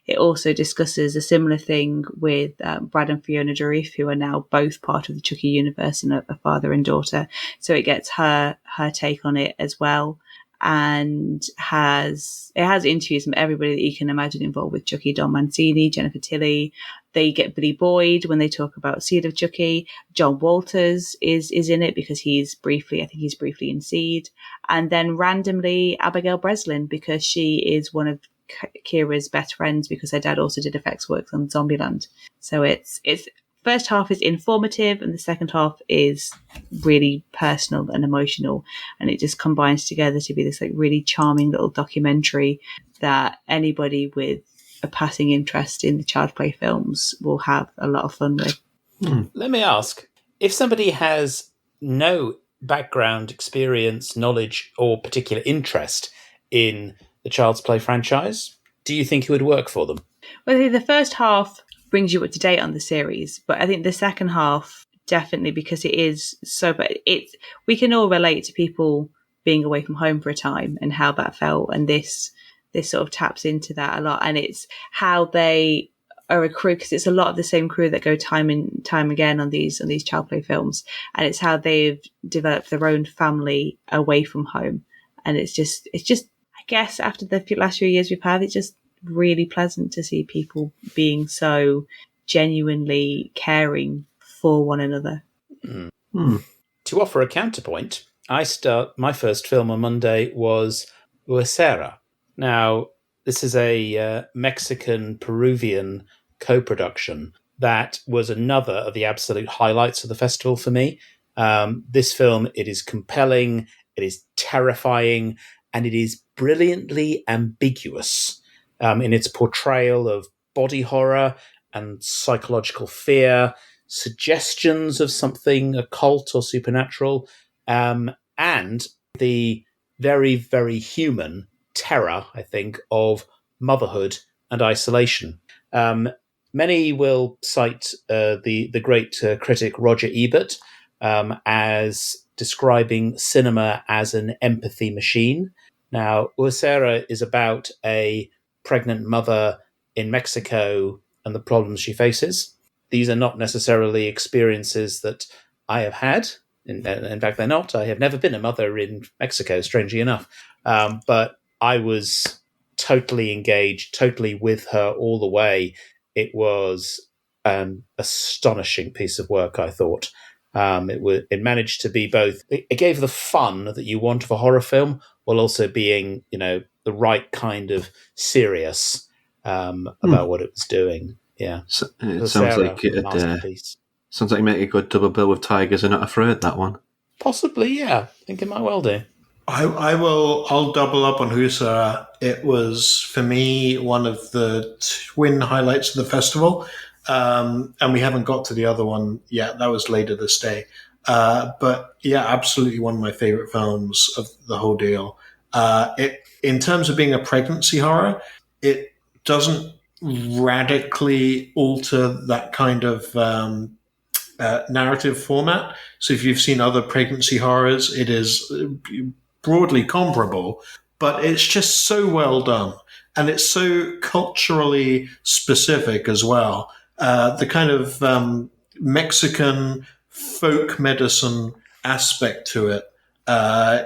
it also discusses a similar thing with Brad and Fiona Dourif, who are now both part of the Chucky universe and a father and daughter. So it gets her take on it as well. And has interviews from everybody that you can imagine involved with Chucky: Don Mancini, Jennifer Tilly. They get Billy Boyd when they talk about Seed of Chucky. John Walters is in it because he's briefly in Seed. And then randomly Abigail Breslin, because she is one of Kira's best friends, because her dad also did effects work on Zombieland. So it's first half is informative and the second half is really personal and emotional, and it just combines together to be this like really charming little documentary that anybody with a passing interest in the Child Play films will have a lot of fun with. Let me ask, if somebody has no background, experience, knowledge, or particular interest in the Child's Play franchise, do you think it would work for them? Well, I think the first half brings you up to date on the series, but I think the second half definitely, because it is so, but we can all relate to people being away from home for a time and how that felt, and this sort of taps into that a lot, and it's how they are a crew, because it's a lot of the same crew that go time and time again on these Child Play films, and it's how they've developed their own family away from home, and it's just I guess after the last few years we've had, it's just really pleasant to see people being so genuinely caring for one another. To offer a counterpoint, my first film on Monday was Huesera. Now, this is a Mexican-Peruvian co-production that was another of the absolute highlights of the festival for me. This film, it is compelling, it is terrifying, and it is brilliantly ambiguous in its portrayal of body horror and psychological fear, suggestions of something occult or supernatural, and the very, very human terror, I think, of motherhood and isolation. Many will cite the great critic Roger Ebert as describing cinema as an empathy machine. Now, Huesera is about a pregnant mother in Mexico and the problems she faces. These are not necessarily experiences that I have had. In fact, they're not. I have never been a mother in Mexico, strangely enough. But I was totally engaged, totally with her all the way. It was an astonishing piece of work, I thought. It managed to be both. It gave the fun that you want of a horror film, while also being, the right kind of serious about what it was doing. Yeah. So, it The sounds Sarah like it'd masterpiece. sounds like you make a good double bill with Tigers Are Not Afraid, that one. Possibly, yeah. I think it might well do. I'll double up on Husara. It was, for me, one of the twin highlights of the festival. And we haven't got to the other one yet. That was later this day. But yeah, absolutely one of my favorite films of the whole deal. In terms of being a pregnancy horror, it doesn't radically alter that kind of narrative format. So if you've seen other pregnancy horrors, it is broadly comparable, but it's just so well done. And it's so culturally specific as well. The kind of Mexican folk medicine aspect to it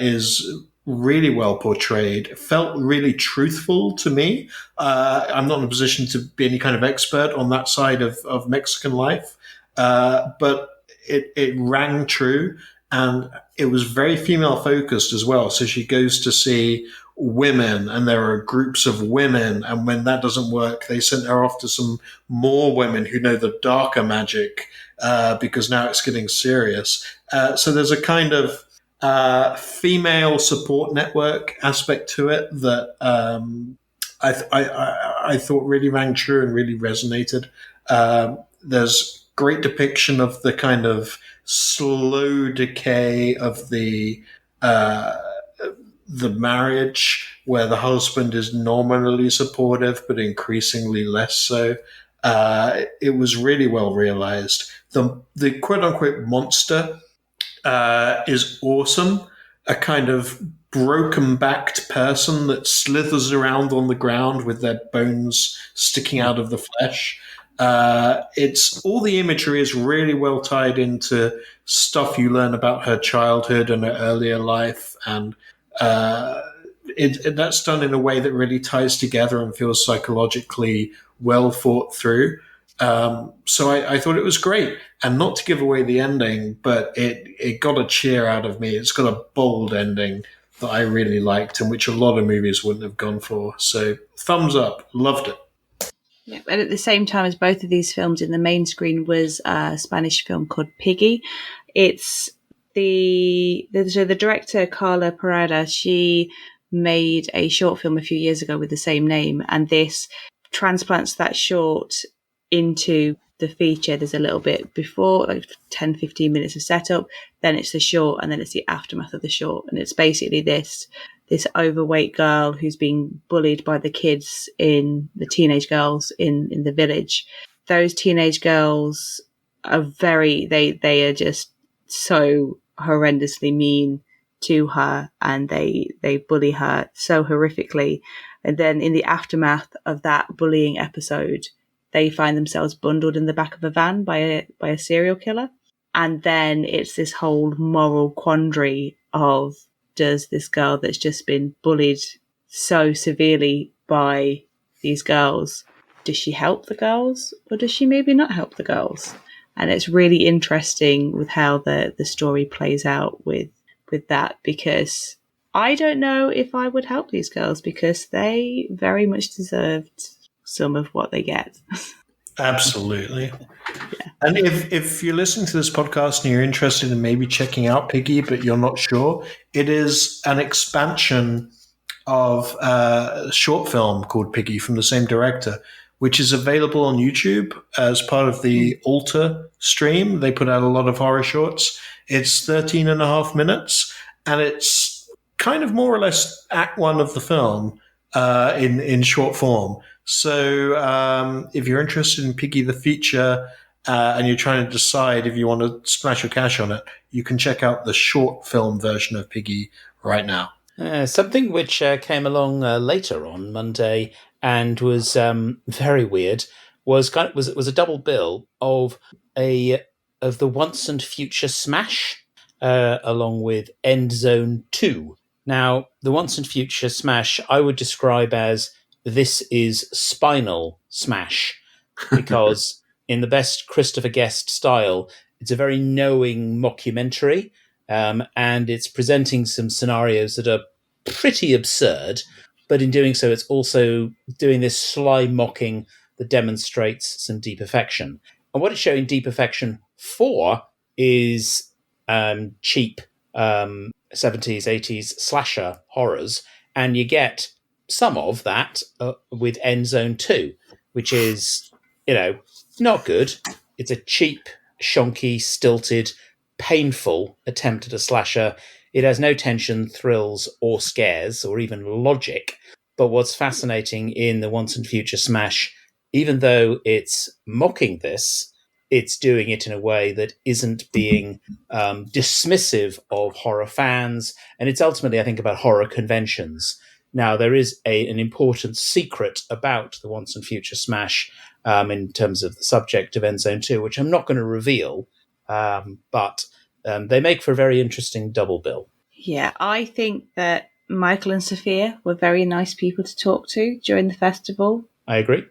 is really well portrayed. It felt really truthful to me. I'm not in a position to be any kind of expert on that side of Mexican life, but it rang true, and it was very female focused as well. So she goes to see women, and there are groups of women, and when that doesn't work, they sent her off to some more women who know the darker magic, because now it's getting serious. So there's a kind of female support network aspect to it that I thought really rang true and really resonated. There's great depiction of the kind of slow decay of the marriage, where the husband is nominally supportive but increasingly less so. It was really well realized. The quote unquote monster is awesome. A kind of broken backed person that slithers around on the ground with their bones sticking out of the flesh. It's all the imagery is really well tied into stuff you learn about her childhood and her earlier life, and that's done in a way that really ties together and feels psychologically well thought through. So I thought it was great, and not to give away the ending, but it got a cheer out of me. It's got a bold ending that I really liked, and which a lot of movies wouldn't have gone for. So thumbs up, loved it. Yeah, and at the same time as both of these films, in the main screen was a Spanish film called Piggy. It's the director Carla Parada. She made a short film a few years ago with the same name, and this transplants that short into the feature. There's a little bit before, like 10-15 minutes of setup, then it's the short, and then it's the aftermath of the short. And it's basically this overweight girl who's being bullied by the teenage girls in the village. Those teenage girls are they are just so horrendously mean to her, and they bully her so horrifically. And then in the aftermath of that bullying episode, they find themselves bundled in the back of a van by a serial killer. And then it's this whole moral quandary of, does this girl that's just been bullied so severely by these girls, does she help the girls, or does she maybe not help the girls? And it's really interesting with how the story plays out with that, because I don't know if I would help these girls, because they very much deserved some of what they get. Absolutely. Yeah. And if you're listening to this podcast and you're interested in maybe checking out Piggy, but you're not sure, it is an expansion of a short film called Piggy from the same director, which is available on YouTube as part of the Alter stream. They put out a lot of horror shorts. It's 13 and a half minutes, and it's kind of more or less act one of the film in short form. So if you're interested in Piggy the feature and you're trying to decide if you want to splash your cash on it, you can check out the short film version of Piggy right now. Something which came along later on Monday and was very weird was a double bill of the Once and Future Smash along with End Zone 2. Now, the Once and Future Smash I would describe as, this is spinal smash, because in the best Christopher Guest style, it's a very knowing mockumentary, and it's presenting some scenarios that are pretty absurd, but in doing so, it's also doing this sly mocking that demonstrates some deep affection. And what it's showing deep affection for is cheap 70s, 80s slasher horrors. And you get some of that with End Zone 2, which is, not good. It's a cheap, shonky, stilted, painful attempt at a slasher. It has no tension, thrills, or scares, or even logic. But what's fascinating in the Once and Future Smash, even though it's mocking this, it's doing it in a way that isn't being dismissive of horror fans. And it's ultimately, I think, about horror conventions. Now, there is an important secret about the Once and Future Smash in terms of the subject of End Zone 2, which I'm not going to reveal, but they make for a very interesting double bill. Yeah, I think that Michael and Sophia were very nice people to talk to during the festival. I agree.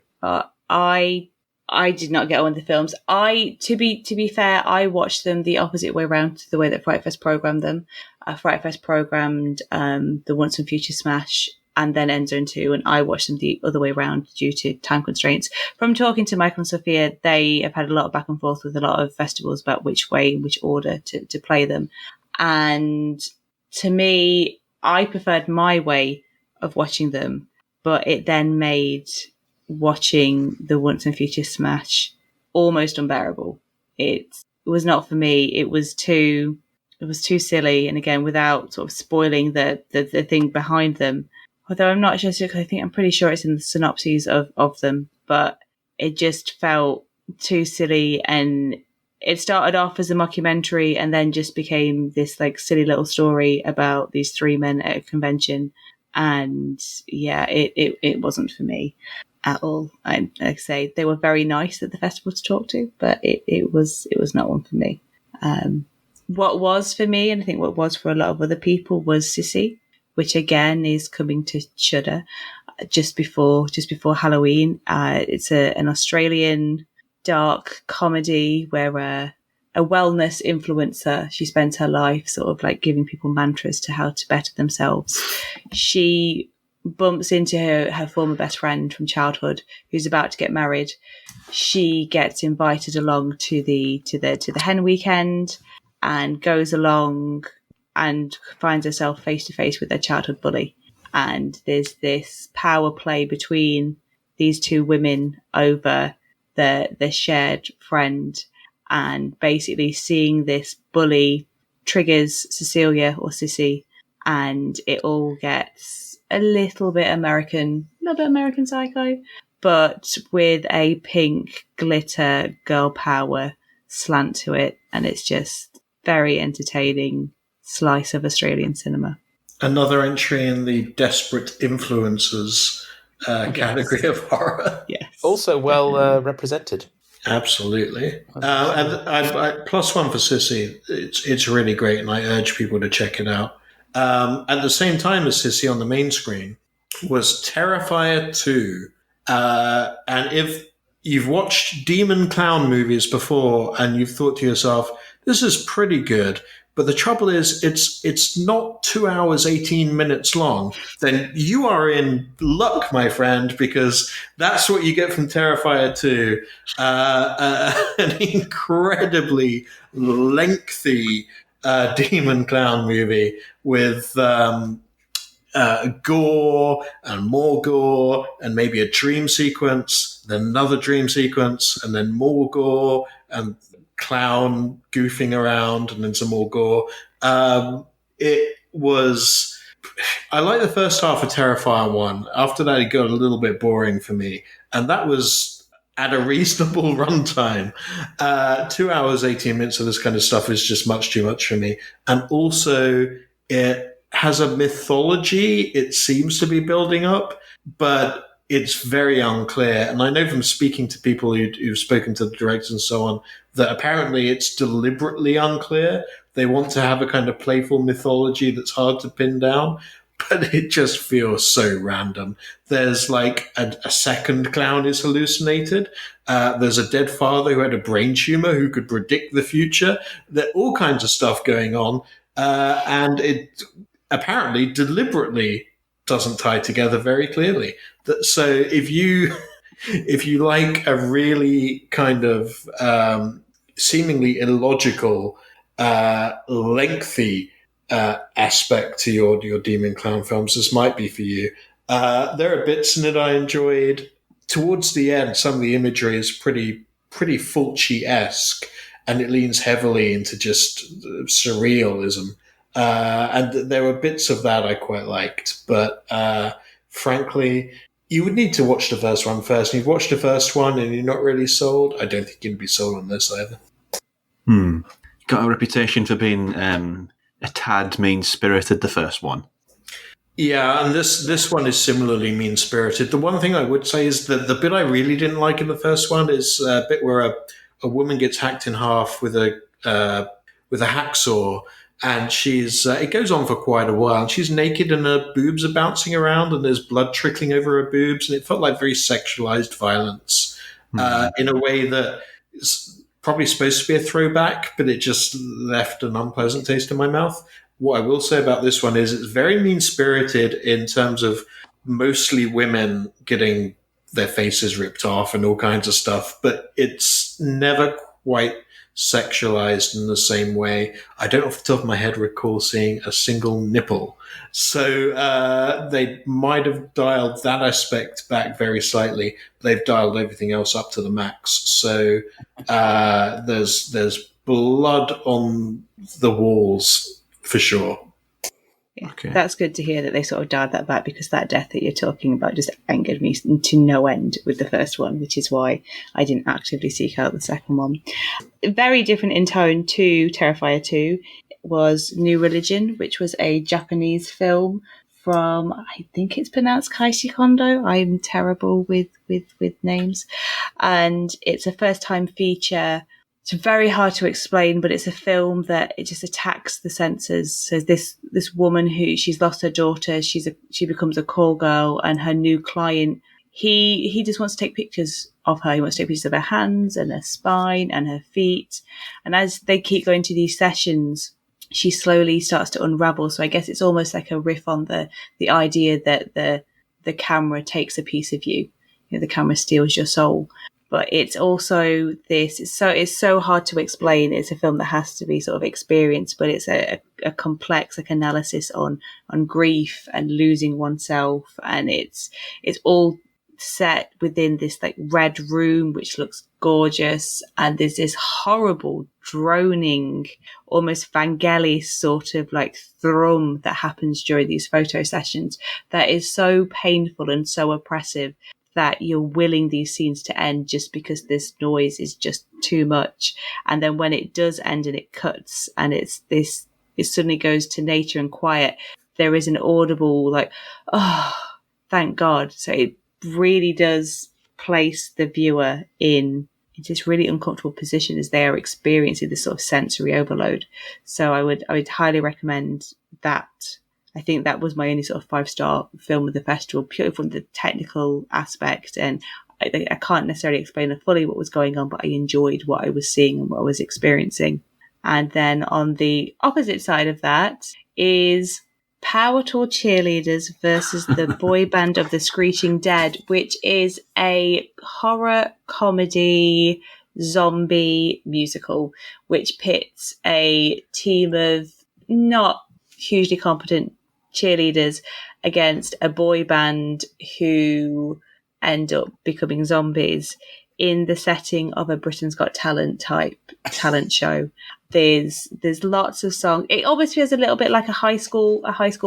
I did not get on with the films. To be fair, I watched them the opposite way around to the way that Frightfest programmed them. Frightfest programmed the Once and Future Smash and then End Zone 2, and I watched them the other way around due to time constraints. From talking to Michael and Sophia, they have had a lot of back and forth with a lot of festivals about which way, which order to play them. And to me, I preferred my way of watching them, but it then made watching the Once and Future Smash almost unbearable. It was not for me. It was too silly, and again, without sort of spoiling the thing behind them. Although I'm not sure, I'm pretty sure it's in the synopses of them, but it just felt too silly, and it started off as a mockumentary and then just became this like silly little story about these three men at a convention. And yeah, it wasn't for me at all. Like I say, they were very nice at the festival to talk to, but it was not one for me. What was for me, and I think what was for a lot of other people, was Sissy, which again is coming to Shudder just before Halloween. It's an Australian dark comedy where a wellness influencer, she spends her life sort of like giving people mantras to how to better themselves. She bumps into her former best friend from childhood who's about to get married. She gets invited along to the hen weekend and goes along and finds herself face to face with her childhood bully. And there's this power play between these two women over the shared friend, and basically seeing this bully triggers Cecilia or Sissy, and it all gets a little bit American Psycho, but with a pink glitter girl power slant to it, and it's just very entertaining slice of Australian cinema. Another entry in the desperate influencers category of horror. Yes. Also well represented. Absolutely. And I plus one for Sissy. It's really great, and I urge people to check it out. At the same time as Sissy on the main screen was Terrifier 2. And if you've watched demon clown movies before and you've thought to yourself, this is pretty good, but the trouble is it's not 2 hours, 18 minutes long, then you are in luck, my friend, because that's what you get from Terrifier 2. An incredibly lengthy demon clown movie with gore and more gore and maybe a dream sequence, then another dream sequence, and then more gore and clown goofing around, and then some more gore. It was... I like the first half of Terrifier 1. After that, it got a little bit boring for me. And that was at a reasonable runtime. 2 hours, 18 minutes of this kind of stuff is just much too much for me. And also, it has a mythology it seems to be building up, but it's very unclear. And I know from speaking to people who've spoken to the directors and so on, that apparently it's deliberately unclear. They want to have a kind of playful mythology that's hard to pin down, but it just feels so random. There's like a second clown is hallucinated. There's a dead father who had a brain tumor who could predict the future. There's all kinds of stuff going on. And it apparently deliberately doesn't tie together very clearly. So if you if you like a really kind of seemingly illogical, lengthy aspect to your demon clown films, this might be for you. There are bits in it I enjoyed. Towards the end, some of the imagery is pretty Fulci-esque, and it leans heavily into just surrealism. And there were bits of that I quite liked, but frankly, you would need to watch the first one first. And you've watched the first one and you're not really sold, I don't think you'd be sold on this either. Got a reputation for being a tad mean-spirited, the first one. Yeah, and this one is similarly mean-spirited. The one thing I would say is that the bit I really didn't like in the first one is a bit where a woman gets hacked in half with a hacksaw, and she's it goes on for quite a while. And she's naked and her boobs are bouncing around, and there's blood trickling over her boobs, and it felt like very sexualized violence in a way that is probably supposed to be a throwback, but it just left an unpleasant taste in my mouth. What I will say about this one is it's very mean-spirited in terms of mostly women getting their faces ripped off and all kinds of stuff, but it's never quite sexualized in the same way. I don't off the top of my head recall seeing a single nipple. So they might have dialed that aspect back very slightly. They've dialed everything else up to the max. So there's blood on the walls for sure. Yeah, Okay. That's good to hear that they sort of dialed that back, because that death that you're talking about just angered me to no end with the first one, which is why I didn't actively seek out the second one. Very different in tone to Terrifier 2 was New Religion, which was a Japanese film from, I think it's pronounced Kaisi Kondo. I'm terrible with names. And it's a first-time feature. It's very hard to explain, but it's a film that it just attacks the senses. So this woman she's lost her daughter, she becomes a call girl, and her new client, he just wants to take pictures of her. He wants to take pictures of her hands and her spine and her feet. And as they keep going to these sessions, she slowly starts to unravel. So I guess it's almost like a riff on the idea that the camera takes a piece of you. You know, the camera steals your soul. But it's also this. It's so hard to explain. It's a film that has to be sort of experienced, but it's a complex analysis on grief and losing oneself, and it's all set within this like red room, which looks gorgeous, and there's this horrible droning, almost Vangelis sort of like thrum that happens during these photo sessions that is so painful and so oppressive that you're willing these scenes to end just because this noise is just too much. And then when it does end and it cuts and it suddenly goes to nature and quiet, there is an audible like, oh, thank God. So it really does place the viewer in this really uncomfortable position as they are experiencing this sort of sensory overload. So I would highly recommend that. I think that was my only sort of 5-star film of the festival, purely from the technical aspect. And I can't necessarily explain fully what was going on, but I enjoyed what I was seeing and what I was experiencing. And then on the opposite side of that is Power Tour Cheerleaders versus the Boy Band of the Screeching Dead, which is a horror comedy zombie musical, which pits a team of not hugely competent cheerleaders against a boy band who end up becoming zombies in the setting of a Britain's Got Talent type talent show. There's lots of songs. It almost feels a little bit like a high school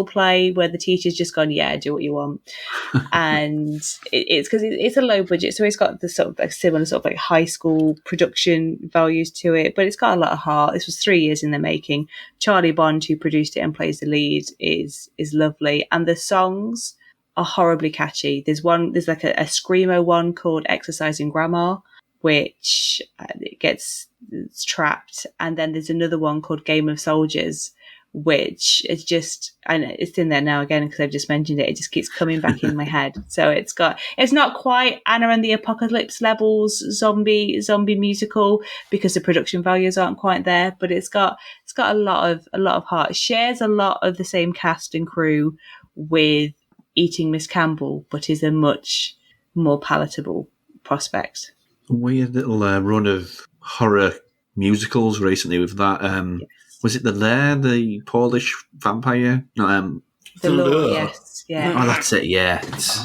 play where the teacher's just gone, yeah, do what you want. And it's because it's a low budget, so it's got the sort of like similar sort of like high school production values to it, but it's got a lot of heart. This was 3 years in the making. Charlie Bond, who produced it and plays the lead, is lovely, and the songs are horribly catchy. There's like a screamo one called Exercising Grandma, which gets trapped, and then there's another one called Game of Soldiers, which is just, and it's in there now again because I've just mentioned it just keeps coming back in my head. So it's not quite Anna and the Apocalypse levels zombie musical because the production values aren't quite there, but it's got a lot of heart. It shares a lot of the same cast and crew with Eating Miss Campbell, but is a much more palatable prospect. Weird little run of horror musicals recently with that. Was it The Lair, the Polish vampire? No, The Law, Lure. yes, yeah. oh, that's it. Yeah,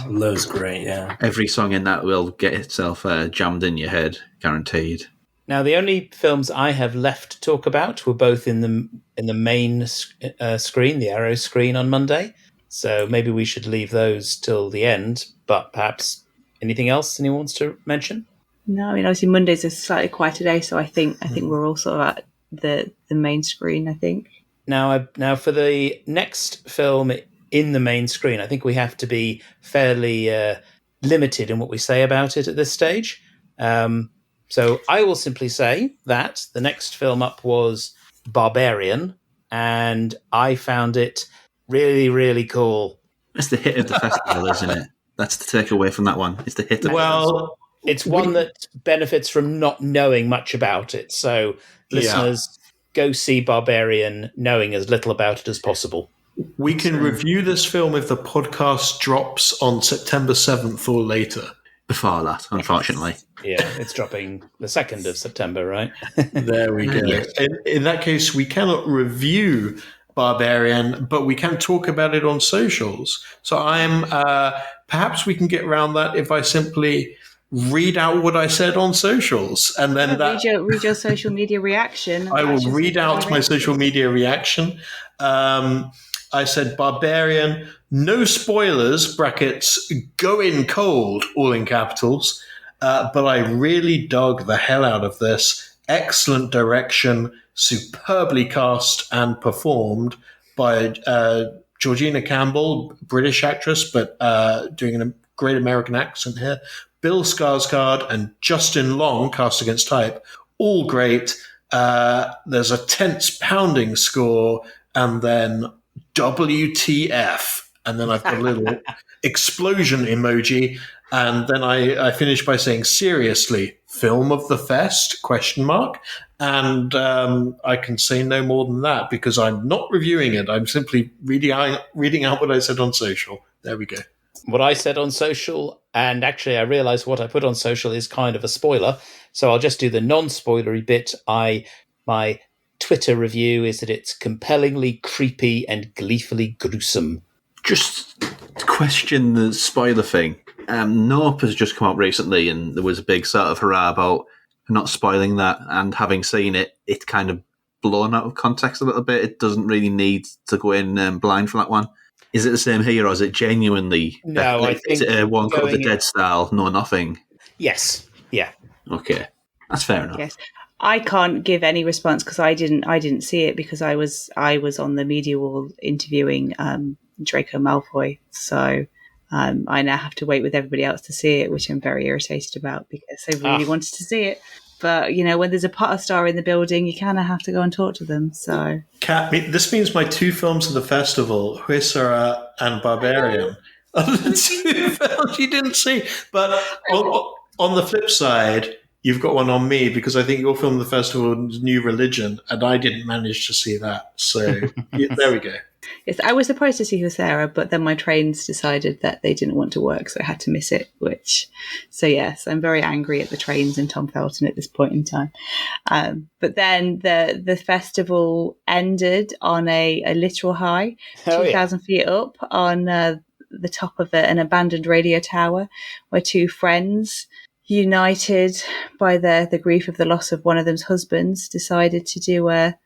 Lowe's great, yeah. every song in that will get itself jammed in your head, guaranteed. Now, the only films I have left to talk about were both in the main screen, the Arrow screen on Monday. So maybe we should leave those till the end. But perhaps anything else anyone wants to mention? No, I mean, obviously Monday's a slightly quieter day, so I think we're all sort of at the main screen, I think. Now for the next film in the main screen, I think we have to be fairly limited in what we say about it at this stage. So I will simply say that the next film up was Barbarian, and I found it really, really cool. That's the hit of the festival, isn't it? That's the takeaway from that one. It's the hit of Well, It's one that benefits from not knowing much about it. So listeners, go see Barbarian knowing as little about it as possible. we can review this film if the podcast drops on September 7th or later. before that, unfortunately. Yeah, it's dropping the 2nd of September, right? There we go. Yes. In that case, we cannot review Barbarian, but we can talk about it on socials. So perhaps we can get around that if I simply read out what I said on socials, and then read your social media reaction. I will read out my social media reaction. I said Barbarian, no spoilers, brackets, go in cold, all in capitals. But I really dug the hell out of this. Excellent direction, superbly cast and performed by Georgina Campbell, British actress, but doing a great American accent here. Bill Skarsgård and Justin Long, cast against type, all great. There's a tense pounding score, and then WTF, and then I've got a little explosion emoji, and then I finish by saying, seriously, film of the fest, ? And I can say no more than that, because I'm not reviewing it. I'm simply reading out what I said on social. There we go. What I said on social, and actually I realised what I put on social is kind of a spoiler, so I'll just do the non-spoilery bit. My Twitter review is that it's compellingly creepy and gleefully gruesome. Just to question the spoiler thing. Nope has just come out recently, and there was a big sort of hurrah about not spoiling that, and having seen it, it's kind of blown out of context a little bit. It doesn't really need to go in blind for that one. Is it the same here, or is it genuinely... No, I think... Is it one cut of the dead style, no nothing? Yes, yeah. Okay, that's fair enough. Yes. I can't give any response because I didn't see it, because I was on the media wall interviewing Draco Malfoy. So I now have to wait with everybody else to see it, which I'm very irritated about because I really wanted to see it. But, when there's a Potter star in the building, you kind of have to go and talk to them. So, Kat, this means my 2 films of the festival, Huesera and Barbarian, are the 2 films you didn't see. But on the flip side, you've got one on me, because I think your film of the festival is New Religion, and I didn't manage to see that. So there we go. Yes, I was supposed to see Huesera, but then my trains decided that they didn't want to work, so I had to miss it. So yes, I'm very angry at the trains and Tom Felton at this point in time. But then the festival ended on a literal high, 2,000 feet up on the top of an abandoned radio tower, where 2 friends, united by the grief of the loss of one of them's husbands, decided to do a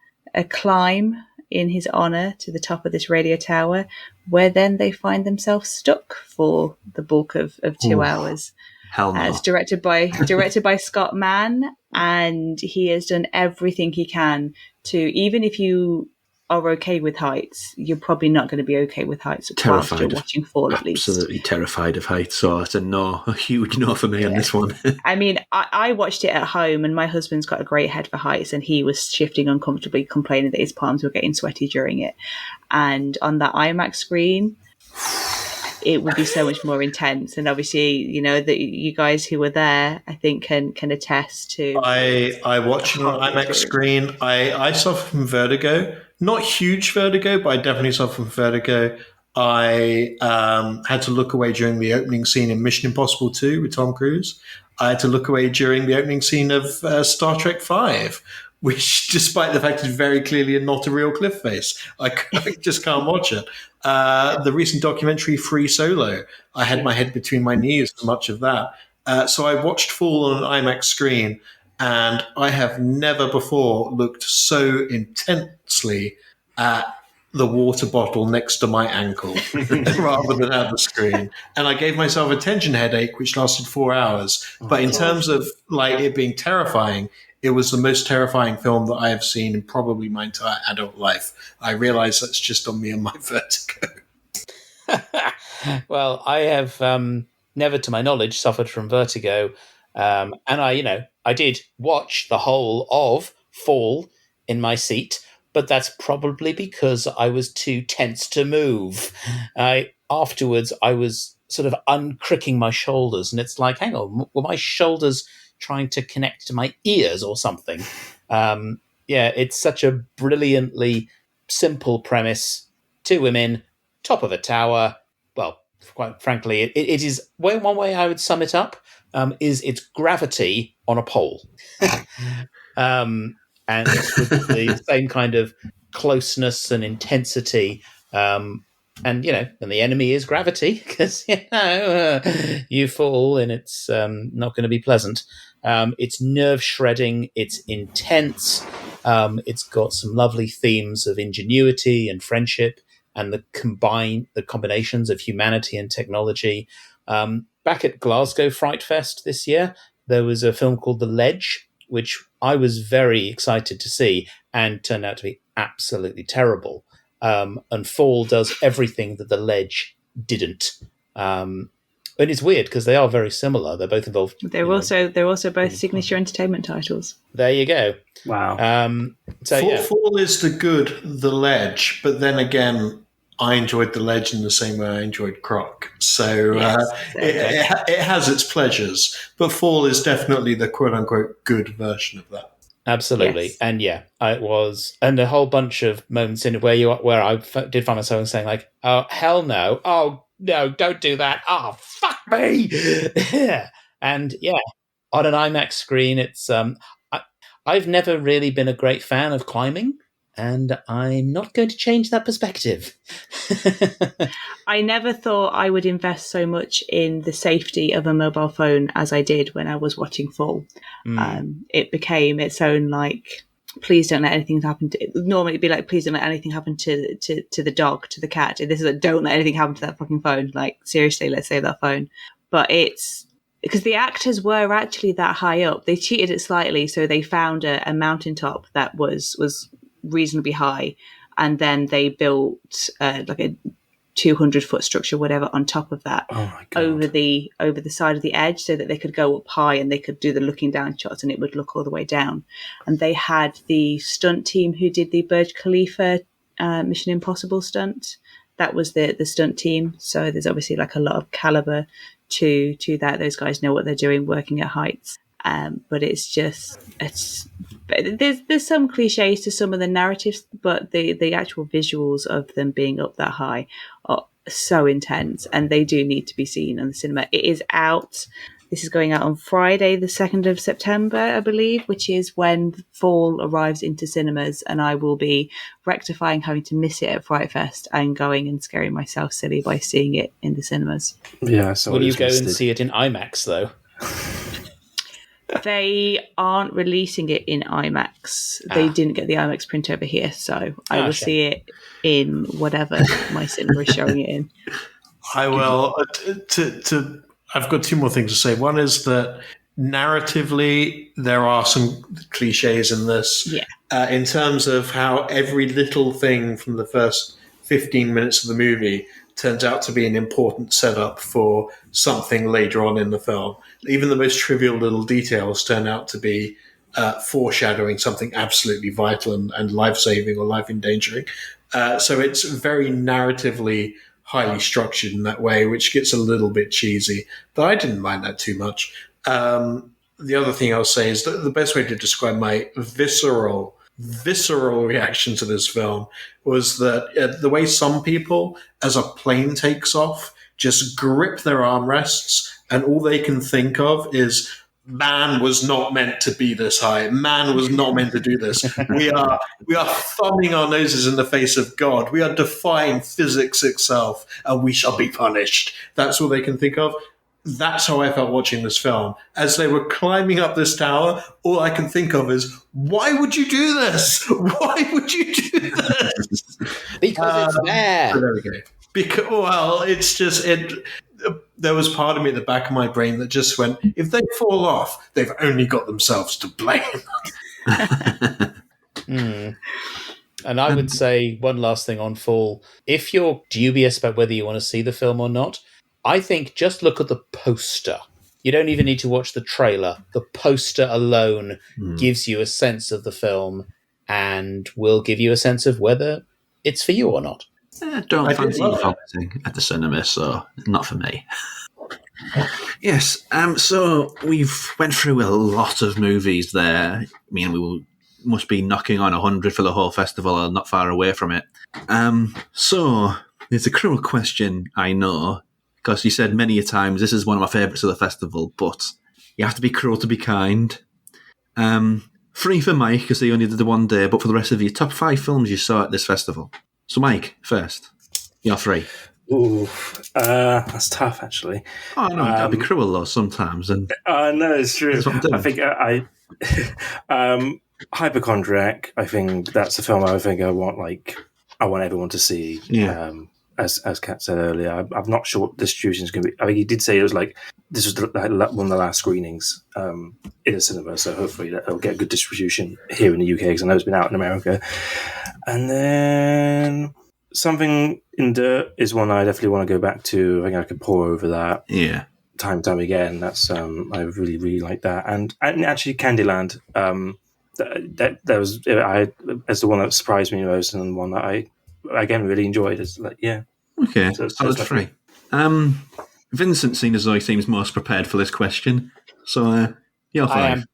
climb in his honor to the top of this radio tower, where then they find themselves stuck for the bulk of 2 hours. Hell no. It's directed by Scott Mann, and he has done everything he can to, even if you are okay with heights, you're probably not going to be okay with heights whilst you're watching fall, at least. Absolutely terrified of heights, so it's a huge no for me on this one. I mean, I watched it at home, and my husband's got a great head for heights, and he was shifting uncomfortably, complaining that his palms were getting sweaty during it. And on that IMAX screen, it would be so much more intense. And obviously, that you guys who were there, I think, can attest to. I watched it on IMAX screen. I suffer from vertigo. Not huge vertigo, but I definitely suffer from vertigo. I had to look away during the opening scene in Mission Impossible 2 with Tom Cruise. I had to look away during the opening scene of Star Trek V, which, despite the fact it's very clearly not a real cliff face, I just can't watch it. The recent documentary Free Solo, I had my head between my knees for much of that. So I watched Fall on an IMAX screen, and I have never before looked so intensely at the water bottle next to my ankle rather than at the screen. And I gave myself a tension headache, which lasted 4 hours. But in terms of like it being terrifying, it was the most terrifying film that I have seen in probably my entire adult life. I realize that's just on me and my vertigo. Well, I have never, to my knowledge, suffered from vertigo. And I did watch the whole of Fall in my seat, but that's probably because I was too tense to move. Afterwards, I was sort of uncricking my shoulders, and it's like, hang on, were my shoulders trying to connect to my ears or something? It's such a brilliantly simple premise. Two women, top of a tower. Well, quite frankly, it is one way I would sum it up is it's gravity on a pole. And it's with the same kind of closeness and intensity. And the enemy is gravity, because, you fall and it's not going to be pleasant. It's nerve-shredding. It's intense. It's got some lovely themes of ingenuity and friendship and the combinations of humanity and technology. Back at Glasgow Frightfest this year, there was a film called The Ledge, which I was very excited to see and turned out to be absolutely terrible. And Fall does everything that The Ledge didn't. And it's weird because they are very similar. They're both involved. They're also both signature entertainment titles. There you go. Wow. Fall is the good, The Ledge, but then again, I enjoyed The Ledge in the same way I enjoyed Croc. So it has its pleasures, but Fall is definitely the quote-unquote good version of that. Absolutely. Yes. And it was, and a whole bunch of moments in it where I did find myself saying like, oh, hell no. Oh, no, don't do that. Oh, fuck me. And on an IMAX screen, it's, I've never really been a great fan of climbing, and I'm not going to change that perspective. I never thought I would invest so much in the safety of a mobile phone as I did when I was watching Fall. It became its own, like, please don't let anything happen to... Normally it'd be like, please don't let anything happen to the dog, to the cat. This is like, don't let anything happen to that fucking phone. Like, seriously, let's save that phone. But it's... Because the actors were actually that high up. They cheated it slightly, so they found a mountaintop that was reasonably high, and then they built like a 200-foot structure, whatever, on top of that, over the side of the edge, so that they could go up high and they could do the looking down shots, and it would look all the way down. And they had the stunt team who did the Burj Khalifa Mission Impossible stunt. That was the stunt team. So there's obviously like a lot of caliber to that. Those guys know what they're doing, working at heights. But there's some cliches to some of the narratives, but the actual visuals of them being up that high are so intense, and they do need to be seen in the cinema. It is out. This is going out on Friday, the 2nd of September, I believe, which is when Fall arrives into cinemas, and I will be rectifying having to miss it at Frightfest and going and scaring myself silly by seeing it in the cinemas. Yeah, so will you go and see it in IMAX though? They aren't releasing it in IMAX. They didn't get the IMAX print over here, so I will see it in whatever my cinema is showing it in. I will. I've got two more things to say. One is that narratively, there are some cliches in this. Yeah. In terms of how every little thing from the first 15 minutes of the movie turns out to be an important setup for something later on in the film. Even the most trivial little details turn out to be foreshadowing something absolutely vital and life-saving or life-endangering. So it's very narratively highly structured in that way, which gets a little bit cheesy. But I didn't mind that too much. The other thing I'll say is that the best way to describe my visceral reaction to this film was that the way some people, as a plane takes off, just grip their armrests, and all they can think of is, man was not meant to be this high. Man was not meant to do this. We are thumbing our noses in the face of God. We are defying physics itself, and we shall be punished. That's all they can think of. That's how I felt watching this film. As they were climbing up this tower, all I can think of is, why would you do this? Why would you do this? Because it's there. So there we go. Because, well, it's just it. There was part of me at the back of my brain that just went, if they fall off, they've only got themselves to blame. And I would say one last thing on Fall. If you're dubious about whether you want to see the film or not, I think just look at the poster. You don't even need to watch the trailer. The poster alone gives you a sense of the film and will give you a sense of whether it's for you or not. I don't fancy vomiting at the cinema, so not for me. Yes, so we've went through a lot of movies there. I mean, must be knocking on 100 for the whole festival, or not far away from it. So it's a cruel question, I know, because you said many a times this is one of my favourites of the festival, but you have to be cruel to be kind. 3 for Mike, because he only did the one day, but for the rest of you, top 5 films you saw at this festival. So Mike, first. Your 3. Ooh, that's tough, actually. Oh, no, that'd be cruel, though, sometimes. And no, it's true. That's what I'm doing. I think Hypochondriac, I think that's a film I think I want everyone to see. Yeah. As Kat said earlier, I'm not sure what the distribution is going to be. I mean, he did say it was this was one of the last screenings in a cinema, so hopefully it'll get good distribution here in the UK, because I know it's been out in America. And then Something in Dirt is one I definitely want to go back to. I think I could pour over that. Yeah. Time and time again. That's I really, really like that. And actually Candyland, that was as the one that surprised me most, and one that I again really enjoyed. It's Okay, so that's 3. Vincent, seeing as though he seems most prepared for this question, so you're 5.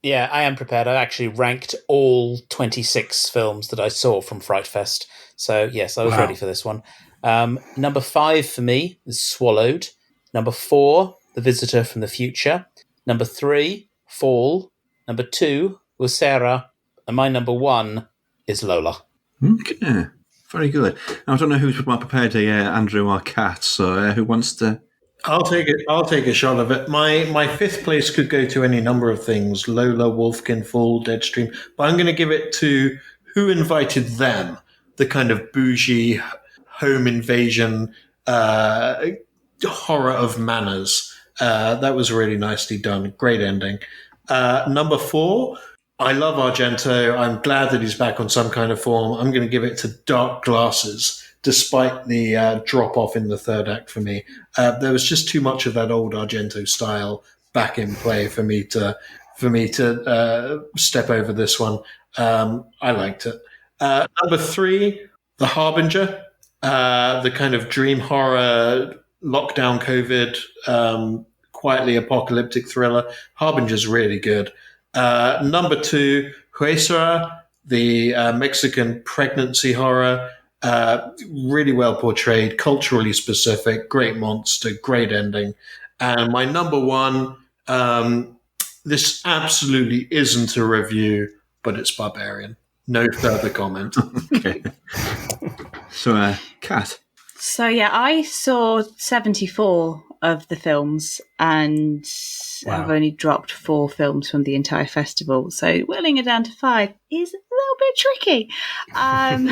I am prepared. I actually ranked all 26 films that I saw from Frightfest. So, yes, I was ready for this one. Number 5 for me is Swallowed. Number 4, The Visitor from the Future. Number 3, Fall. Number 2 was Sarah. And my number 1 is Lola. Okay, very good. Now, I don't know who's more prepared here, Andrew or Kat, so who wants to... I'll take a shot of it. My 5th place could go to any number of things: Lola, Wolfkin, Fall, Deadstream. But I'm going to give it to Who Invited Them, the kind of bougie home invasion horror of manners. That was really nicely done. Great ending. Number 4, I love Argento. I'm glad that he's back on some kind of form. I'm going to give it to Dark Glasses, despite the drop-off in the third act for me. There was just too much of that old Argento style back in play for me to step over this one. I liked it. Number 3, The Harbinger, the kind of dream horror, lockdown COVID, quietly apocalyptic thriller. Harbinger's really good. Number 2, Huesera, the Mexican pregnancy horror. Really well portrayed, culturally specific, great monster, great ending. And my number 1, this absolutely isn't a review, but it's Barbarian. No further comment. Okay. So, Kat. So, yeah, I saw 74 of the films, and I've only dropped 4 films from the entire festival. So whittling it down to 5 is a little bit tricky.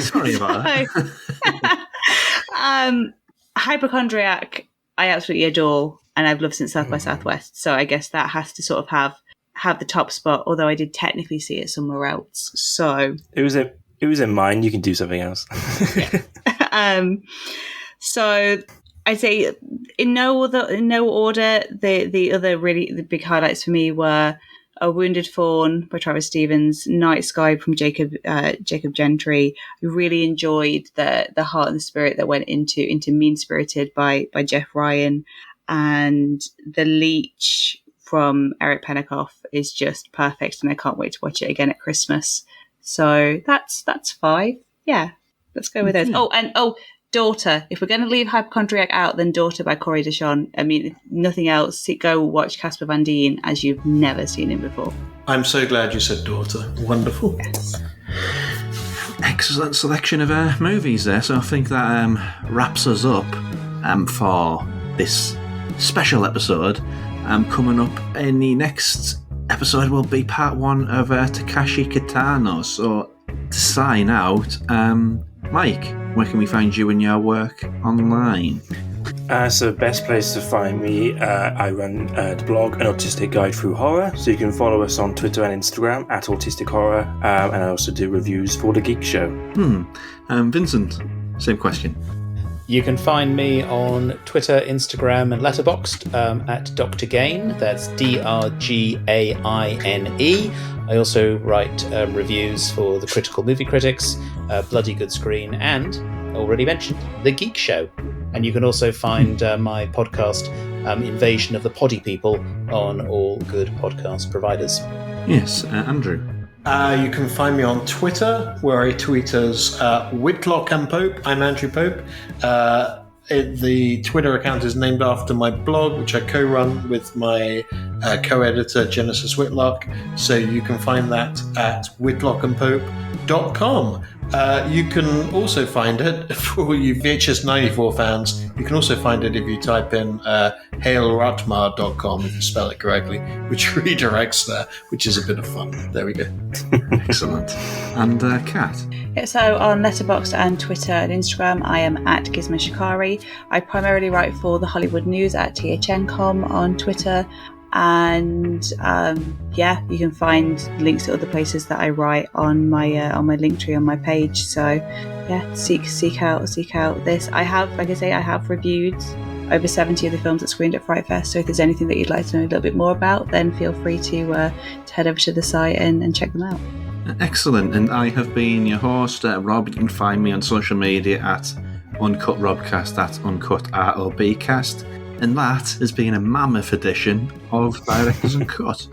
Sorry about that. Hypochondriac, I absolutely adore, and I've loved since South by Southwest. So I guess that has to sort of have the top spot, although I did technically see it somewhere else. So it was in mine. You can do something else. So I'd say in no order, the other the big highlights for me were A Wounded Fawn by Travis Stevens, Night Sky from Jacob Gentry. I really enjoyed the heart and the spirit that went into Mean Spirited by Jeff Ryan, and The Leech from Eric Penikoff is just perfect, and I can't wait to watch it again at Christmas. So that's 5. Yeah, let's go with those. Daughter. If we're going to leave Hypochondriac out, then Daughter by Corey Deshon. I mean, if nothing else, go watch Casper Van Dien as you've never seen him before. I'm so glad you said Daughter. Wonderful. Yes. Excellent selection of movies there. So I think that wraps us up for this special episode. Coming up in the next episode will be part 1 of Takashi Kitano. So to sign out, Mike, where can we find you and your work online? So best place to find me, I run the blog An Autistic Guide Through Horror, so you can follow us on Twitter and Instagram at Autistic Horror, and I also do reviews for the Geek Show. Vincent, same question. You can find me on Twitter, Instagram, and Letterboxd at Dr. Gain. That's DRGAINE. I also write reviews for the Critical Movie Critics, Bloody Good Screen, and, already mentioned, The Geek Show. And you can also find my podcast, Invasion of the Pody People, on all good podcast providers. Yes, Andrew. You can find me on Twitter, where I tweet as Whitlock and Pope. I'm Andrew Pope. The Twitter account is named after my blog, which I co-run with my co-editor, Genesis Whitlock. So you can find that at whitlockandpope.com. You can also find it, for all you VHS 94 fans, you can also find it if you type in hailratmar.com, if you spell it correctly, which redirects there, which is a bit of fun. There we go. Excellent. And Kat? Yeah, so on Letterboxd and Twitter and Instagram, I am at Gizmo Shikari. I primarily write for the Hollywood News at THNcom on Twitter. And you can find links to other places that I write on my Linktree on my page. So seek out this. I have reviewed over 70 of the films that screened at Frightfest. So if there's anything that you'd like to know a little bit more about, then feel free to head over to the site and check them out. Excellent. And I have been your host, Rob. You can find me on social media at Uncut Robcast, at Uncut ROBcast. And that has been a mammoth edition of Directors Uncut.